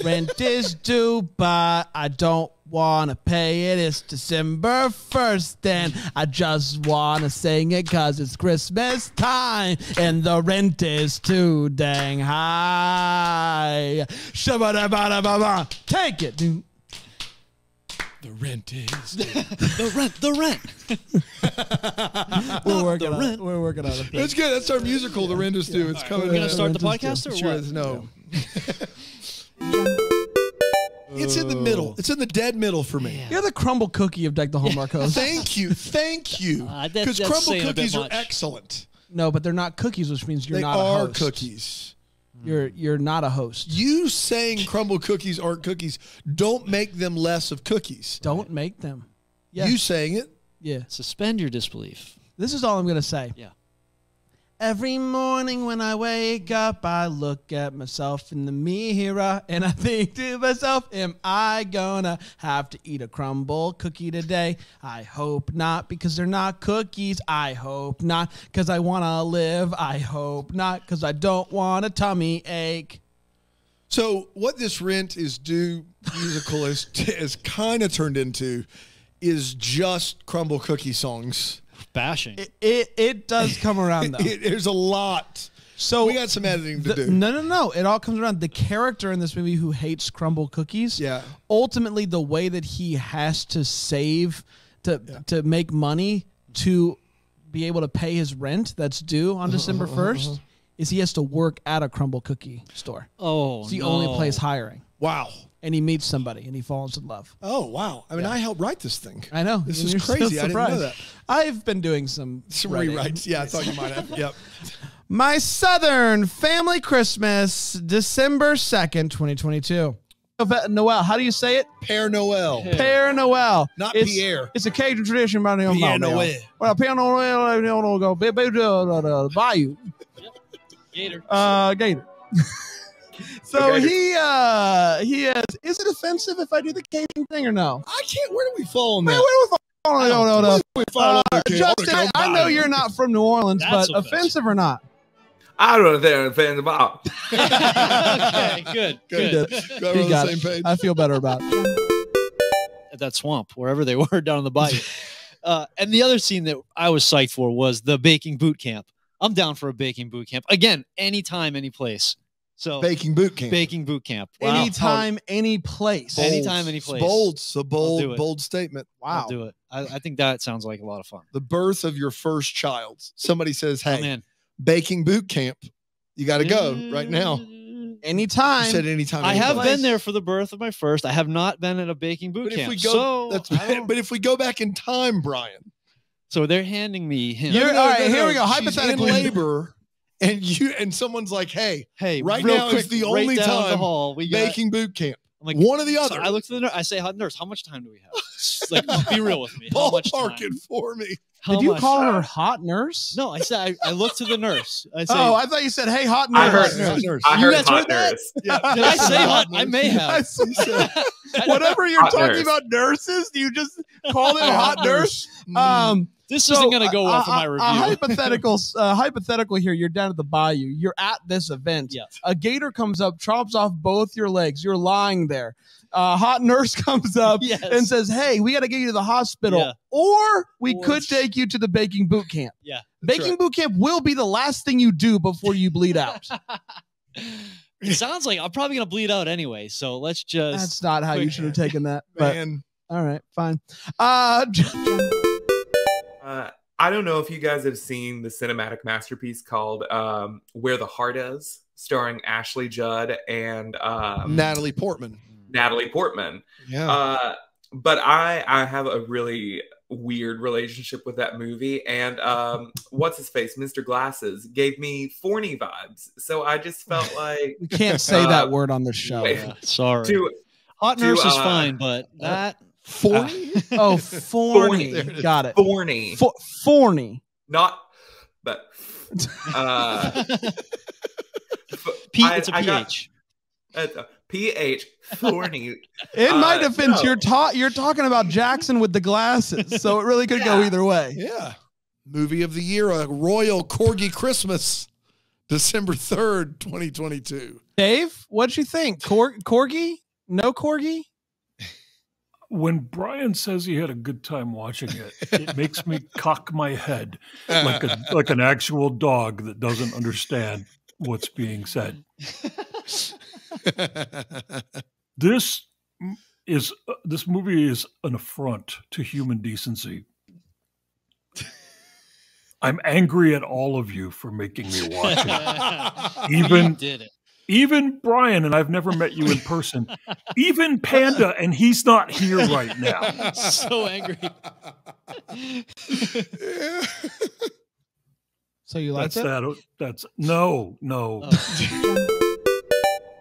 Rent is due, but I don't want to pay it. It's December 1st, and I just want to sing it because it's Christmas time, and the rent is too dang high. Shabba-dabba-dabba-ba. Take it, dude. The rent is the rent. We're working on it. We're working on it. That's good. That's our musical. The rent is due. It's coming. We're gonna start the podcast or sure what? is. No. It's in the middle. It's in the dead middle for me. You're the crumble cookie of Deck the Hallmark host. Thank you. Because crumble cookies are excellent. No, but they're not cookies, which means you're not a host. They are cookies. You're not a host. You saying crumble cookies aren't cookies don't make them less of cookies. Don't make them. Yes. You saying it? Yeah. Suspend your disbelief. This is all I'm going to say. Yeah. Every morning when I wake up, I look at myself in the mirror and I think to myself, am I gonna have to eat a crumble cookie today? I hope not, because they're not cookies. I hope not, because I want to live. I hope not, because I don't want a tummy ache. So what this Rent is Due musical is kind of turned into is just crumble cookie songs. Bashing. It does come around, though. There's a lot. So we got some editing to do. No. It all comes around. The character in this movie who hates crumble cookies, ultimately the way that he has to save to make money to be able to pay his rent that's due on December 1st is he has to work at a crumble cookie store. Oh, it's the only place hiring. Wow. And he meets somebody and he falls in love. Oh, wow. I mean, I helped write this thing. I know. This And is you're still crazy. I didn't know surprised. that. I've been doing some writing. rewrites. Yeah, I thought you might have. Yep. My Southern Family Christmas, December 2nd, 2022. Noel, how do you say it? Père Noël. Père Noël. Not It's- Pierre. It's a Cajun tradition. Père Noël. Well, Père Noël, go the bayou. Gator. Gator. So he has. Is it offensive if I do the Cajun thing or no? I can't. Where do we fall on Man, that? where do we fall on Where do we fall on the Cajun? Justin, I know you're not from New Orleans, That's but offensive or not? I don't know if about. Okay, good. Glad we're He on got the it. same page. I feel better about it. At that swamp, wherever they were down in the bayou. And the other scene that I was psyched for was the baking boot camp. I'm down for a baking boot camp. Again, anytime, any place. So Baking boot camp. baking boot camp. Wow. Anytime, any place. Anytime, any place. Bold. It's a I'll do it. bold statement. Wow. I'll do it. I think that sounds like a lot of fun. The birth of your first child. Somebody says, Oh, hey, man. baking boot camp. You got to go right now. Anytime. You said anytime. I any have place. been there for the birth of my first. I have not been at a baking boot But if camp. we go, so, but if we go back in time, Brian, so they're handing me him. You're- all right, here we go. She's in Hypothetically. labor, and someone's like, hey, Hey, right real now quick, is the right only down the time hall, we got- baking boot camp. I'm like, one or the so other. I look to the nurse. I say, nurse, how much time do we have? Like, be real with me. How much time? Ballpark it for me. How Did you much? call her hot nurse? No, I said I look to the nurse. I say, Oh, I thought you said, "Hey, hot nurse." I heard. Hot nurse. I You heard guys hot heard that? nurse. Yeah. did I say hot? I may have. Whatever you're Hot talking nurse. about nurses, you just called it a hot nurse. This isn't going to go well for my review. Hypothetical here. You're down at the bayou. You're at this event. Yeah. A gator comes up, chops off both your legs. You're lying there. a hot nurse comes up Yes. and says, "Hey, we got to get you to the hospital, Yeah. or we could take you to the baking boot camp." Yeah. Baking boot camp will be the last thing you do before you bleed out. It sounds like I'm probably gonna bleed out anyway. So let's just. That's not how you should have taken that. But Man. all right, fine. I don't know if you guys have seen the cinematic masterpiece called Where the Heart Is, starring Ashley Judd and Natalie Portman. Yeah. But I have a really weird relationship with that movie. And what's his face? Mr. Glasses gave me Forney vibes. So I just felt like... We can't say that word on the show. Sorry. Hot nurse is fine, but that... Forney? Oh, Forney. Got it. Forney. Forney. Not... But... It's a PH. PH. Forney. In my defense, no. you're talking about Jackson with the glasses, so it really could go either way. Yeah. Movie of the year, A Royal Corgi Christmas, December 3rd, 2022. Dave, what'd you think? Corgi? No Corgi? When Brian says he had a good time watching it, it makes me cock my head like an actual dog that doesn't understand what's being said. This movie is an affront to human decency. I'm angry at all of you for making me watch it. Even Brian, and I've never met you in person. Even Panda, and he's not here right now. So angry. So you like That's no.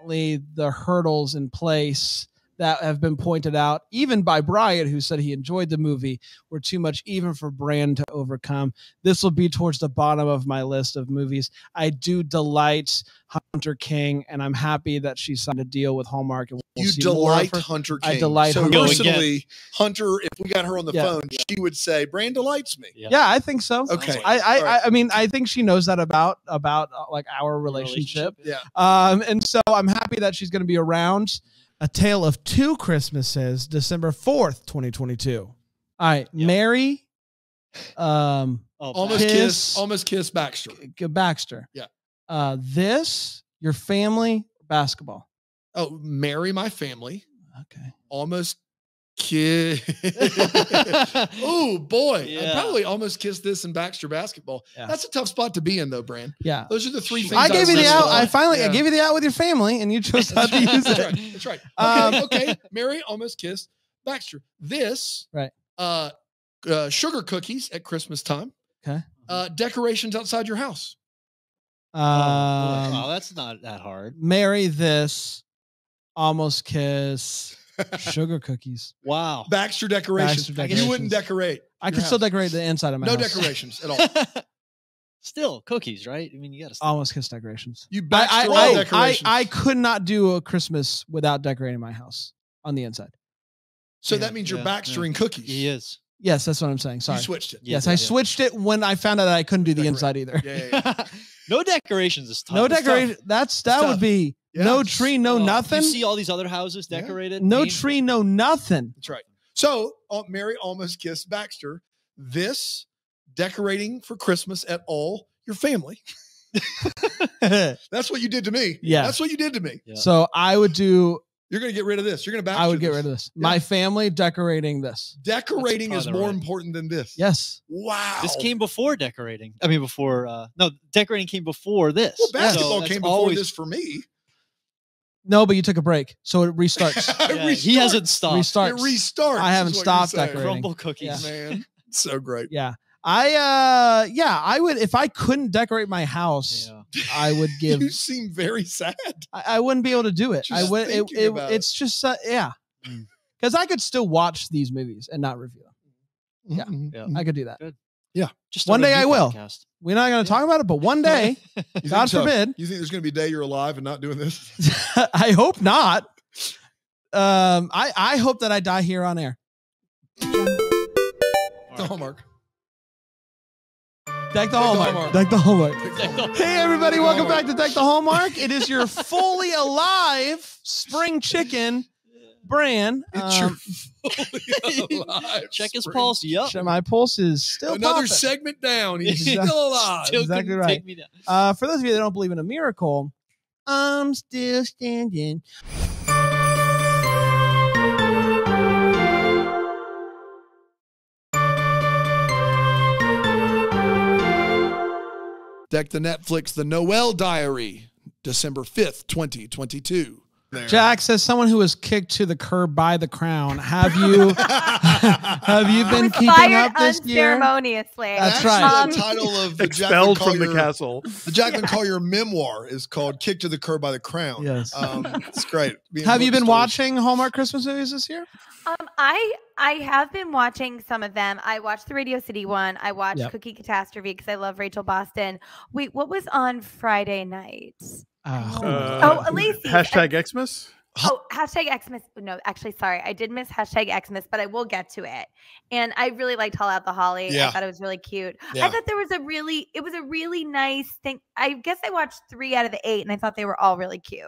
The hurdles in place that have been pointed out, even by Brian, who said he enjoyed the movie, were too much even for Brand to overcome. This will be towards the bottom of my list of movies. I do delight Hunter King, and I'm happy that she signed a deal with Hallmark. And we'll You see more of delight her. Hunter King. I delight so Hunter. personally, Hunter, if we got her on the Yeah. phone, she would say, Brand delights me. Yeah, I think so. Okay. I mean, I think she knows that about like our relationship. Yeah. And so I'm happy that she's going to be around. A Tale of Two Christmases, December 4th, 2022. All right, Mary. Almost kiss Baxter. Baxter. Yeah. This, your family, basketball. Oh, marry my family. Okay. Almost kiss. Oh boy, I probably almost kissed this in Baxter basketball. Yeah. That's a tough spot to be in, though, Brand. Yeah. Those are the three things. I gave you the out. I finally I Yeah. gave you the out with your family, and you chose not to use That's it. right. That's right. Okay. Mary almost kissed Baxter. This. Right. Sugar cookies at Christmas time. Okay. Decorations outside your house. Oh, that's not that hard. Marry this, almost kiss, sugar cookies. Wow. Baxter decorations. Baxter You wouldn't decorate. I your can still house. decorate the inside of my No house. decorations at all. Still cookies, right? I mean, you got to. Almost kiss decorations. You Baxter all decorations. I could not do a Christmas without decorating my house on the inside. So that means you're Baxtering cookies. He is. Yes, that's what I'm saying. Sorry. You switched it. Yes, I switched it when I found out that I couldn't do the inside either. No decorations is tough. No It's tough. decoration. That would be no tree, no nothing. You see all these other houses decorated. No painful. tree, no nothing. That's right. So Mary almost kissed Baxter. This decorating for Christmas at all your family. That's what you did to me. Yeah. That's what you did to me. So I would do. You're going to get rid of this. You're going to Baxter I would get this. rid of this. My family decorating this. Decorating is probably more right. important than this. Yes. Wow. This came before decorating. I mean, before no, decorating came before this. Well, basketball So came that's before always- this for me. No, but you took a break, so it restarts. Yeah, he hasn't stopped. Restarts. It restarts. I haven't is what stopped you're saying. decorating. Crumble cookies. Man, so great. Yeah. I would if I couldn't decorate my house, I would give. You seem very sad. I wouldn't be able to do it. Just I would. thinking about It's just yeah, because I could still watch these movies and not review them. Yeah, I could do that. Good. Yeah. Just One start a day new I will. podcast. We're not going to talk about it, but one day, You think God so? forbid. You think there's going to be a day you're alive and not doing this? I hope not. I hope that I die here on air. The Hallmark. Deck the Hallmark. Deck the Hallmark. Hey, everybody. Welcome back to Deck the Hallmark. It is your fully alive spring chicken Bran. Check his pulse. Yep. My pulse is still Another popping. segment down. He's still alive. Still Exactly couldn't right. take me down. For those of you that don't believe in a miracle, I'm still standing. Deck the Netflix, The Noel Diary, December 5th, 2022. Jack says, someone who was kicked to the curb by the Crown. Have you been keeping Fired up this year? unceremoniously. That's Actually, right. The title of the Expelled Jacqueline from the Collier- castle. The Jacqueline Collier memoir is called "Kicked to the Curb by the Crown." Yes. It's great. Have you been watching Hallmark Christmas movies this year? I have been watching some of them. I watched the Radio City one. I watched Yep. Cookie Catastrophe because I love Rachel Boston. Wait, what was on Friday night? Elise. Hashtag Xmas. Oh, hashtag Xmas. No, actually, sorry. I did miss hashtag Xmas, but I will get to it. And I really liked Haul Out the Holly. Yeah. I thought it was really cute. Yeah. I thought it was a really nice thing. I guess I watched 3 out of the 8 and I thought they were all really cute.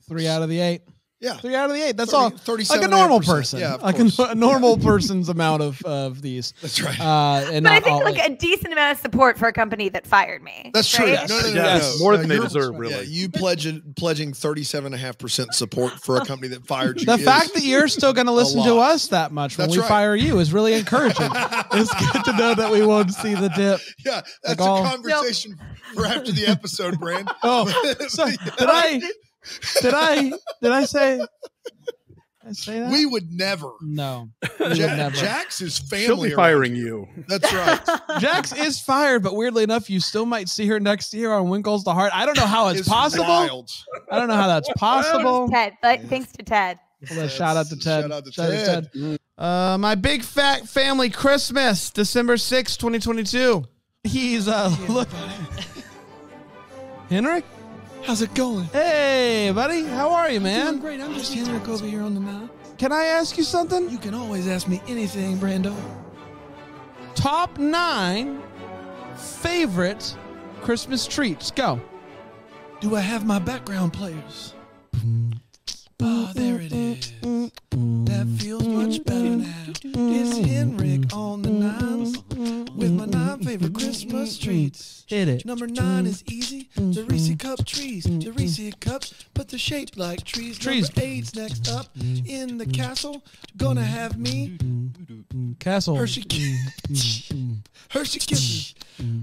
3 out of the 8. Yeah. 3 out of the 8. That's 30, all. Like a 37.5%. normal person. Yeah, of like course. a normal person's amount of these. That's right. And But I not think all, like a decent amount of support for a company that fired me. That's true. right? No, Yes, more than they You're- deserve, really. Yeah, you pledging 37.5% support for a company that fired you. the is fact that you're still going to a listen to lot. us that much when That's we right. fire you is really encouraging. It's good to know that we won't see the dip. Yeah, that's Like all- a conversation for after the episode, Brand. Oh, so did I say? Did I say that? We would never. No, we would never. Jax is family. She'll be around firing here. you. That's right. Jax is fired, but weirdly enough, you still might see her next year on Winkles the Heart. I don't know how it's possible. Wild. I don't know how that's possible. Thanks, Ted. Thanks to Ted. Well, shout out to Ted. Shout out to Shout Ted. My big fat family Christmas, December 6th, 2022. He's look. Henrik? How's it going? Hey, buddy. How are you, man? Doing great. I'm just Henrik over here on the mound. Can I ask you something? You can always ask me anything, Brando. Top 9 favorite Christmas treats. Go. Do I have my background players? Oh, there it is. That feels much better now. It's Henrik on the 9s with my 9 favorite Christmas treats. Hit it. Number 9 is easy. The Reese Cup trees. The Reese Cups, but they're shaped like trees. Trees. Number 8's next up in the castle. Gonna have me Castle. Hershey Kisses.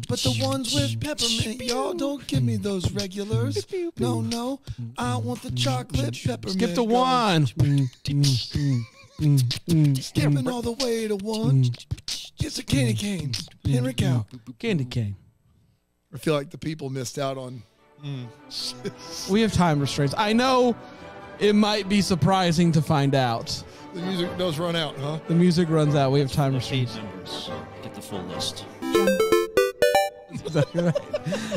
But the ones with peppermint, y'all don't give me those regulars. No, I want the chocolate peppermint. Skip to 1. Skipping all the way to 1. It's a candy cane. Henry Cow. Candy cane. I feel like the people missed out on. We have time restraints. I know it might be surprising to find out. The music does run out, huh? The music runs out. We have time Page restraints. numbers. Get the full list.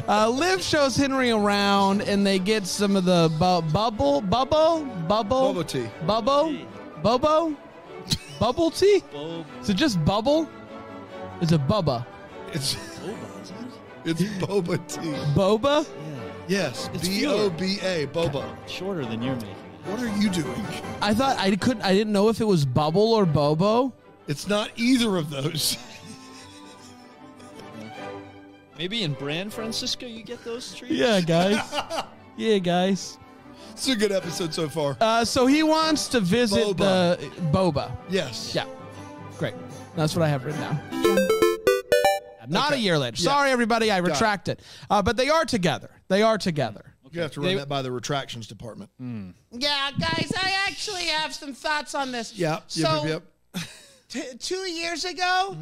Liv shows Henry around, and they get some of the bubble tea. bubble tea. Is it just bubble? Is it bubba? It's boba tea. Boba? Yes, It's B-O-B-A, boba. Shorter than you're making. What are you doing? I thought I didn't know if it was bubble or bobo. It's not either of those. Maybe in Brand Francisco you get those treats? Yeah, guys. Yeah, guys. It's a good episode so far. So he wants to visit Boba. the Boba. Yes. Yeah. Great. That's what I have written down. Not a year later. Yeah. Sorry, everybody. I Got it. retract it. But they are together. They are together. You have to run that by the retractions department. Yeah, guys, I actually have some thoughts on this. Yep. So, Yep. 2 years ago,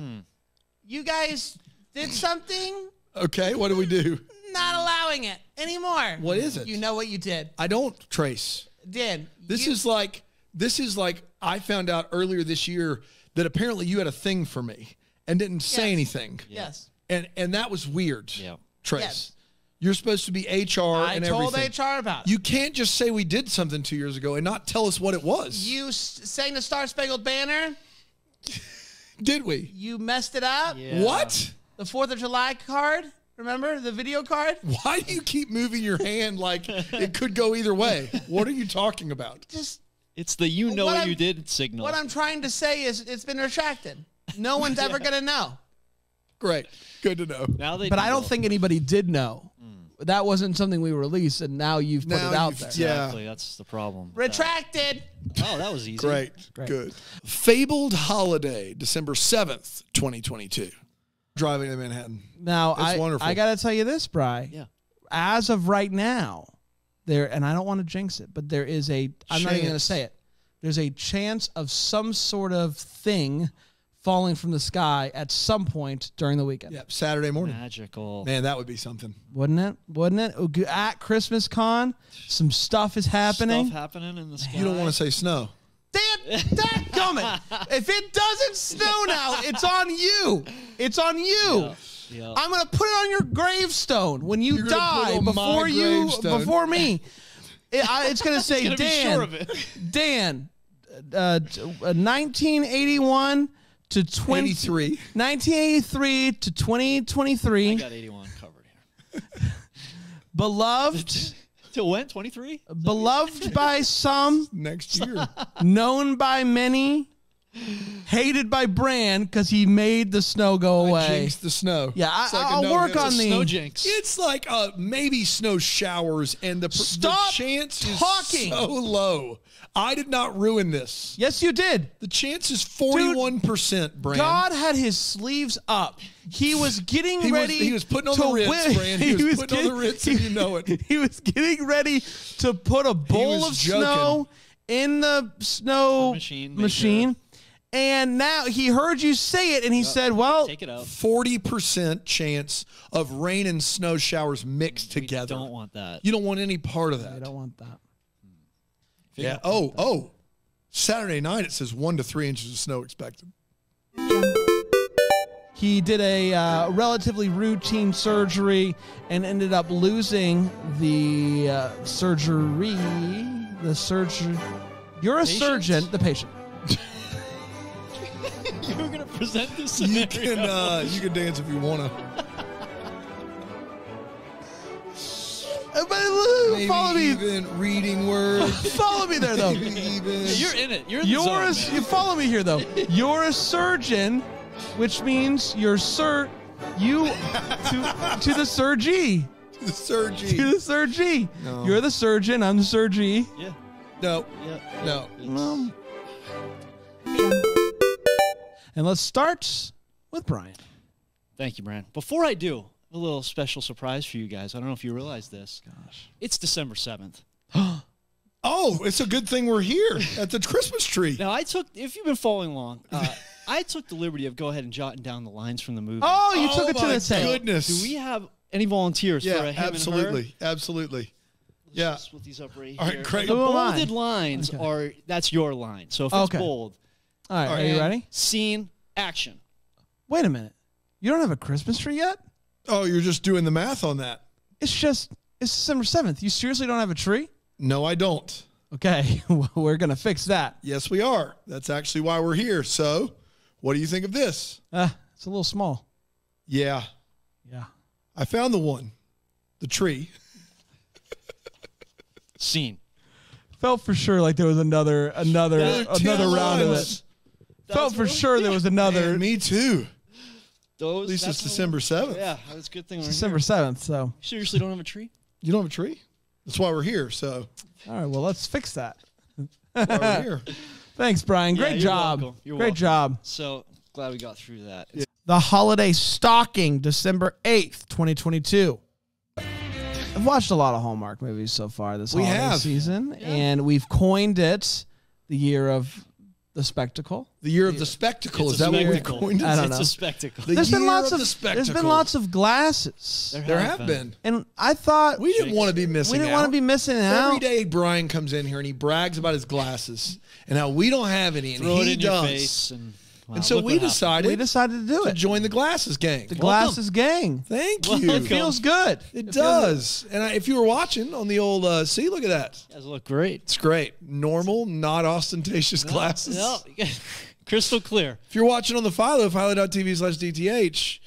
you guys did something, Okay, what do we do? not allowing it anymore. What is it? You know what you did. I don't trace. Did. This is like I found out earlier this year that apparently you had a thing for me and didn't say anything. Yes. And that was weird. Yeah. Trace. Yes. You're supposed to be HR I and told everything. HR about it. You can't just say we did something 2 years ago and not tell us what it was. You sang the Star Spangled Banner. Did we? You messed it up. Yeah. What? The 4th of July card. Remember the video card? Why do you keep moving your hand like it could go either way? What are you talking about? Just It's the you know What what I'm- you did signal. What I'm trying to say is it's been retracted. No one's ever going to know. Great. Good to know. Now they But I know. don't think anybody did know. That wasn't something we released, and now you've put Now it out you've- there. Exactly. That's the problem. Retracted. Oh, that was easy. Great. Good. Fabled Holiday, December 7th, 2022. Driving to Manhattan. Now, It's wonderful. I got to tell you this, Bri. Yeah. As of right now, and I don't want to jinx it, but there is I'm not even going to Chance. say it. There's a chance of some sort of thing falling from the sky at some point during the weekend. Yep, Saturday morning. Magical. Man, that would be something. Wouldn't it? Wouldn't it? At Christmas Con, some stuff is happening. Stuff happening in the sky. You don't want to say snow. Dadgummit. If it doesn't snow now, it's on you. It's on you. Yeah. I'm gonna put it on your gravestone when you You're gonna put die it on my before gravestone. me. It's gonna say gonna be Dan. sure of it. Dan, 1981 to 1983 to 2023. I got 81 covered here. Beloved. Till when? 23? Beloved by some, next year. known by many, hated by Bran because he made the snow go away. Jinx the snow. Yeah, It's like a I'll no work hit. on It's a the snow jinx. It's like maybe snow showers, and the Stop chance talking. is so low. I did not ruin this. Yes, you did. The chance is 41%, Bran. God had his sleeves up. He was getting He was- ready. he was putting on to the Ritz, win. Bran. He was putting on the Ritz, and you know it. He was getting ready to put a bowl was of joking. snow in the snow machine. And now he heard you say it, and he said, "Well, Take it out. 40% chance of rain and snow showers mixed together. Don't want that. You don't want any part of that. I don't want that." Yeah. Saturday night it says 1 to 3 inches of snow expected. He did a relatively routine surgery and ended up losing the surgery. The surgery. You're a surgeon. The patient. You were going to present this You scenario. can you can dance if you want to. Follow me. Even reading words. Follow me there, though. Even. You're in it. You're in the zone, man. You follow me here, though. You're a surgeon, which means you're to the surgery. The surgery. To the surgery. No. You're the surgeon. I'm the surgery. Yeah. No. Yeah. No. And let's start with Brian. Thank you, Brian. Before I do, a little special surprise for you guys. I don't know if you realize this. Gosh. It's December 7th. Oh, it's a good thing we're here at the Christmas tree. Now, if you've been following along, I took the liberty of go ahead and jotting down the lines from the movie. Oh, you took it to my the tape. goodness. Do we have any volunteers for a him absolutely. and her? Absolutely. Yeah. Split these up right All right, here. great. The Who am I? bolded lines that's your line. So if it's Okay. bold. All right, are you ready? Scene, action. Wait a minute. You don't have a Christmas tree yet? Oh, you're just doing the math on that. It's December 7th. You seriously don't have a tree? No, I don't. Okay, we're going to fix that. Yes, we are. That's actually why we're here. So, what do you think of this? It's a little small. Yeah. Yeah. I found the one. The tree. Scene. Felt for sure like there was another round of it. Felt for sure there was another. Man, me too. Those, At least it's that's December 7th. Yeah, that's a good thing. It's we're December here. 7th, so. You seriously don't have a tree? You don't have a tree? That's why we're here. So, All right, well, let's fix that. that's why we're here. Thanks, Brian. Yeah, Great you're job. welcome. You're Great welcome. job. So glad we got through that. The Holiday Stocking, December 8th, 2022. I've watched a lot of Hallmark movies so far this We holiday have. season, and we've coined it the year of the spectacle. The year of the spectacle. It's Is a that what we spectacle. coined it? I don't It's know. a spectacle. The There's been year lots of of the there's been spectacle. lots of glasses, There have been. and I thought We didn't want to be missing we didn't out. want to be missing out. Every day Brian comes in here and he brags about his glasses and how we don't have any, and Throw he it in does. your face. And so look we what happened. decided We decided to do to it. join the glasses gang. The glasses gang. Thank Welcome. you. It feels good. It does. And if you were watching on the old, see, look at that. You guys look great. It's great. Normal, not ostentatious glasses. No, crystal clear. If you're watching on the Philo, philo.tv/DTH,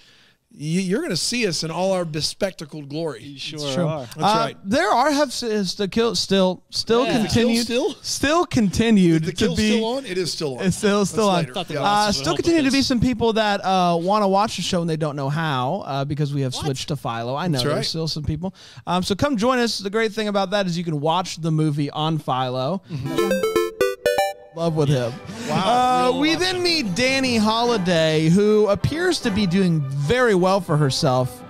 you're going to see us in all our bespectacled glory. You Sure. That's right. There have the kill still Yeah. continued The kill still continued The to kill's be still on? It is still on. It's still That's on. later. Yeah. Still continue to be some people that want to watch the show and they don't know how because we have switched to Philo. I know That's there's right. still some people. So come join us. The great thing about that is you can watch the movie on Philo. Love with him. Wow. We then meet Danny Holiday, who appears to be doing very well for herself.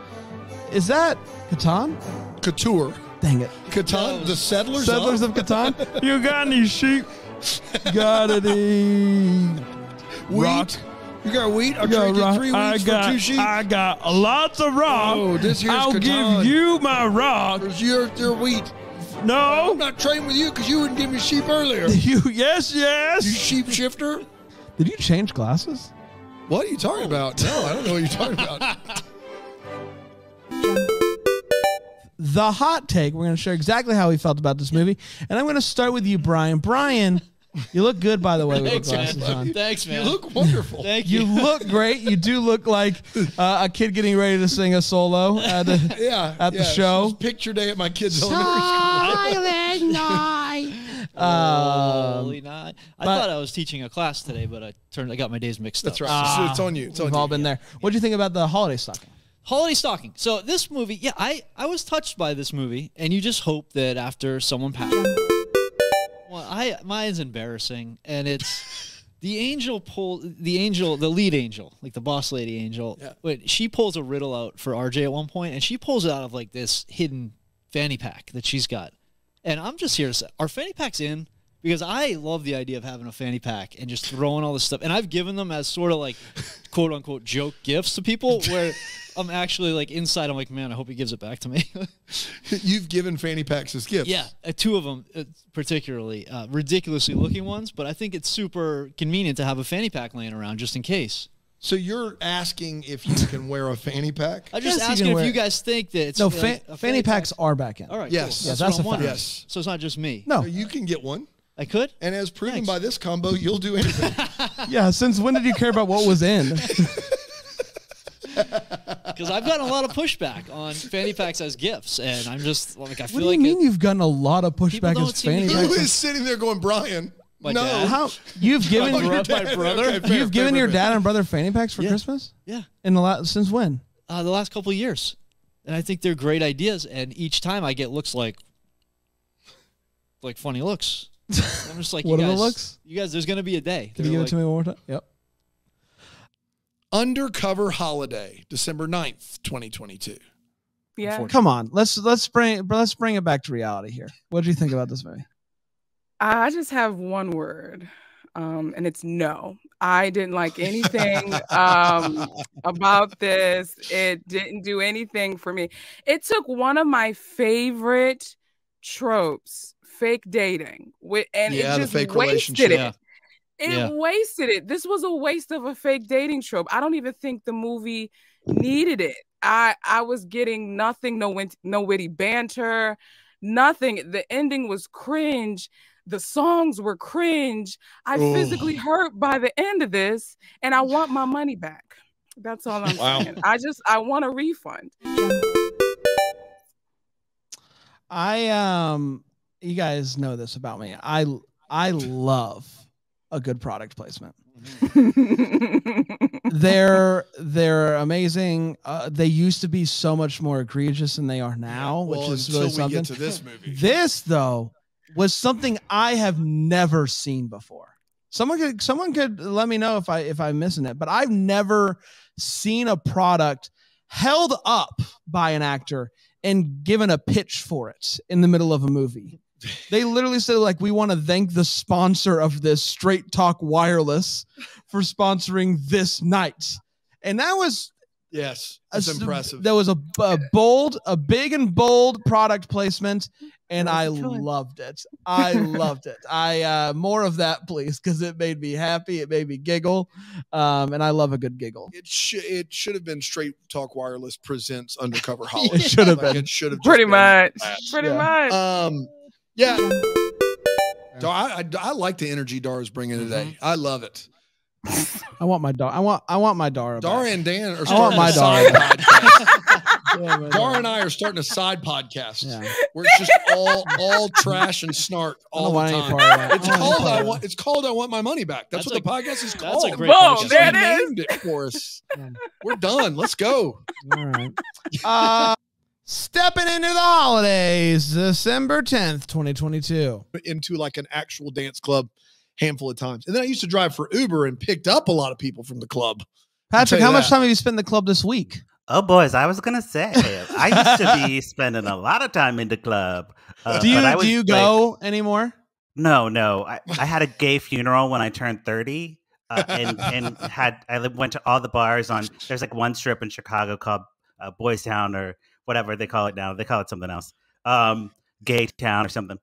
Is that Catan? Couture. Dang it. Catan, the settlers. Settlers of Catan. You got any sheep? Got any Wheat. You got wheat? I'll Yeah, trade you rock. 3 weeks for 2 sheep. I got lots of rock. Oh, this here's I'll Catan. give you my rock. There's your wheat. No. I'm not trading with you because you wouldn't give me sheep earlier. Yes. You sheep shifter. Did you change glasses? What are you talking about? No, I don't know what you're talking about. The hot take. We're going to share exactly how we felt about this movie. And I'm going to start with you, Brian. Brian, you look good, by the way, with Thanks, the glasses man. on. Thanks, man. You look wonderful. Thank You you. look great. You do look like a kid getting ready to sing a solo at the, the show. It was picture day at my kid's elementary school. Silent night. Holy night. I but- thought I was teaching a class today, but I got my days mixed That's up. right. So it's on you. It's on We've you. all been there. What do you think about the holiday stocking? Holiday stocking. So this movie, yeah, I was touched by this movie, and you just hope that after someone passed. Well, mine's embarrassing, and it's the lead angel, like the boss lady angel. Yeah. Wait, she pulls a riddle out for RJ at one point, and she pulls it out of like this hidden fanny pack that she's got. And I'm just here to say, are fanny packs in? Because I love the idea of having a fanny pack and just throwing all this stuff. And I've given them as sort of like quote unquote joke gifts to people where I'm actually like inside, I'm like, man, I hope he gives it back to me. You've given fanny packs as gifts. Yeah, 2 of them particularly ridiculously looking ones, but I think it's super convenient to have a fanny pack laying around just in case. So you're asking if you can wear a fanny pack? I'm just Yes, you asking can if wear you it. guys think that it's No, like a fanny packs are back in. All right, Yes. cool. Yeah, That's that's what I'm a fact. wondering. Yes. So it's not just me. No. You can get one. I could? And as proven Thanks. by this combo, you'll do anything. Yeah, since when did you care about what was in? Because I've gotten a lot of pushback on fanny packs as gifts, and I'm just like, I feel What do you like mean you've gotten a lot of People pushback don't as seem to fanny get Who packs? is sitting there going, Brian? My no. dad. How you've given Oh, your my dad. brother? Okay, fair, you've given fair, your fair. dad and brother fanny packs for Yeah. Christmas? Yeah, Since when? the last couple of years, and I think they're great ideas. And each time I get looks like funny looks. I'm just like, What you are the guys, looks? You guys, there's gonna be a day. Can you give it to me one more time? Yep. Undercover Holiday, December 9th, 2022. Yeah. Come on, let's bring it back to reality here. What do you think about this movie? I just have one word, and it's no. I didn't like anything about this. It didn't do anything for me. It took one of my favorite tropes, fake dating, and Yeah, it the just fake wasted relationship. it. It Yeah. wasted it. This was a waste of a fake dating trope. I don't even think the movie needed it. I was getting nothing, no witty banter, nothing. The ending was cringe. The songs were cringe. I Oh. physically hurt by the end of this, and I want my money back. That's all I'm Wow. saying. I want a refund. You guys know this about me. I love a good product placement. They're amazing. They used to be so much more egregious than they are now, which Well, is until really we something. get to this movie. This though was something I have never seen before. Someone could let me know if I'm missing it, but I've never seen a product held up by an actor and given a pitch for it in the middle of a movie. They literally said, like, we want to thank the sponsor of this, Straight Talk Wireless, for sponsoring this night. And that was Yes, that's impressive. There was a big and bold product placement, and I loved it. I loved it. More of that, please, because it made me happy. It made me giggle, and I love a good giggle. It should have been Straight Talk Wireless presents Undercover Holiday. It should have been. It should have Pretty just been much. that. Pretty Yeah. much. Yeah. So I like the energy Dara's bringing today. I love it. I want my Dara. I want my Dara. Dara back. and Dan are I want starting my a side Dara. podcast. Dara and I are starting a side podcast where it's just all trash and snark all the want any time. part of that. It's I don't want called any part I of want. It's called I Want My Money Back. That's what the podcast is called. That's a great Boom, podcast. there He it is. named it for us. We're done. Let's go. All right. Stepping into the holidays, December 10th, 2022. Into like an actual dance club handful of times. And then I used to drive for Uber and picked up a lot of people from the club. Patrick, how much time have you spent in the club this week? Oh, boys, I was gonna say I used to be spending a lot of time in the club. Do you go anymore? No. I had a gay funeral when I turned 30, and I went to all the bars on. There's like one strip in Chicago called Boys Town or whatever they call it now. They call it something else, Gay Town or something.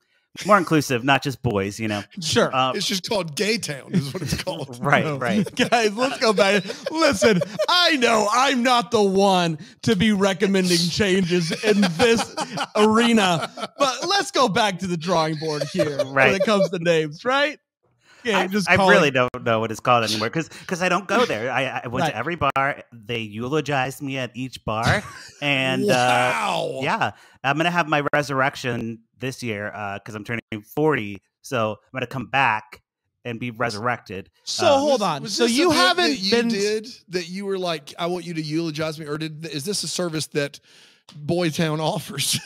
More inclusive, not just boys, you know. Sure. It's just called Gay Town is what it's called. Right. Guys, let's go back. Listen, I know I'm not the one to be recommending changes in this arena, but let's go back to the drawing board here when it comes to names, right? Yeah, I really don't know what it's called anymore because I don't go there. I went to every bar. They eulogized me at each bar, and wow, yeah, I'm gonna have my resurrection this year because I'm turning 40. So I'm gonna come back and be resurrected. So hold on. Was So this you something haven't that you been did that you were like, I want you to eulogize me, or is this a service that Boytown offers?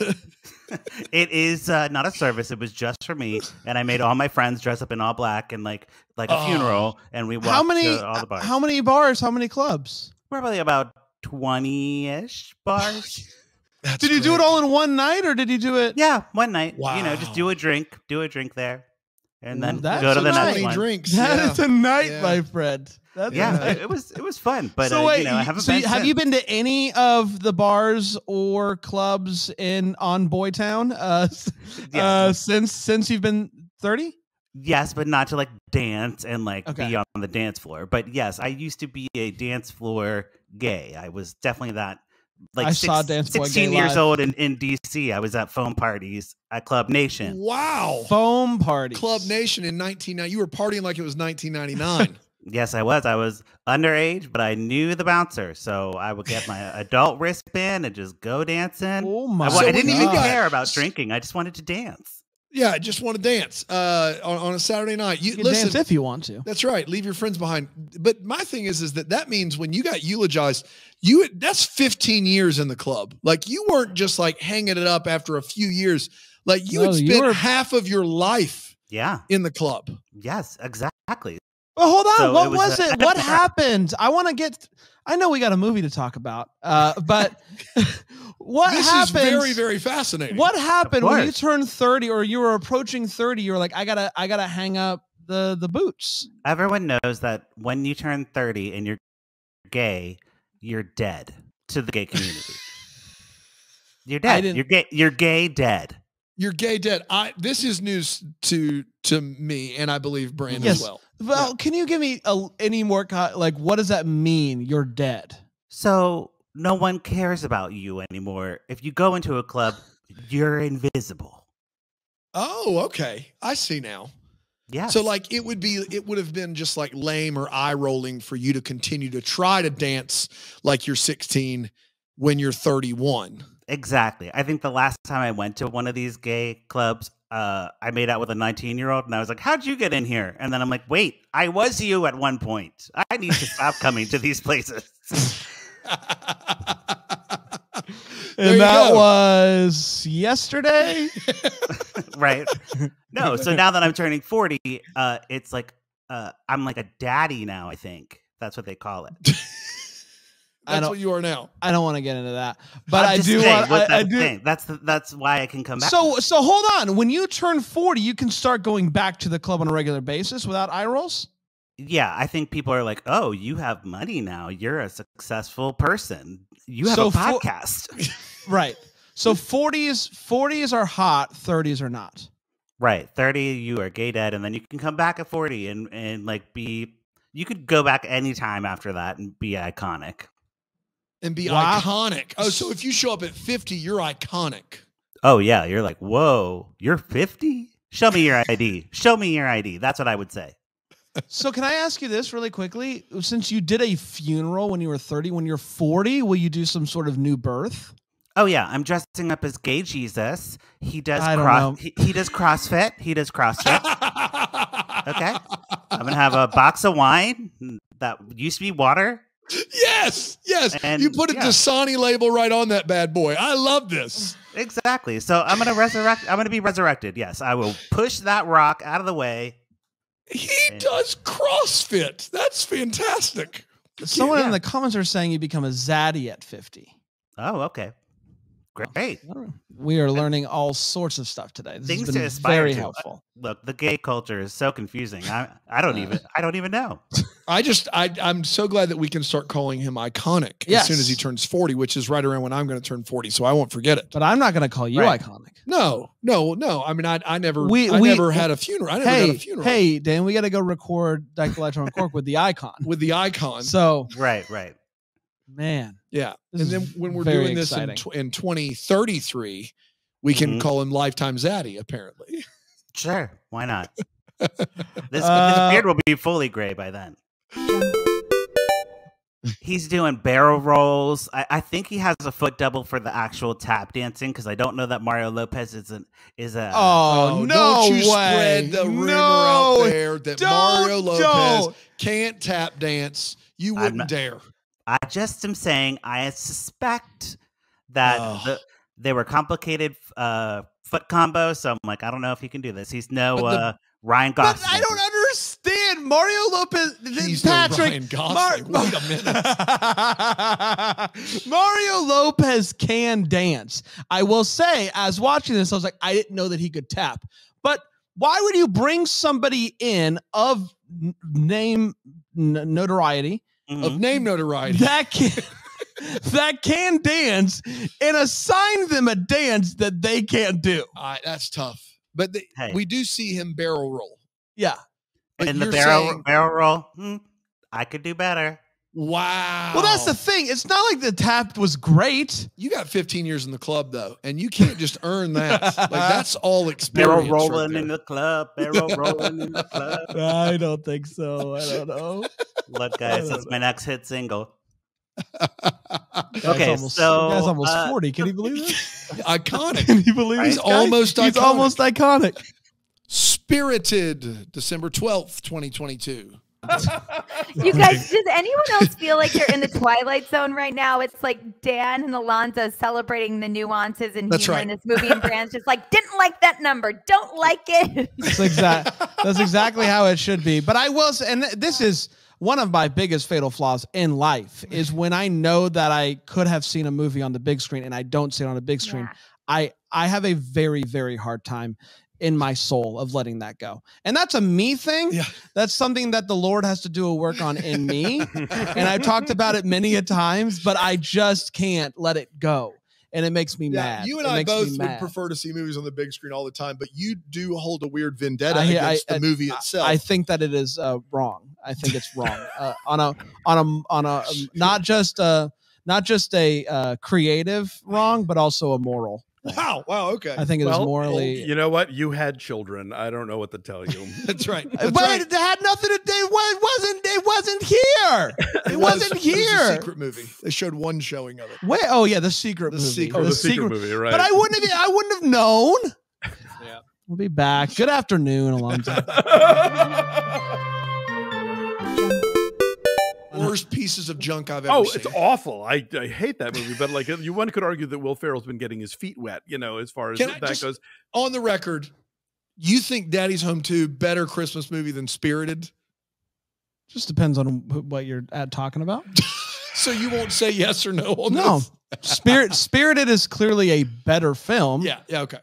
It is not a service. It was just for me, and I made all my friends dress up in all black and like a funeral, and we walked to all the bars. How many bars? How many clubs? Probably about 20-ish bars. Did you do it all in one night, or did you do it? Yeah, one night. Wow. You know, just do a drink there, and then That's go to the a next night. one. Drinks. That is a night, Yeah. my friend. That's a night. it was fun, but So wait, you know, I haven't so been have since. you been to any of the bars or clubs on Boytown since you've been 30? Yes, but not to like dance and like be on the dance floor. But yes, I used to be a dance floor gay. I was definitely that. Like I saw Dance Boy Gay 16 years live. old in DC. I was at foam parties at Club Nation. Wow. Foam party. Club Nation in 1990. You were partying like it was 1999. Yes, I was. I was underage, but I knew the bouncer, so I would get my adult wristband and just go dancing. Oh my! I didn't even God. care about drinking. I just wanted to dance. Yeah, I just want to dance on a Saturday night. You can listen, dance if you want to. That's right. Leave your friends behind. But my thing is that means when you got eulogized, that's 15 years in the club. Like you weren't just like hanging it up after a few years. Like you had spent half of your life in the club. Yes, exactly. Well, hold on. So What it was was it? What happened? I want to get. I know we got a movie to talk about, but what This happened? is very, very fascinating. What happened when you course. turned 30 or you were approaching 30? You were like, I gotta hang up the boots. Everyone knows that when you turn 30 and you're gay, you're dead to the gay community. You're dead. You're gay. You're gay dead. You're gay dead. This is news to me, and I believe Brandon Yes. as well. Well, can you give me any more like what does that mean? You're dead. So no one cares about you anymore. If you go into a club, you're invisible. Oh, okay. I see now. Yeah. So like it would have been just like lame or eye rolling for you to continue to try to dance like you're 16 when you're 31. Exactly. I think the last time I went to one of these gay clubs, I made out with a 19-year-old and I was like, how'd you get in here? And then I'm like, wait, I was you at one point. I need to stop coming to these places. And that was yesterday. Right. No. So now that I'm turning 40, it's like I'm like a daddy now, I think. That's what they call it. That's what you are now. I don't want to get into that, but I'm I just do saying, want. I that's do. the thing. That's why I can come back. So hold on. When you turn 40, you can start going back to the club on a regular basis without eye rolls. Yeah, I think people are like, oh, you have money now. You're a successful person. You have So a podcast. Right. So 40s are hot. 30s are not. Right. 30, you are gay dead, and then you can come back at 40 and like be. You could go back anytime after that and be iconic. And be Wow. iconic. Oh, so if you show up at 50, you're iconic. Oh yeah, you're like, whoa, you're 50? Show me your ID. Show me your ID. That's what I would say. So can I ask you this really quickly? Since you did a funeral when you were 30, when you're 40, will you do some sort of new birth? Oh yeah, I'm dressing up as gay Jesus. He does I don't know. he does CrossFit. He does CrossFit. Okay. I'm gonna have a box of wine that used to be water. Yes, yes. And, you put a yeah. Dasani label right on that bad boy. I love this. Exactly. So I'm gonna resurrect. I'm gonna be resurrected. Yes, I will push that rock out of the way. He does CrossFit. That's fantastic. Someone in the comments are saying you become a zaddy at 50. Oh, okay. Great. We are learning all sorts of stuff today. This Things has to been aspire very to. helpful. Look, the gay culture is so confusing. I don't even know. I'm so glad that we can start calling him iconic Yes. as soon as he turns 40, which is right around when I'm going to turn 40. So I won't forget it. But I'm not going to call you Right. iconic. No. I mean, I never had a funeral. I never hey, had a funeral. Hey, Dan, we got to go record Diclotron Cork with the icon. With the icon. So, right. Man. Yeah. This And then is when we're very doing this in, exciting. in 2033, we can Mhm. call him Lifetime Zaddy, apparently. Sure. Why not? This beard will be fully gray by then. He's doing barrel rolls. I think he has a foot double for the actual tap dancing because I don't know that Mario Lopez is a. Oh, no don't you way. spread the rumor No, out there that Mario Lopez can't tap dance. You wouldn't dare. I just am saying I suspect that they were complicated foot combos. So I'm like, I don't know if he can do this. He's no Ryan Gosling. But I don't understand. Mario Lopez. He's Patrick. no Ryan Gosling. Wait a minute. Mario Lopez can dance. I will say, as watching this, I was like, I didn't know that he could tap. But why would you bring somebody in of name notoriety? Of name notoriety. That can dance and assign them a dance that they can't do. That's tough. But we do see him barrel roll. Yeah. But In the you're barrel saying- roll, I could do better. Wow. Well, that's the thing. It's not like the tap was great. You got 15 years in the club, though, and you can't just earn that. Like, that's all experience. Barrel rolling in the club. Barrel rolling in the club. I don't think so. I don't know. Look, guys, it's my next hit single. Guy's Okay, almost, so guy's almost 40. Can you believe it? Iconic. Can you believe He's this guy? almost He's iconic. almost iconic. Spirited, December 12th, 2022. You guys, does anyone else feel like they're in the Twilight Zone right now? It's like Dan and Alonzo celebrating the nuances and That's humor right. in this movie, and Brand's just like, didn't like that number, don't like it. That's exactly how it should be. But I will say, and this is one of my biggest fatal flaws in life, is when I know that I could have seen a movie on the big screen and I don't see it on a big screen. I have a very, very hard time in my soul of letting that go. And that's a me thing. Yeah. That's something that the Lord has to do a work on in me. And I've talked about it many a times, but I just can't let it go. And it makes me mad. You and It I makes me both would mad. prefer to see movies on the big screen all the time, but you do hold a weird vendetta I- against I- the movie itself. I think that it is wrong. I think it's wrong on a not just a creative wrong, but also a moral. Wow. Okay. I think it is morally. You know what? You had children. I don't know what to tell you. That's right. But it had nothing to do. It wasn't here. It wasn't It was here. a secret movie. They showed one showing of it. Wait, oh yeah, the secret movie. Secret. Oh, the secret movie, right. But I wouldn't have known. Yeah. We'll be back. Good afternoon, Alonzo. Worst pieces of junk I've ever seen. It's awful. I hate that movie. But like, one could argue that Will Ferrell's been getting his feet wet. You know, as far as Can I that just- goes. On the record, you think Daddy's Home 2 better Christmas movie than Spirited? Just depends on what you're talking about. So you won't say yes or no on No, this? Spirited is clearly a better film. Yeah, okay.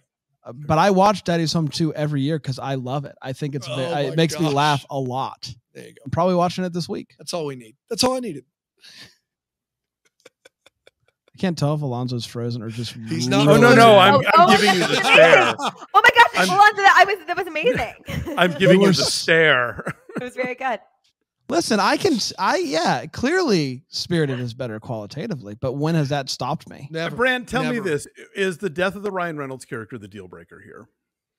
But I watch Daddy's Home 2 every year because I love it. I think it's Oh it my makes me gosh. laugh a lot. There you go. I'm probably watching it this week. That's all we need. That's all I needed. I can't tell if Alonzo's frozen or just. He's not. Oh, no. I'm Oh, giving you that's the amazing. stare. Oh my gosh, Alonzo, that was amazing. I'm giving you the stare. It was very good. Listen, clearly Spirited is better qualitatively, but when has that stopped me? Never. Brand, tell me Never. this: is the death of the Ryan Reynolds character the deal breaker here?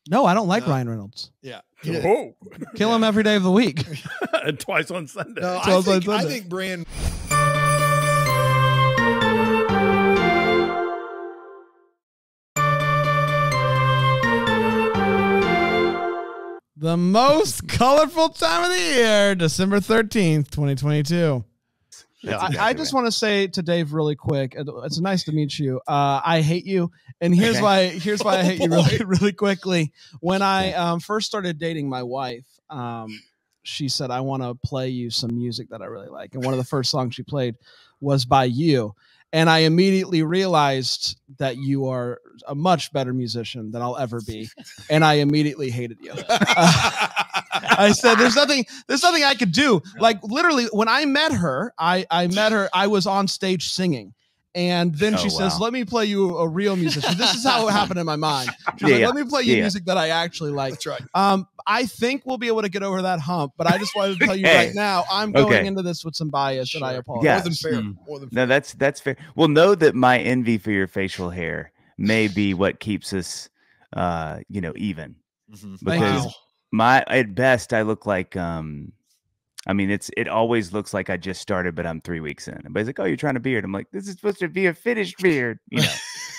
No, I don't like Ryan Reynolds. Yeah. Oh. Kill him every day of the week. And twice on Sunday. No, Twice on I Sunday. think Bran. The most colorful time of the year, December 13th, 2022. I just want to say to Dave really quick, it's nice to meet you. I hate you. And here's why I hate you really quickly. When I first started dating my wife, she said, I want to play you some music that I really like. And one of the first songs she played was by you. And I immediately realized that you are a much better musician than I'll ever be. And I immediately hated you. I said, there's nothing I could do. Like literally when I met her, I was on stage singing. And then she says, let me play you a real musician. This is how it happened in my mind. She's like, let me play you music that I actually like. That's right. I think we'll be able to get over that hump, but I just wanted to tell you right now, I'm going into this with some bias, and I apologize. More than fair. More than fair. No, that's fair. Well, know that my envy for your facial hair may be what keeps us, even. Because at best, I look like, it always looks like I just started, but I'm 3 weeks in. Everybody's like, oh, you're trying a beard. I'm like, this is supposed to be a finished beard.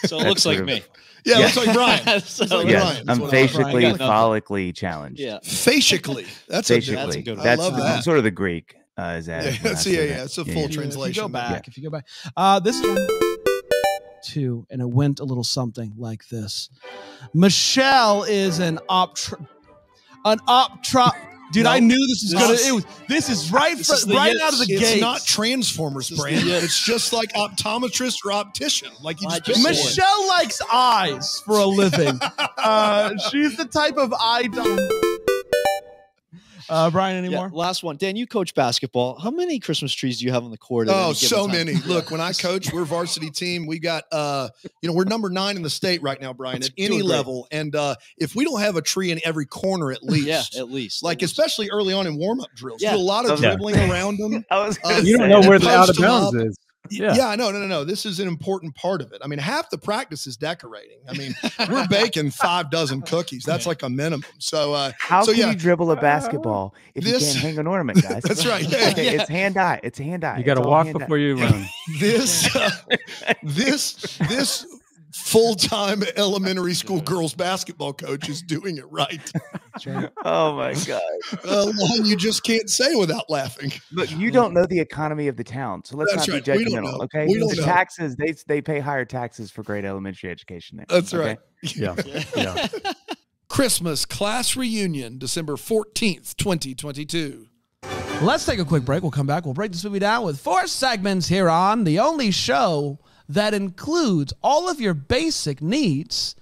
So it looks like me. Yeah, it looks like Brian. I'm facially, follically challenged. Yeah. Facially. That's a good one. I love that. Sort of the Greek is that. It's a full translation. If you go back, this one too, and it went a little something like this. Michelle is an Dude, I knew this was this is right out of the gate. It's not Transformers, Brand. It's just like optometrist or optician. Like you just Michelle likes eyes for a living. She's the type of eye doctor. Brian, anymore? Last one. Dan, you coach basketball. How many Christmas trees do you have on the court? Oh, so many. Look, when I coach, we're varsity team. We got, we're number 9 in the state right now, Brian, at any level. And if we don't have a tree in every corner at least. Yeah, at least. Like, especially early on in warm-up drills. Do a lot of dribbling around them. You don't know where the out of bounds is. Yeah, no. This is an important part of it. I mean, half the practice is decorating. I mean, we're baking 5 dozen cookies. That's like a minimum. So, how can you dribble a basketball if you can't hang an ornament, guys? That's right. It's hand eye. It's hand eye. You got to walk before you run. This full-time elementary school girls basketball coach is doing it right. Oh my God. Line you just can't say without laughing. Look, you don't know the economy of the town, so let's not be judgmental. Okay, the taxes they pay higher taxes for great elementary education there. That's right. Yeah. Christmas class reunion, December 14th, 2022. Let's take a quick break. We'll come back. We'll break this movie down with 4 segments here on the only show that includes all of your basic needs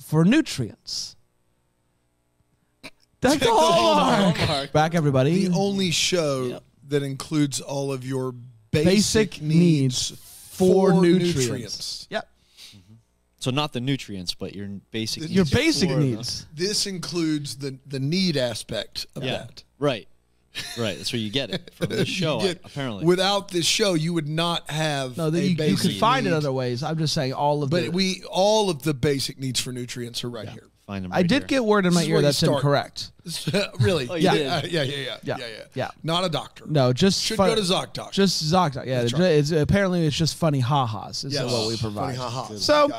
for nutrients. That's the hallmark. Back, everybody. The only show that includes all of your basic needs for nutrients. Yep. So not the nutrients, but your basic needs. Your basic needs. This includes the need aspect of that. Right. Right, that's where you get it from this show. Apparently, without this show, you would not have. No, you could find it other ways. I'm just saying all of the basic needs for nutrients are right here. Find them. I did get word in my ear that's incorrect. Really? Oh, yeah. Not a doctor. No, just should go to ZocDoc. Just ZocDoc. Yeah, it's apparently it's just funny ha-has. Is what we provide. Funny ha-has. So,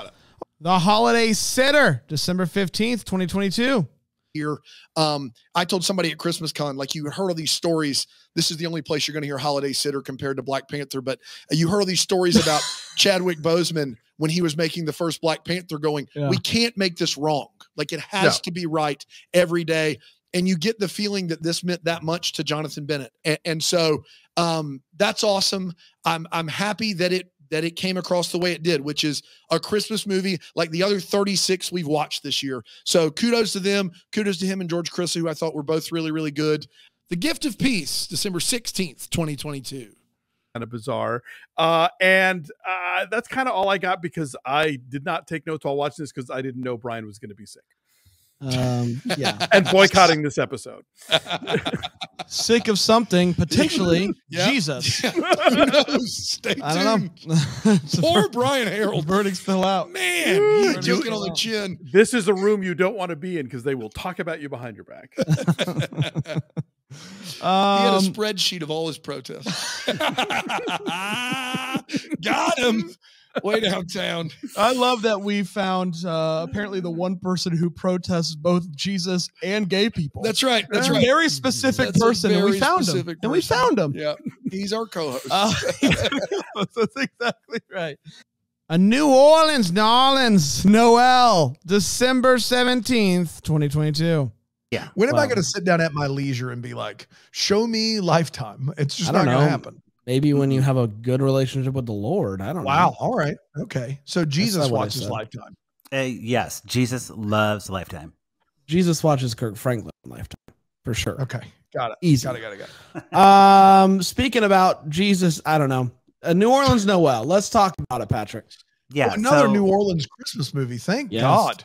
the Holiday Sitter, December 15th, 2022. Here, I told somebody at Christmas Con, like, you heard all these stories. This is the only place you're going to hear Holiday Sitter compared to Black Panther, but you heard all these stories about Chadwick Boseman when he was making the first Black Panther going, we can't make this wrong. Like, it has to be right every day. And you get the feeling that this meant that much to Jonathan Bennett. And so that's awesome. I'm happy that it came across the way it did, which is a Christmas movie like the other 36 we've watched this year. So kudos to them. Kudos to him and George Chrisley, who I thought were both really, really good. The Gift of Peace, December 16th, 2022. Kind of bizarre. And that's kind of all I got because I did not take notes while watching this because I didn't know Brian was going to be sick. Yeah. And boycotting this episode. Sick of something, potentially Yep. Jesus. Who knows? Stay I don't tuned. know. Poor Brian Harold. Verdict's still out. Man, you took it on the chin. This is a room you don't want to be in because they will talk about you behind your back. He had a spreadsheet of all his protests. Got him. Way downtown. I love that we found apparently the one person who protests both Jesus and gay people. That's right. That's A right. very specific That's a person, and we very found him. specific And we person. found him. Yeah, he's our co-host. That's exactly right. A New Orleans, Noel, December 17th, 2022. Yeah. When am I Wow. going to sit down at my leisure and be like, show me Lifetime? It's just I not don't going to know. happen. Maybe when you have a good relationship with the Lord. I don't know. Wow. All right. Okay. So Jesus not what I watches said. Lifetime. Yes, Jesus loves Lifetime. Jesus watches Kirk Franklin Lifetime for sure. Okay. Got it. Easy. Got it. Speaking about Jesus, I don't know. New Orleans Noel. Let's talk about it, Patrick. Yeah. Oh, another so, New Orleans Christmas movie. Thank Yes. God.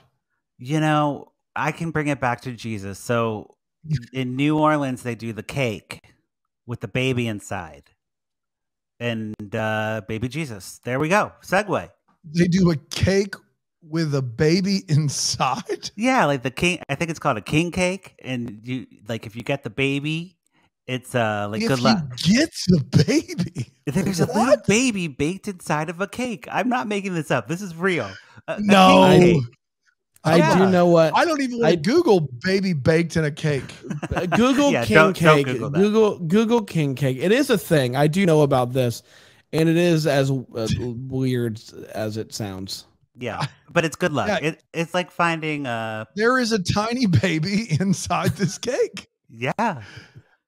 You know, I can bring it back to Jesus. So in New Orleans, they do the cake with the baby inside. And baby Jesus. There we go. Segue. They do a cake with a baby inside. Yeah, like the king. I think it's called a king cake. And you like if you get the baby, it's like If good you luck. get the baby. There's a little baby baked inside of a cake. I'm not making this up. This is real. A No. king cake. I do know what. I don't even want to Google baby baked in a cake. Google Yeah, king don't cake. Google that. Google king cake. It is a thing. I do know about this, and it is as weird as it sounds. Yeah, but it's good luck. Yeah. It's like finding There is a tiny baby inside this cake. yeah.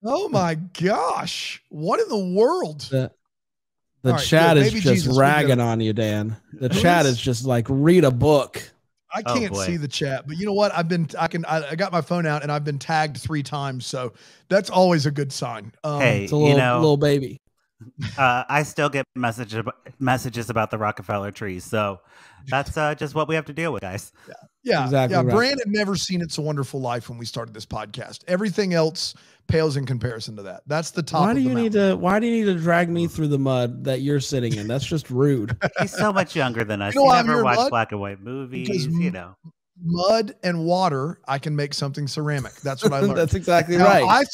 Oh my gosh. What in the world? The All right, chat good. is Baby just Jesus, we ragging get it. on you, Dan. The Who chat is- is just like, read a book. I Oh, can't boy. see the chat, but you know what? I got my phone out and I've been tagged 3 times, so that's always a good sign. Hey, It's a little, you know, little baby. I still get messages about the Rockefeller trees, so that's just what we have to deal with, guys. Yeah, Exactly yeah. right. Brand had never seen It's a Wonderful Life when we started this podcast. Everything else pales in comparison to that. That's the top. Why of do the you need mountain. to? Why do you need to drag me through the mud that you're sitting in? That's just rude. He's so much younger than us. You know he why I'm never here, watched bud? black and white movies. Because You know, mud and water, I can make something ceramic. That's what I learned. That's exactly Now, right.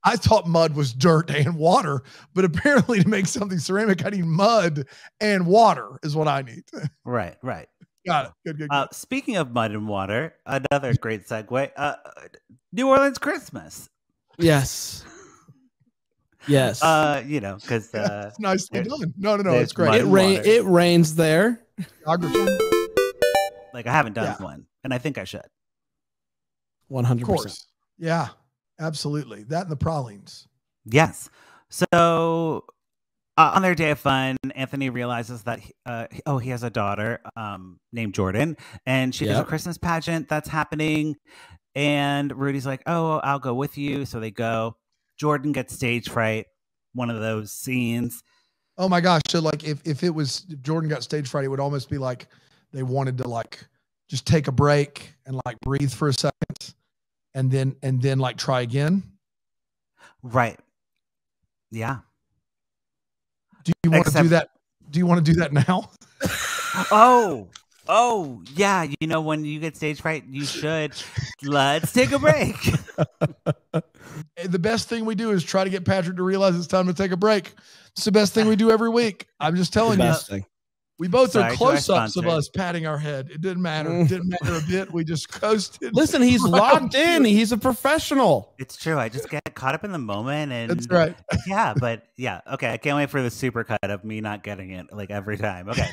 I thought mud was dirt and water, but apparently to make something ceramic, I need mud and water is what I need. right. Got it. Good, good, good. Speaking of mud and water, another great segue. New Orleans Christmas. Yes. Yes. You know, because It's nicely there- done. No, there's it's great. mud and water. It rains there. Geography. Like I haven't done Yeah. one, and I think I should. 100%. Of course. Yeah, absolutely. That and the pralines. Yes. So on their day of fun, Anthony realizes that he has a daughter named Jordan, and there's a Yep. Christmas pageant that's happening. And Rudy's like, "Oh, I'll go with you." So they go. Jordan gets stage fright. One of those scenes. Oh my gosh. So like if Jordan got stage fright, it would almost be like they wanted to like just take a break and like breathe for a second and then like try again. Right. Yeah. Do you want to do Except- that? Do you want to do that now? Oh, yeah. You know, when you get stage fright, you should. Let's take a break. The best thing we do is try to get Patrick to realize it's time to take a break. It's the best thing we do every week. I'm just telling you. Best thing. We both Sorry are to our close-ups of sponsor. us patting our head. It didn't matter. It didn't matter a bit. We just coasted. Listen, he's locked in. He's a professional. It's true. I just get caught up in the moment, and That's right. Yeah, but yeah, okay. I can't wait for the super cut of me not getting it like every time. Okay,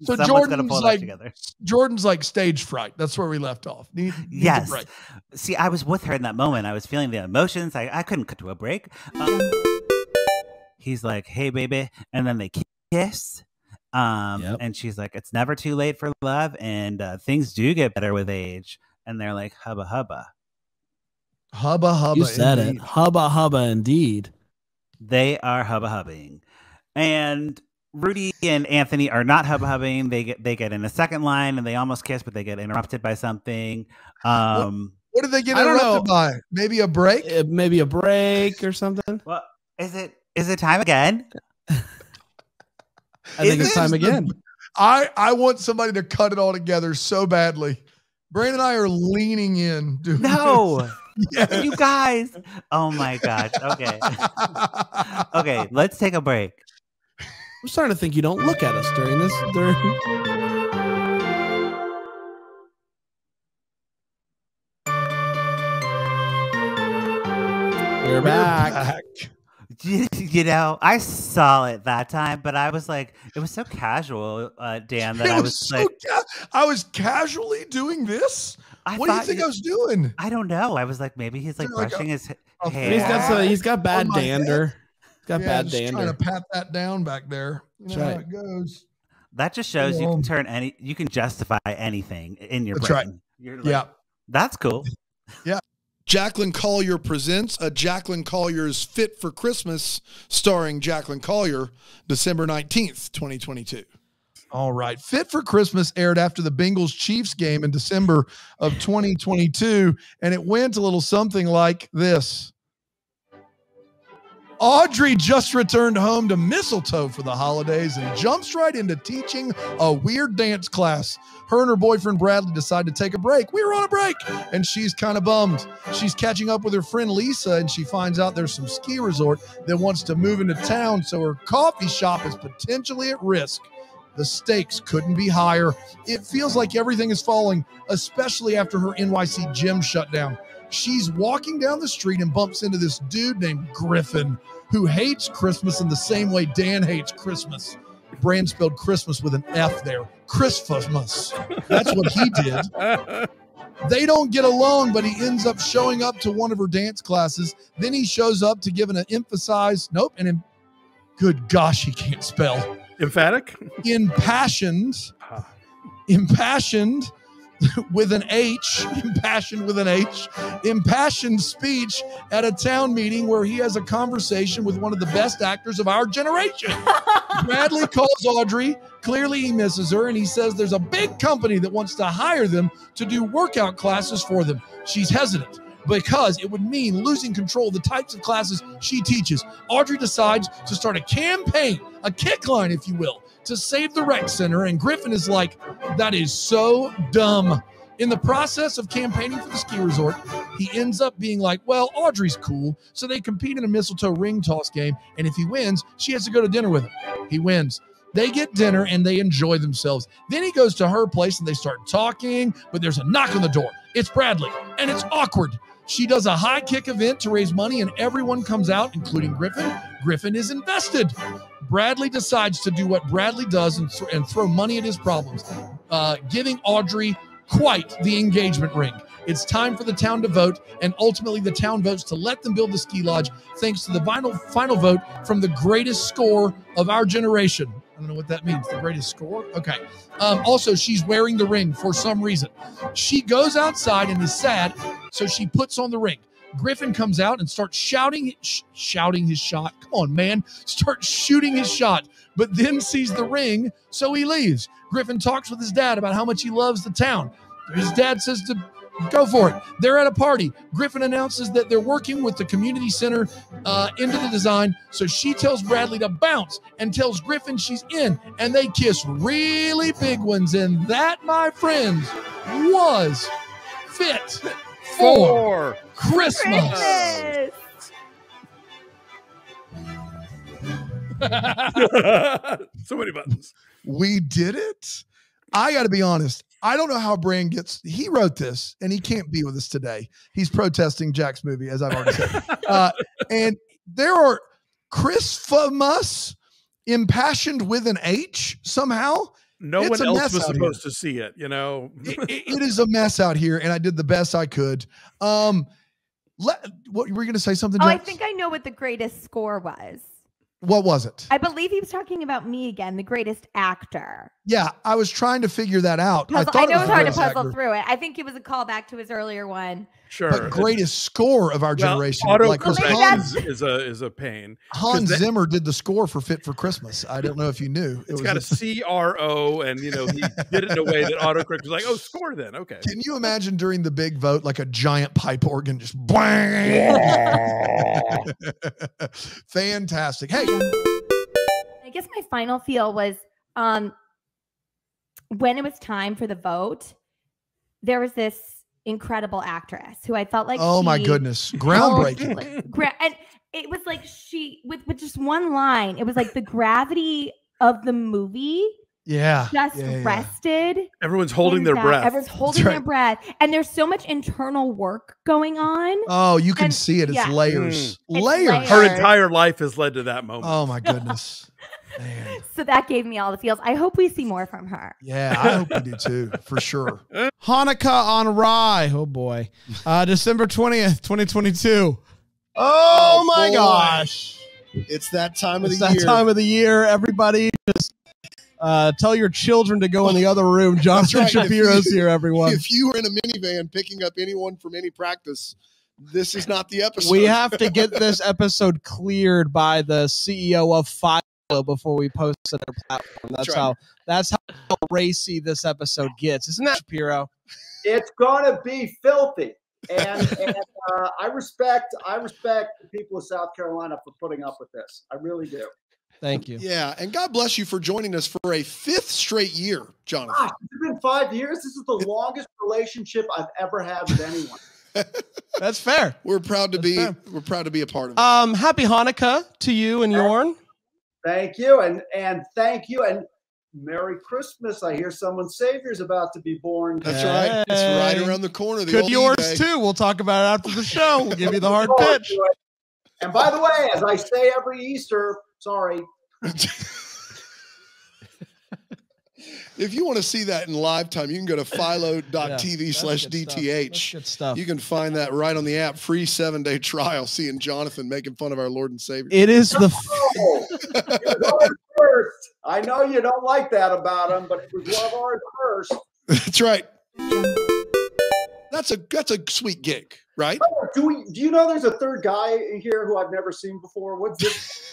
So someone's gonna pull that together. Jordan's like stage fright. That's where we left off. Needs a Yes. break. See, I was with her in that moment. I was feeling the emotions. I couldn't cut to a break. He's like, "Hey, baby," and then they kiss. And she's like, "It's never too late for love, and things do get better with age." And they're like, "Hubba hubba." Hubba hubba. You said indeed. it. Hubba hubba indeed. They are hubba hubbing. And Rudy and Anthony are not hubbing. They get in a second line and they almost kiss, but they get interrupted by something. What did they get I don't interrupted know. by? Maybe a break? Maybe a break or something. Well, is it time again? I think it's time again. I want somebody to cut it all together so badly. Brandon and I are leaning in. Dude. No. Yes. You guys. Oh my gosh. Okay. Okay, let's take a break. I'm starting to think you don't look at us during this. We're back. You know, I saw it that time, but I was like, it was so casual, Dan, that I was like, I was casually doing this. What do you think I was doing? I don't know. I was like, maybe he's like brushing his He's hair. got bad dander. He's got bad just dander. trying to pat that down back there. You know how it goes. That just shows you can turn you can justify anything in your That's brain. right. You're like, Yeah. That's cool. Yeah. Jacqueline Collier presents a Jacqueline Collier's Fit for Christmas, starring Jacqueline Collier, December 19th, 2022. All right. Fit for Christmas aired after the Bengals Chiefs game in December of 2022, and it went a little something like this. Audrey just returned home to Mistletoe for the holidays and jumps right into teaching a weird dance class. Her and her boyfriend Bradley decide to take a break. We were on a break, and she's kind of bummed. She's catching up with her friend Lisa, and she finds out there's some ski resort that wants to move into town, so her coffee shop is potentially at risk. The stakes couldn't be higher. It feels like everything is falling, especially after her NYC gym shut down. She's walking down the street and bumps into this dude named Griffin, who hates Christmas in the same way Dan hates Christmas. Brand spelled Christmas with an F there. Christmas. That's what he did. They don't get along, but he ends up showing up to one of her dance classes. Then he shows up to give an emphasize. Nope. And good gosh, he can't spell. Emphatic? Impassioned with an H, impassioned speech at a town meeting where he has a conversation with one of the best actors of our generation. Bradley calls Audrey. Clearly he misses her, and he says there's a big company that wants to hire them to do workout classes for them. She's hesitant because it would mean losing control of the types of classes she teaches. Audrey decides to start a campaign, a kick line, if you will, to save the rec center, and Griffin is like, that is so dumb. In the process of campaigning for the ski resort, he ends up being like, well, Audrey's cool, so they compete in a mistletoe ring toss game, and if he wins, she has to go to dinner with him. He wins. They get dinner, and they enjoy themselves. Then he goes to her place, and they start talking, but there's a knock on the door. It's Bradley, and it's awkward. She does a high kick event to raise money, and everyone comes out, including Griffin. Griffin is invested. Bradley decides to do what Bradley does and throw money at his problems, giving Audrey quite the engagement ring. It's time for the town to vote, and ultimately the town votes to let them build the ski lodge, thanks to the final vote from the greatest score of our generation. I don't know what that means. The greatest score? Okay. Also, she's wearing the ring for some reason. She goes outside and is sad, so she puts on the ring. Griffin comes out and starts shouting his shot. Come on, man. Starts shooting his shot, but then sees the ring, so he leaves. Griffin talks with his dad about how much he loves the town. His dad says to go for it. They're at a party. Griffin announces that they're working with the community center into the design, so she tells Bradley to bounce and tells Griffin she's in, and they kiss really big ones, and that, my friends, was Fit for Christmas. So many buttons. We did it. I got to be honest. I don't know how Brand he wrote this, and he can't be with us today. He's protesting Jack's movie, as I've already said. And there are Christmas impassioned with an H somehow. No one else was supposed to see it, you know. It is a mess out here, and I did the best I could. What were you going to say something? Oh, Jack? I think I know what the greatest score was. What was it? I believe he was talking about me again, the greatest actor. Yeah, I was trying to figure that out. I know it was hard to puzzle actor. through it. I think it was a callback to his earlier one. Sure. but greatest score of our generation. Autocorrect is a pain. Hans Zimmer did the score for Fit for Christmas. I don't know if you knew. It's got a CRO, and he did it in a way that autocorrect was like, "Oh, score then." Okay. Can you imagine during the big vote, like a giant pipe organ just fantastic. Hey, I guess my final feel was when it was time for the vote, there was this incredible actress who I felt like my goodness, groundbreaking. And it was like she with just one line, it was like the gravity of the movie just rested. Everyone's holding their breath. Everyone's holding their breath. And there's so much internal work going on. Oh, you can see it. It's layers. Layers. Her entire life has led to that moment. Oh my goodness. So that gave me all the feels. I hope we see more from her. Yeah, I hope we do too, for sure. Hanukkah on Rye. Oh boy. December 20th, 2022. Oh my gosh. It's that time of the year. It's that time of the year. Everybody just tell your children to go in the other room. Jonathan Shapiro's here, everyone. If you were in a minivan picking up anyone from any practice, this is not the episode. We have to get this episode cleared by the CEO of Philo before we post it on their platform. That's how racy this episode gets. Isn't that, Shapiro? It's gonna be filthy. And I respect the people of South Carolina for putting up with this. I really do. Thank you. Yeah, and God bless you for joining us for a 5th straight year, Jonathan. Gosh, it's been 5 years. This is the longest relationship I've ever had with anyone. That's fair. We're proud to be a part of it. Happy Hanukkah to you and Yorn. Thank you, and thank you, and Merry Christmas. I hear someone's Savior's about to be born. That's right. It's right around the corner. Could yours too. We'll talk about it after the show. We'll give you the hard pitch. And by the way, as I say every Easter, sorry. If you want to see that in live time, you can go to philo.tv/DTH. Good stuff. You can find that right on the app. Free 7-day trial. Seeing Jonathan making fun of our Lord and Savior. It is the first. I know you don't like that about him, but it was one of ours first. That's right. That's a sweet gig, right? Oh, do you know there's a third guy in here who I've never seen before? What's this?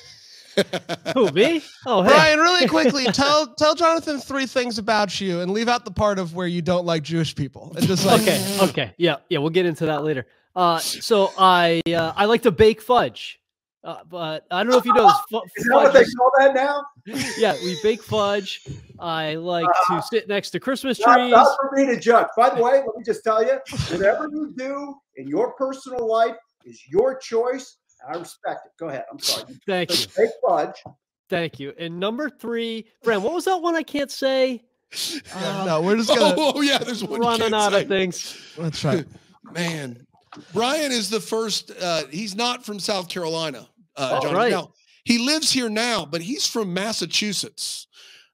Who, me? Oh, hey. Brian, really quickly, tell Jonathan 3 things about you and leave out the part of where you don't like Jewish people. And just like okay, yeah, we'll get into that later. So I like to bake fudge, but I don't know if you know this. Is that what they call that now? Yeah, we bake fudge. I like to sit next to Christmas trees. Not for me to judge. By the way, let me just tell you, whatever you do in your personal life is your choice. I respect it. Go ahead. I'm sorry. Thank you. Bake fudge. Thank you. And number 3, Fran, what was that one I can't say? No, we're just gonna. Oh yeah, there's one running out of things. That's right. Man, Brian is the first. He's not from South Carolina. Jonathan. Right. Now, he lives here now, but he's from Massachusetts.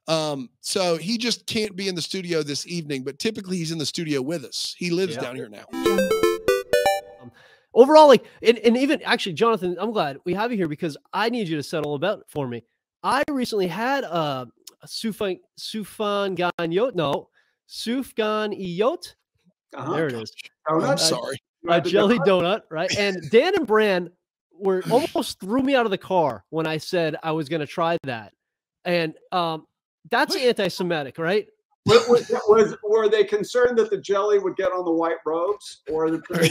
So he just can't be in the studio this evening. But typically, he's in the studio with us. He lives down here now. Overall, like, and even actually, Jonathan, I'm glad we have you here because I need you to settle about it for me. I recently had a Sufgan Iyot. There it is. I'm sorry. A jelly donut, right? And Dan and Bran almost threw me out of the car when I said I was going to try that. And that's anti-Semitic, right? Were they concerned that the jelly would get on the white robes, or that they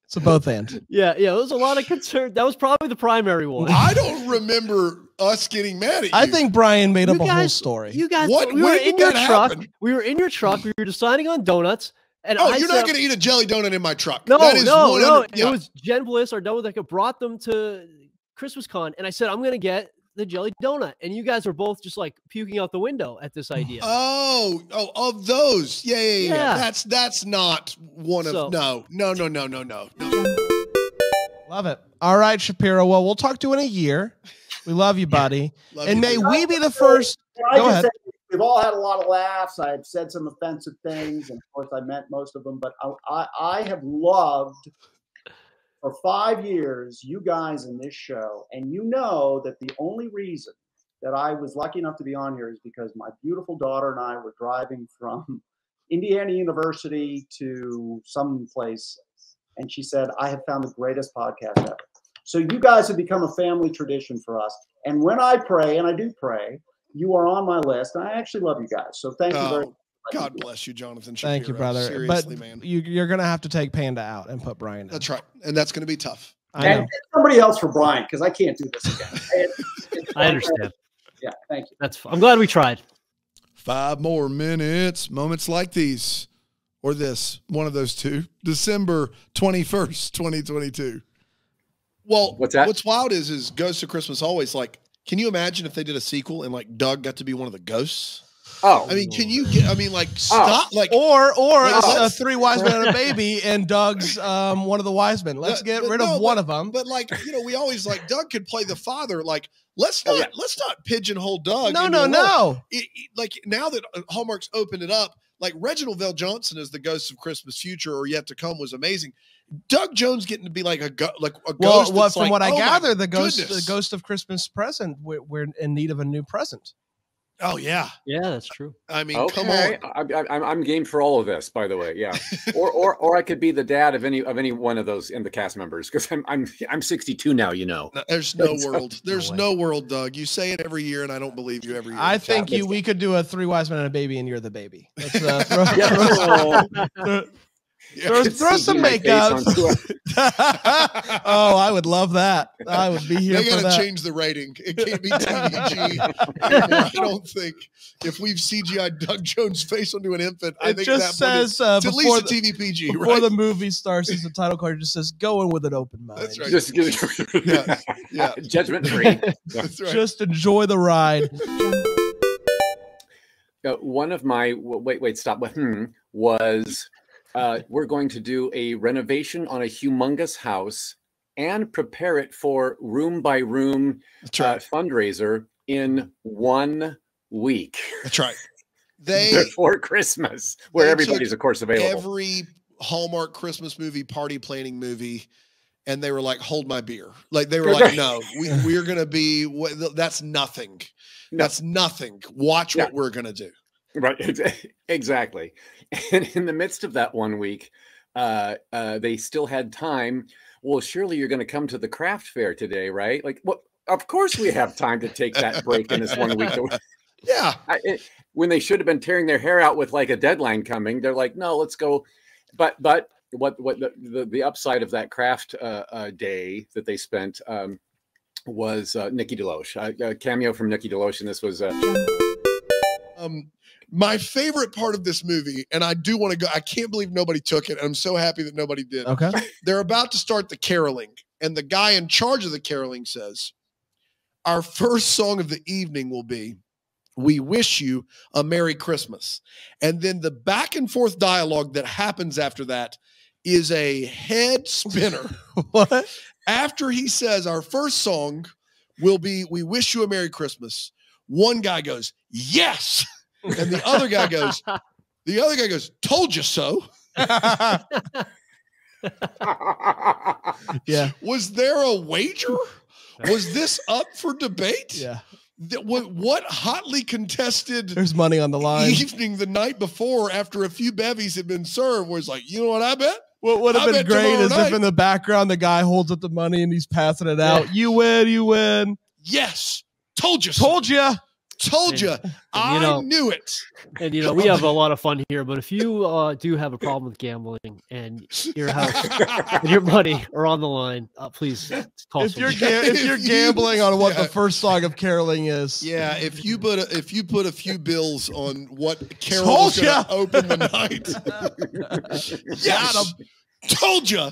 It's a both and. Yeah, there was a lot of concern. That was probably the primary one. I don't remember us getting mad at you. I think Brian made up a whole story. You guys, we were in your truck. We were in your truck. We were deciding on donuts. And you're not going to eat a jelly donut in my truck. No, that is no. Yeah. It was Jen Bliss, our donut that brought them to Christmas Con, and I said I'm going to get the jelly donut, and you guys are both just like puking out the window at this idea. Oh, of those, yeah. That's not one of no. Love it. All right, Shapiro. Well, we'll talk to you in a year. We love you, buddy. May we be the first. Go ahead. We've all had a lot of laughs. I've said some offensive things, and of course, I meant most of them. But I have loved for 5 years you guys in this show, and you know that the only reason that I was lucky enough to be on here is because my beautiful daughter and I were driving from Indiana University to some place, and she said, "I have found the greatest podcast ever." So you guys have become a family tradition for us. And when I pray, and I do pray, you are on my list. And I actually love you guys. So thank you very much. God bless you, Jonathan Shapiro. Thank you, brother. Seriously, but man. you're going to have to take Panda out and put Brian in. That's right. And that's going to be tough. And somebody else for Brian, because I can't do this again. I understand. Yeah, thank you. I'm glad we tried. 5 more minutes. Moments like these, or this, one of those two. December 21st, 2022. Well, what's that? What's wild is Ghosts of Christmas Always. Like, can you imagine if they did a sequel and like Doug got to be one of the ghosts? Oh, I mean, can you get? I mean, like, stop. Like, or let's- 3 wise men and a baby, and Doug's one of the wise men. Let's get rid of one of them. But like, we always like Doug could play the father. Like, let's not pigeonhole Doug. No, into a no, role. no. Like now that Hallmark's opened it up, like Reginald Vell Johnson as the Ghost of Christmas Future or Yet to Come was amazing. Doug Jones getting to be like a ghost. From what I gather, the ghost of Christmas Present, we're in need of a new present. Oh yeah, that's true. I mean, come on. I'm game for all of this, by the way. Yeah, or I could be the dad of any one of those in the cast members because I'm 62 now. You know, there's no world. There's no world, Doug. You say it every year, and I don't believe you every year. I think we could do a 3 wise men and a baby, and you're the baby. Let's throw some makeup. Oh, I would love that. I would be here. They for gotta that. change the rating. It can't be TVG anymore. I don't think if we've CGI'd Doug Jones' face onto an infant, I It think just that says it's at before least a TV PG, before right? the movie starts, as the title card just says, "Go in with an open mind." That's right. yeah, judgment free. That's right. Just enjoy the ride. One of my stop. Was we're going to do a renovation on a humongous house and prepare it for room by room fundraiser in 1 week. That's right. Before Christmas, where they everybody's took of course available. Every Hallmark Christmas movie, party planning movie, and they were like, "Hold my beer." Like they were like, "No, we're gonna be. That's nothing. That's nothing. Watch what we're gonna do." Right, exactly. And in the midst of that 1 week, they still had time. Well, surely you're going to come to the craft fair today, right? Like, well, of course we have time to take that break in this 1 week. Yeah. When they should have been tearing their hair out with like a deadline coming, they're like, no, let's go. But what the upside of that craft day that they spent was Nikki DeLoach, a cameo from Nikki DeLoach, and this was. My favorite part of this movie, and I do want to go, I can't believe nobody took it. And I'm so happy that nobody did. Okay. They're about to start the caroling, and the guy in charge of the caroling says, "Our first song of the evening will be, 'We Wish You a Merry Christmas.'" And then the back and forth dialogue that happens after that is a head spinner. What? After he says, "Our first song will be, 'We Wish You a Merry Christmas,' one guy goes, 'Yes.' And the other guy goes, "Told you so." Yeah. Was there a wager? Was this up for debate? Yeah. What hotly contested There's money on the line. evening the night before after a few bevies had been served was like, you know what I bet? What would have I been bet great tomorrow is if night- in the background the guy holds up the money and he's passing it out. You win, you win. Yes. Told you so. Told you. Told you. I knew it. And we have a lot of fun here, but if you do have a problem with gambling and your house and your money are on the line, please call If you're someone. if you're gambling on what the first song of caroling is, Yeah, if you put a few bills on what Carol Told was going to ya. open the night, yes, told you.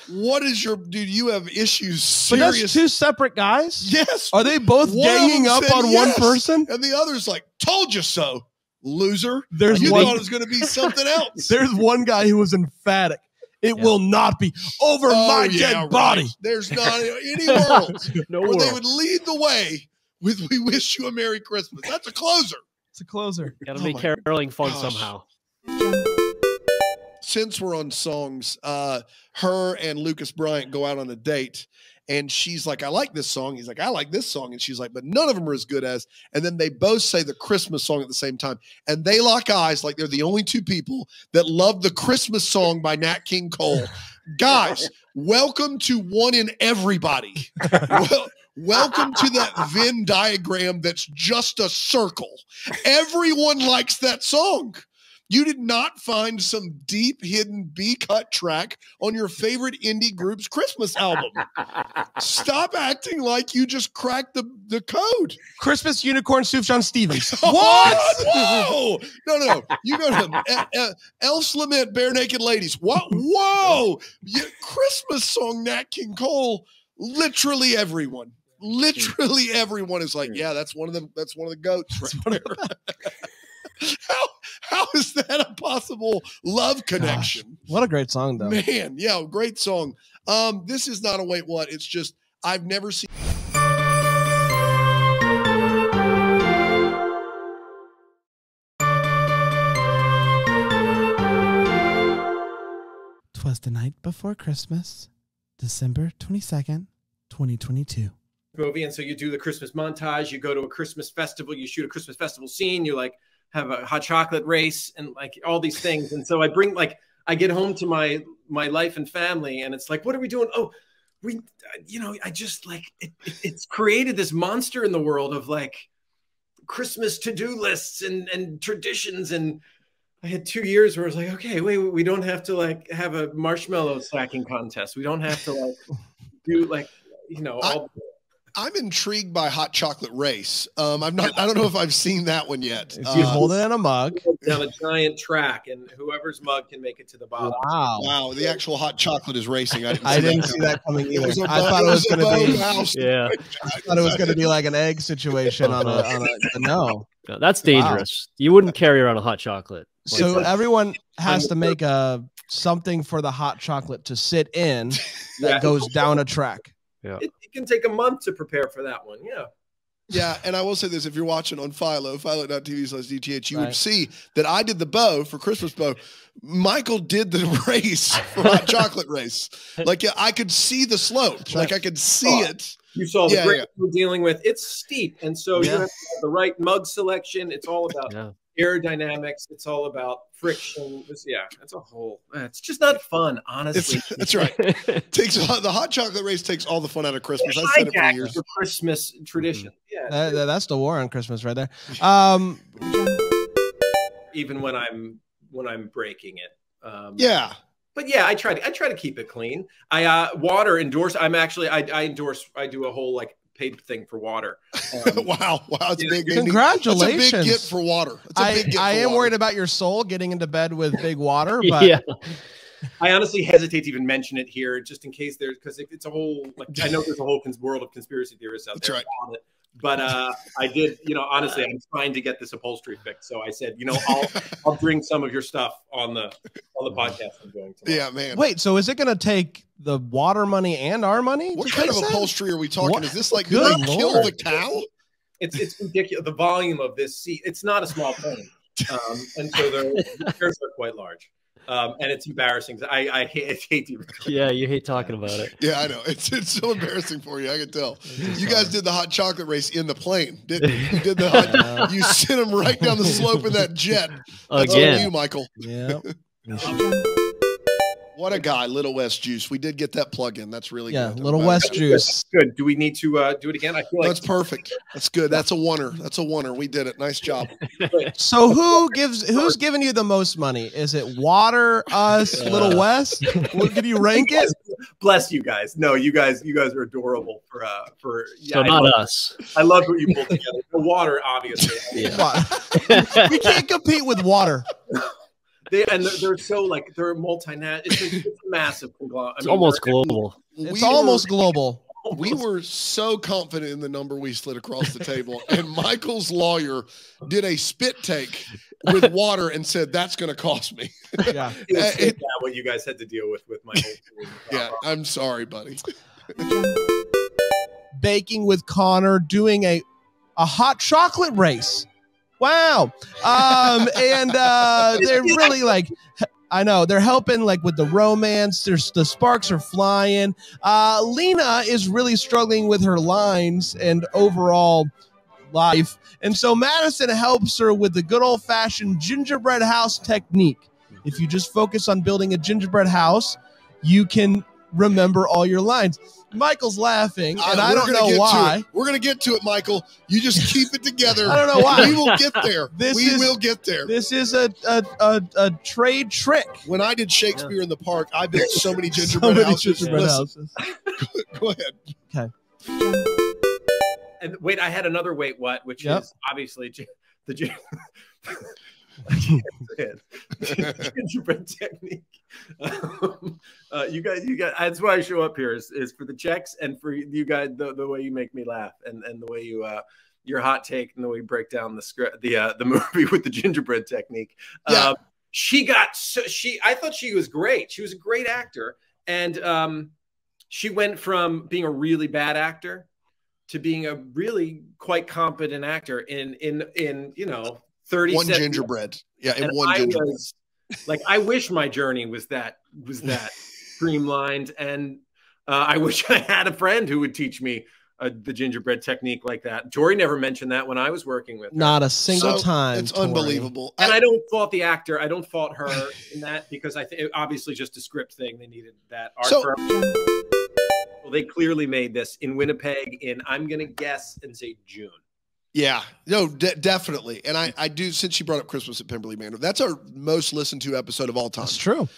What is your dude? You have issues. but that's Serious. two separate guys. Yes. Are they both One of ganging them up said on one yes, person? and the other's like, "Told you so, loser." There's you one- thought it was going to be something else. There's one guy who was emphatic. It will not be over my dead right. body. There's not any world No where they world. would lead the way with "We Wish You a Merry Christmas." That's a closer. It's a closer. Got to Oh make my caroling fun gosh. somehow. Since we're on songs, her and Lucas Bryant go out on a date, And she's like, I like this song. He's like, I like this song. And she's like, but none of them are as good as. And then they both say the Christmas song at the same time. And they lock eyes like they're the only two people that love the Christmas song by Nat King Cole. Guys, welcome to One in Everybody. Welcome to that Venn diagram that's just a circle. Everyone likes that song. You did not find some deep hidden B-cut track on your favorite indie group's Christmas album. Stop acting like you just cracked the code. Christmas Unicorn Sufjan Stevens. What? Whoa! No. You go to Elf's Lament, Bare Naked Ladies. What? Whoa! Christmas song, Nat King Cole. Literally everyone. Literally everyone is like, yeah, that's one of them. That's one of the goats right there. How is that a possible love connection? Gosh, what a great song, though. Man, yeah, great song. This is not a wait what. It's just I've never seen. 'Twas the night before Christmas, December 22nd, 2022. Movie, and so you do the Christmas montage, you go to a Christmas festival, you shoot a Christmas festival scene, you like have a hot chocolate race and like all these things. And so I get home to my life and family, and it's like, what are we doing? Oh, I just like it's created this monster in the world of like Christmas to-do lists and traditions. And I had 2 years where I was like, okay, wait, we don't have to like have a marshmallow stacking contest. We don't have to like do like, all. I'm intrigued by Hot Chocolate Race. I don't know if I've seen that one yet. You hold it in a mug down a giant track, and whoever's mug can make it to the bottom. Wow! The actual hot chocolate is racing. I didn't see that coming either. I thought it was going to be I thought it was going to be like an egg situation on a no. No, that's dangerous. Wow. You wouldn't carry around a hot chocolate. So everyone has to make something for the hot chocolate to sit in that goes down a track. Yeah. It can take a month to prepare for that one. Yeah. Yeah, and I will say this: if you're watching on philo.tv/DTH, you would see that I did the bow for Christmas bow. Michael did the race for Hot Chocolate Race. Like, yeah, I could see the slope. Like, I could see it. You saw the grade we're dealing with. It's steep, and so you have to have the right mug selection. It's all about aerodynamics. It's all about friction. It's a whole. It's just not fun, honestly. That's right. The Hot Chocolate Race takes all the fun out of Christmas. I've said it for years. The Christmas tradition. Yeah, that's the war on Christmas right there. Even when I'm breaking it. Yeah. But yeah, I try to keep it clean. Water endorse. I endorse. I do a whole like paid thing for water. Wow, it's big. Congratulations! It's a big get for water. I am worried about your soul getting into bed with big water, but yeah. I honestly hesitate to even mention it here, just in case because it's a whole like I know there's a whole world of conspiracy theorists out there about it. But I did, honestly, I'm trying to get this upholstery fixed. So I said, I'll bring some of your stuff on the podcast I'm doing tomorrow. Yeah, man. Wait, so is it going to take the water money and our money? What kind of upholstery are we talking? Is this like kill the cow? It's ridiculous. The volume of this seat. It's not a small plane, and so the chairs are quite large. And it's embarrassing. I hate you. Yeah, you hate talking about it. Yeah, I know. It's so embarrassing for you. I can tell. You guys did the Hot Chocolate Race in the plane, didn't you? You did you sent them right down the slope in that jet. That's Again. on you, Michael. Yeah. What a guy, Little West Juice. We did get that plug in. That's really good. Little West Juice. That's good. Do we need to do it again? I feel like that's perfect. That's good. That's a winner. That's a winner. We did it. Nice job. So who's giving you the most money? Is it Water, us, Little West? Can you rank it? Bless you guys. No, you guys are adorable for so not us. I love what you pulled together. The Water, obviously. We can't compete with Water. They're so like they're multinational. It's a massive conglomerate. It's almost global. It's almost global. We were so confident in the number we slid across the table, and Michael's lawyer did a spit take with Water and said that's going to cost me. Yeah, it's what you guys had to deal with my whole. Yeah, I'm sorry, buddy. Baking with Connor, doing a hot chocolate race. Wow. And they're really like, I know they're helping like with the romance. There's the sparks are flying. Lena is really struggling with her lines and overall life, and so Madison helps her with the good old-fashioned gingerbread house technique. If you just focus on building a gingerbread house, you can remember all your lines. Michael's laughing, and I don't know why. We're going to get to it, Michael. You just keep it together. I don't know why. We will get there. We will get there. This is a trade trick. When I did Shakespeare in the Park, I built so many gingerbread houses. Listen. Go ahead. Okay. And wait, I had another wait what, which is obviously the gingerbread technique. You guys, that's why I show up here is for the checks and for you guys, the way you make me laugh and the way you your hot take and the way you break down the script, the movie with the gingerbread technique. I thought she was great. She was a great actor, and she went from being a really bad actor to being a really quite competent actor in 30 one seconds. gingerbread. Yeah, in one gingerbread. Like, I wish my journey was that streamlined, and I wish I had a friend who would teach me the gingerbread technique like that. Tori never mentioned that when I was working with her. Not a single time. It's Tori. unbelievable. And I don't fault the actor. I don't fault her in that, because I think it obviously just a script thing. They needed that art firm. Well, they clearly made this in Winnipeg in, I'm going to guess and say June. Yeah, no, definitely. And I do, since you brought up Christmas at Pemberley Manor, that's our most listened to episode of all time. That's true.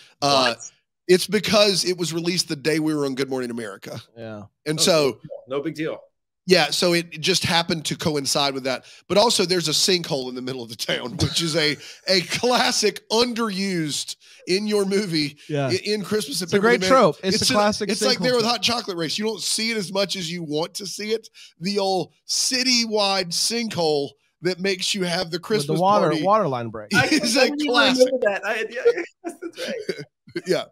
It's because it was released the day we were on Good Morning America. Yeah. And so. No big deal. Yeah, so it just happened to coincide with that. But also there's a sinkhole in the middle of the town, which is a classic underused in your movie in Christmas at Pemberley Manor. It's a great trope. It's a classic It's like there with Hot Chocolate Race. You don't see it as much as you want to see it. The old citywide sinkhole that makes you have the Christmas with the water line break. It's a classic. That's right. Yeah,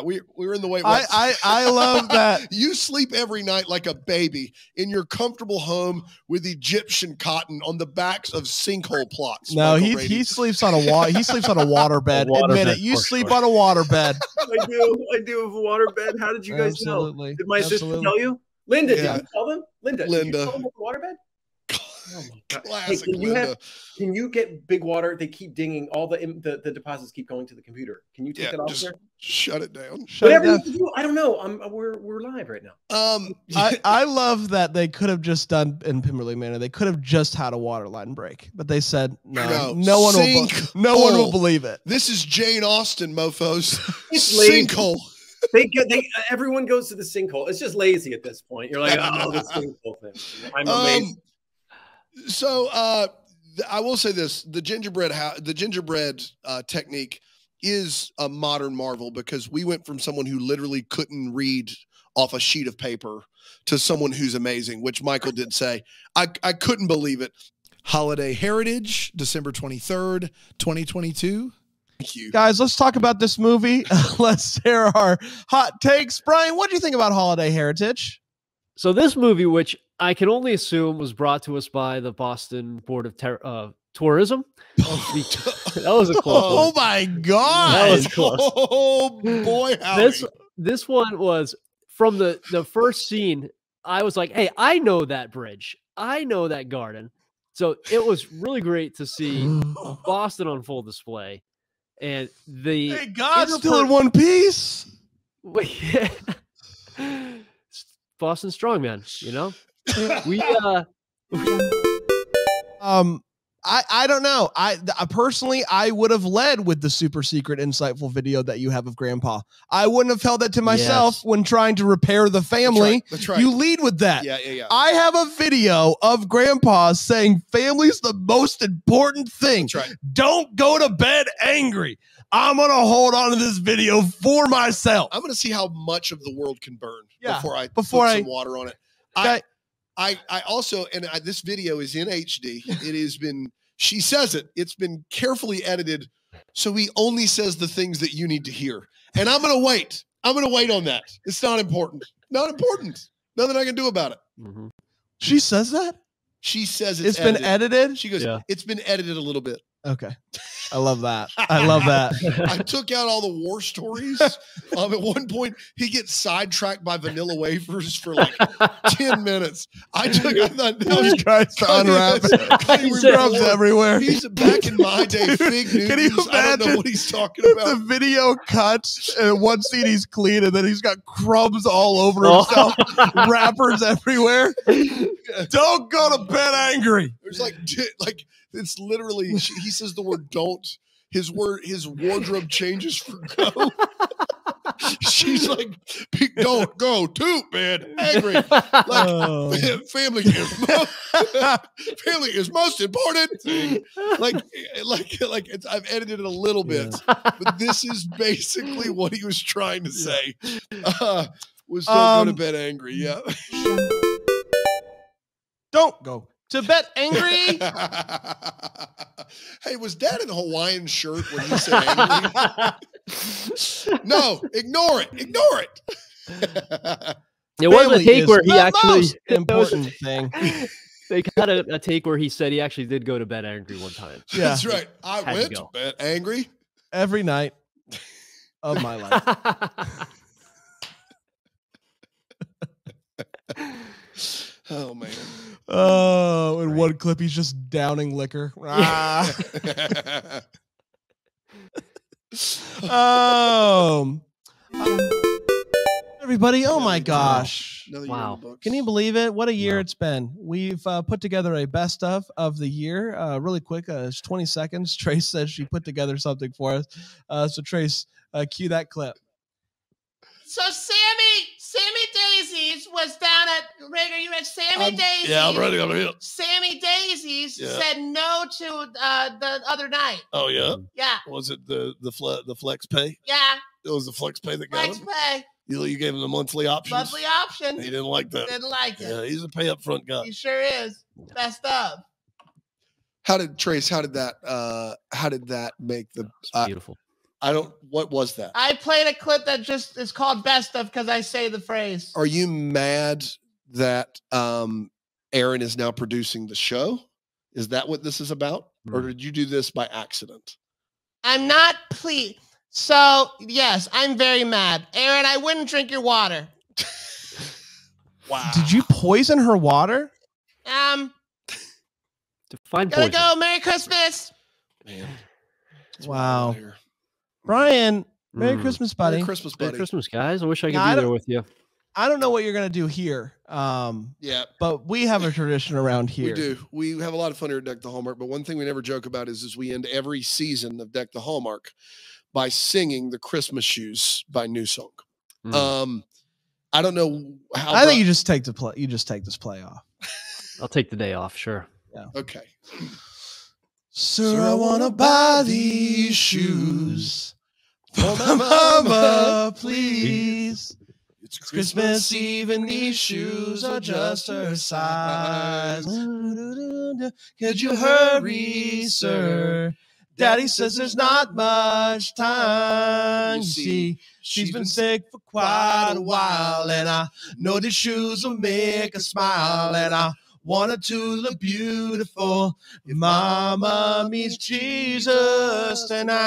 we were in the way. I love that. You sleep every night like a baby in your comfortable home with Egyptian cotton on the backs of sinkhole plots. No, he sleeps on a water bed. Admit it. You sleep on a water bed. I do have a water bed. How did you guys know? Did my sister tell you? Linda, did you tell them? Linda. Did you tell them about the water bed? Oh my God. Classic Linda. Can you get big water? They keep dinging. All the deposits keep going to the computer. Can you take it off there? Shut it down. Whatever you do, I don't know. We're live right now. I love that they could have just done in Pemberley Manor. They could have just had a water line break, but they said no one will believe it. This is Jane Austen, mofo's. It's sinkhole. Everyone goes to the sinkhole. It's just lazy at this point. You're like, oh, the sinkhole thing. I'm amazed. So I will say this: the gingerbread technique is a modern marvel, because we went from someone who literally couldn't read off a sheet of paper to someone who's amazing, which Michael did say. I couldn't believe it. Holiday Heritage, December 23rd, 2022. Thank you. Guys, let's talk about this movie. Let's hear our hot takes. Brian, what do you think about Holiday Heritage? So this movie, which I can only assume was brought to us by the Boston Board of Tourism. That was a close one. Oh my God. That was close. Oh boy. This one was from the first scene. I was like, hey, I know that bridge. I know that garden. So it was really great to see Boston on full display. And hey, God's still in one piece. Boston strong, man. You know, I don't know. I personally, I would have led with the super secret, insightful video that you have of Grandpa. I wouldn't have held that to myself when trying to repair the family. That's right. You lead with that. Yeah. I have a video of Grandpa saying family's the most important thing. That's right. Don't go to bed angry. I'm going to hold on to this video for myself. I'm going to see how much of the world can burn before I put some water on it. I also, and this video is in HD. It has been, she says it's been carefully edited, so he only says the things that you need to hear. And I'm going to wait. I'm going to wait on that. It's not important. Not important. Nothing I can do about it. Mm-hmm. She says that? She says it's been edited? She goes, it's been edited a little bit. Okay. I love that. I love that. I took out all the war stories. At one point, he gets sidetracked by vanilla wafers for like 10 minutes. I thought that was tries to unwrap it. He rubs everywhere. He's back in my day. Fig news. Can you imagine I don't know what he's talking if about. the video cuts and one scene he's clean and then he's got crumbs all over himself, wrappers everywhere. Don't go to bed angry. There's like it's literally he says the word don't. His wardrobe changes for go. She's like, don't go to bed angry. Like family is most important thing. Like I've edited it a little bit, but this is basically what he was trying to say. Was don't go to bed angry. Yeah. Don't go to bed angry. Hey, was Dad in a Hawaiian shirt when he said angry? No, ignore it. Ignore it. It was a take where he actually important thing. They got a take where he said he actually did go to bed angry one time. Yeah. That's right. I went to bed angry every night of my life. Oh man. Oh, in one clip he's just downing liquor. Everybody, oh my gosh. Wow. Can you believe it? What a year it's been. We've put together a best of the year. Really quick, it's 20 seconds. Trace says she put together something for us. So Trace, cue that clip. So Sammy Daisies was down at Rigger. You read Sammy Daisies? Yeah, I'm ready. I'm here. Sammy Daisies Yeah. said no to the other night. Oh yeah. Yeah. Was it the flex pay? Yeah. It was the flex pay that got Flex him. pay. You gave him the monthly options. Monthly options. He didn't like that. Didn't like it. Yeah, he's a pay up front guy. He sure is. Best of. How did that make the beautiful? What was that? I played a clip that just is called best of because I say the phrase. Are you mad that Aaron is now producing the show? Is that what this is about? Or did you do this by accident? I'm not pleased. So, yes, I'm very mad. Aaron, I wouldn't drink your water. Wow. Did you poison her water? Define Gotta poison. go. Merry Christmas. Man. Wow. Brian, Merry Christmas, buddy. Merry Christmas, buddy. Merry Christmas, guys. I wish I could Now, be I there don't- with you. I don't know what you're going to do here. Yeah. But we have a tradition around here. We do. We have a lot of fun here at Deck the Hallmark, but one thing we never joke about is we end every season of Deck the Hallmark by singing the Christmas Shoes by New Song. I don't know how I think you just take this play off. I'll take the day off, sure. Yeah. Okay. Sir, I want to buy these shoes for my mama, please. It's Christmas Eve and these shoes are just her size. Could you hurry, sir? Daddy says there's not much time. You see, she's been sick for quite a while, and I know these shoes will make her smile, and I want her to look beautiful if Mama meets Jesus tonight.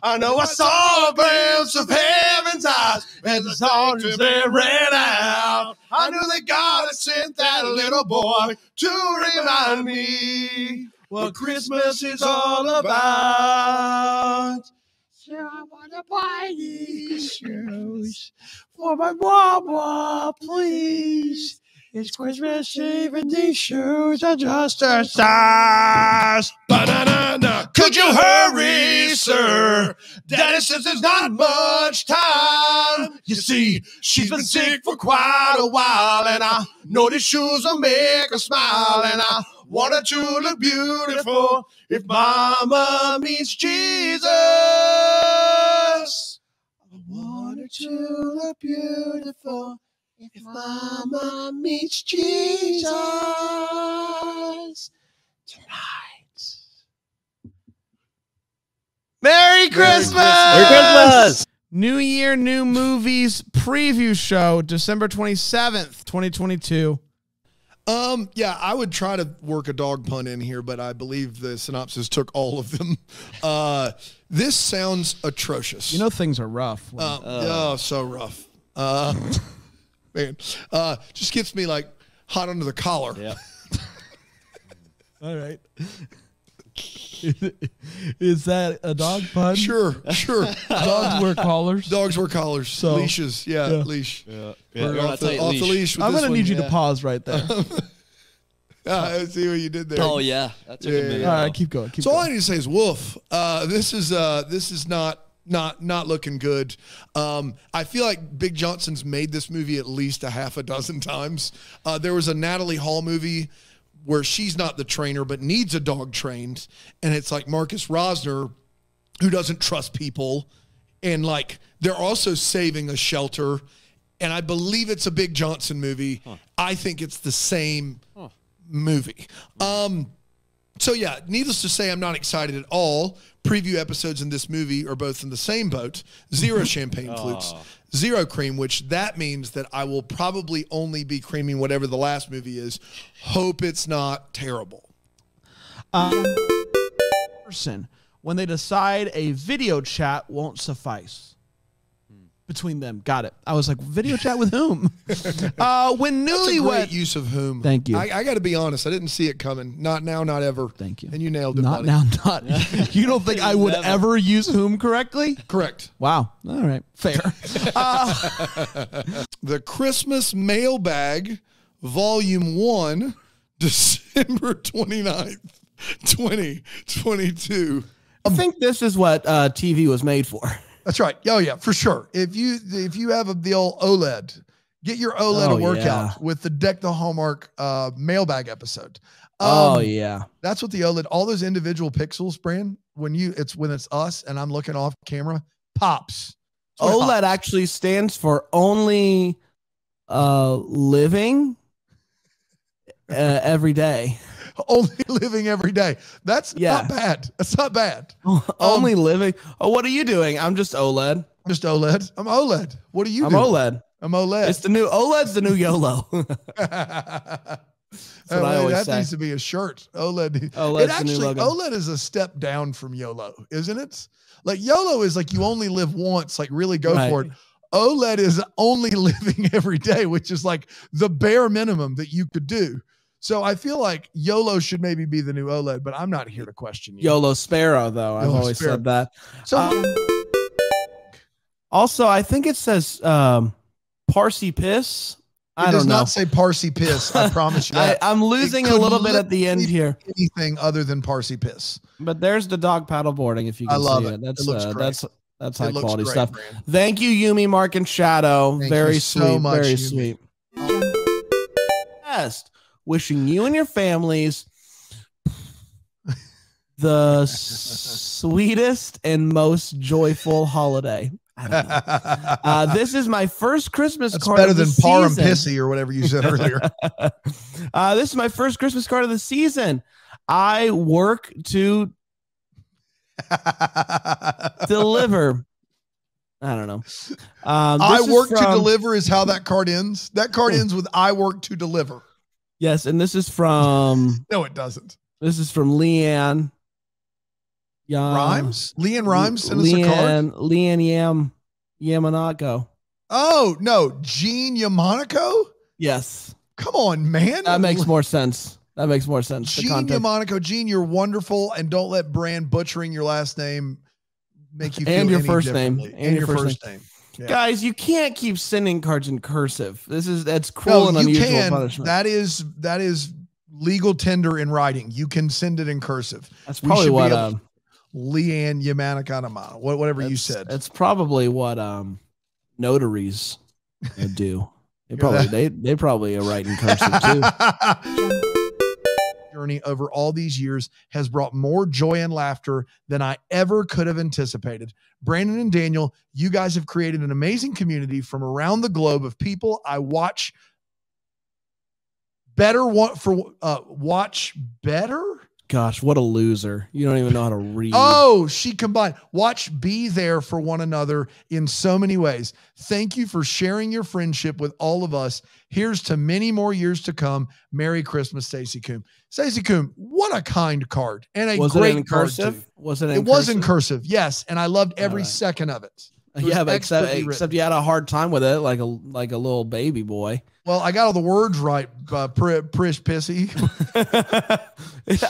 I know I saw a glimpse of heaven's eyes as the songs they ran out. I knew that God had sent that little boy to remind me what Christmas is all about. So I want to buy these shoes for my mama, please. It's Christmas Eve and these shoes are just her size. Ba-na-na-na. Could you hurry, sir? Daddy says there's not much time. You see, she's been sick for quite a while, and I know these shoes will make her smile, and I want her to look beautiful if Mama meets Jesus. I want her to look beautiful if Mama meets Jesus tonight. Merry Christmas! Merry Christmas! New Year, New Movies preview show, December 27th, 2022. Yeah, I would try to work a dog pun in here, but I believe the synopsis took all of them. This sounds atrocious. You know things are rough. Oh, so rough. Man, just gets me like hot under the collar. Yeah. All right. Is that a dog pun? Sure. Dogs wear collars. Dogs wear collars. So, Leashes. Yeah, leash. Yeah. We're off the leash. With I'm this gonna one. need you to pause right there. I see what you did there. Oh yeah, that took a minute. All right, keep going. So all I need to say is woof. This is not looking good. I feel like Big Johnson's made this movie at least a half a dozen times. There was a Natalie Hall movie where she's not the trainer but needs a dog trained, and it's like Marcus Rosner who doesn't trust people, and like they're also saving a shelter, and I believe it's a Big Johnson movie. I think it's the same movie. So yeah, needless to say, I'm not excited at all. Preview episodes in this movie are both in the same boat. 0 champagne flutes, 0 cream, which that means that I will probably only be creaming whatever the last movie is. Hope it's not terrible. Person, when they decide a video chat won't suffice between them. Got it. I was like, video chat with whom? When That's a newlywed great use of whom. Thank you. I got to be honest. I didn't see it coming. Not now, not ever. Thank you. And you nailed it. Not buddy. now, not. You don't think I would ever use whom correctly? Correct. Wow. All right. Fair. The Christmas Mailbag, Volume 1, December 29th, 2022. I think this is what TV was made for. That's right. Oh yeah, for sure. If you have the old OLED, get your OLED Oh, to work yeah. out with the Deck the Hallmark Mailbag episode. Oh yeah. That's what the OLED, all those individual pixels, Brand, when it's us and I'm looking off camera, pops. That's what OLED pops. actually stands for only living every day. Only living every day. That's not bad. That's not bad. Only living. Oh, what are you doing? I'm just OLED. Just OLED. I'm OLED. What are you I'm doing? OLED. I'm OLED. It's the new OLED's the new YOLO. That's what I always that say. needs to be a shirt. OLED. OLED's It the new actually, logo. OLED is a step down from YOLO, isn't it? Like YOLO is like you only live once, like really go Right. for it. OLED is only living every day, which is like the bare minimum that you could do. So I feel like YOLO should maybe be the new OLED, but I'm not here to question you. YOLO Sparrow, though. I've YOLO always Sparrow. said that. So Also, I think it says Parsi Piss. it I does don't know. not say Parsi Piss. I promise you that. I'm losing It a could little bit at the end literally here. be Anything other than Parsi Piss. But there's the dog paddle boarding. If you I can love see it. That's It looks great. that's It high looks quality great, stuff. Brand. Thank you, Yumi, Mark, and Shadow. Thank Very you so sweet. much, Very Yumi. sweet. Best. Wishing you and your families the sweetest and most joyful holiday. I don't know. This is my first Christmas That's card. better of the than par and season. pissy or whatever you said earlier. This is my first Christmas card of the season. I work to deliver. I don't know. I This is work to from- deliver is how that card ends. That card ends with I work to deliver. Yes, and this is from. No, it doesn't. This is from Leanne. Rhymes? Leanne Rhymes sent us a card? Leanne Yamanako. Oh, no. Gene Yamanako? Yes. Come on, man. That makes more sense. That makes more sense. The Gene content. Yamanako. Gene, you're wonderful. And don't let Brand butchering your last name make you feel And your any first name. differently. And your first name. Yeah. Guys, you can't keep sending cards in cursive. That's cruel and No, you unusual can. punishment. That is legal tender in writing. You can send it in cursive. That's We probably should be what able- Leanne Yamanakana, whatever you said. It's probably what notaries do. They probably are writing cursive too. Journey over all these years has brought more joy and laughter than I ever could have anticipated. Brandon and Daniel, you guys have created an amazing community from around the globe of people I watch better. gosh, what a loser. You don't even know how to read. Oh, she combined. Watch Be There for One Another in so many ways. Thank you for sharing your friendship with all of us. Here's to many more years to come. Merry Christmas, Stacey Coombe. Stacey Coombe, what a kind card. And a Was great it in card, cursive? too. Was it in It was in cursive? cursive, yes. And I loved every right. second of it. It was Yeah, but expertly written. except you had a hard time with it, like a little baby boy. Well, I got all the words right. Prish Pissy.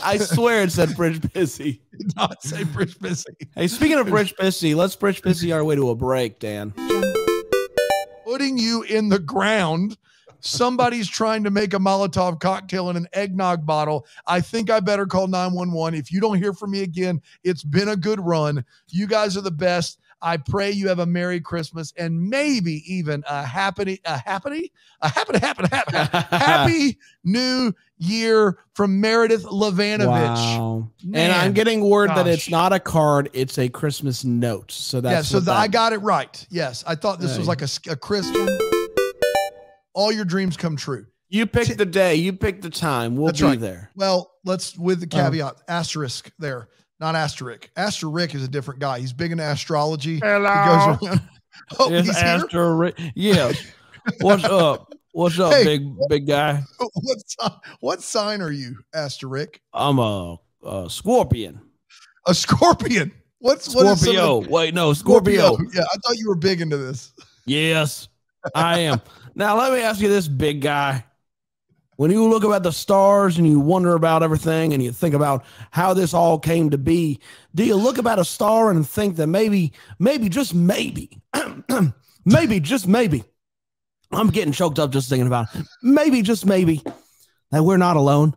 I swear it said Bridge Pissy. Did not say Prish Pissy. Hey, speaking of Bridge Pissy, let's Bridge Pissy our way to a break, Dan. Putting you in the ground. Somebody's trying to make a Molotov cocktail in an eggnog bottle. I think I better call 911. If you don't hear from me again, it's been a good run. You guys are the best. I pray you have a Merry Christmas and maybe even a happy New Year from Meredith Lavanovich. Wow. Man, and I'm getting word that gosh. it's not a card, it's a Christmas note. So that's I got it right. Yes, I thought this was like a Christian. All your dreams come true. You pick the day, you pick the time. We'll That's be right. there. Well, let's with the caveat, asterisk there, not asterisk. Asterisk is a different guy. He's big into astrology. Hello. He goes around. Oh, It's he's here? Asterisk. Yeah. What's up? What's up, Hey, big guy? What sign are you, asterisk? I'm a scorpion. A scorpion. What is some of Scorpio. the- Wait, no, Scorpio. Yeah, I thought you were big into this. Yes, I am. Now, let me ask you this, big guy. When you look about the stars and you wonder about everything and you think about how this all came to be, do you look about a star and think that maybe, just maybe, just maybe, I'm getting choked up just thinking about it. Maybe, just maybe, that we're not alone?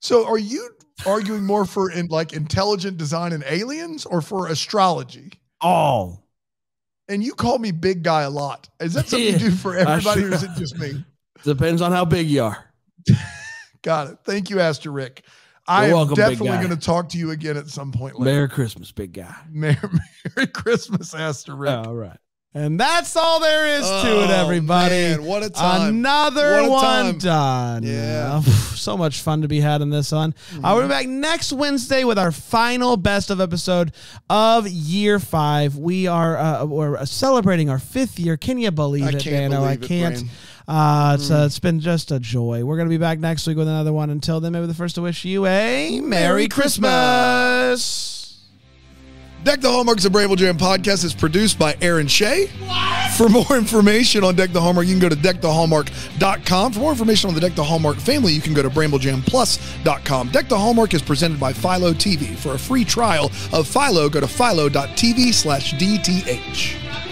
So are you arguing more for intelligent design and aliens or for astrology? All. And you call me big guy a lot. Is that something you do for everybody or is it just me? Depends on how big you are. Got it. Thank you, Asterisk. I am welcome, big definitely guy. going to talk to you again at some point later. Merry Christmas, big guy. Merry Christmas, Asterisk. All right. And that's all there is to it, everybody. Man, what a time. Another What a one time. done. Yeah. So much fun to be had in this one. We'll be back next Wednesday with our final best of episode of year 5. We are we're celebrating our 5th year. Can you believe I it, can't Dano? I believe it, can't. Brain. It's been just a joy. We're going to be back next week with another one. Until then, maybe the first to wish you a Merry Christmas. Deck the Hallmarks of Bramble Jam podcast is produced by Aaron Shea. For more information on Deck the Hallmark, you can go to deckthehallmark.com. For more information on the Deck the Hallmark family, you can go to bramblejamplus.com. Deck the Hallmark is presented by Philo TV. For a free trial of Philo, go to philo.tv/DTH.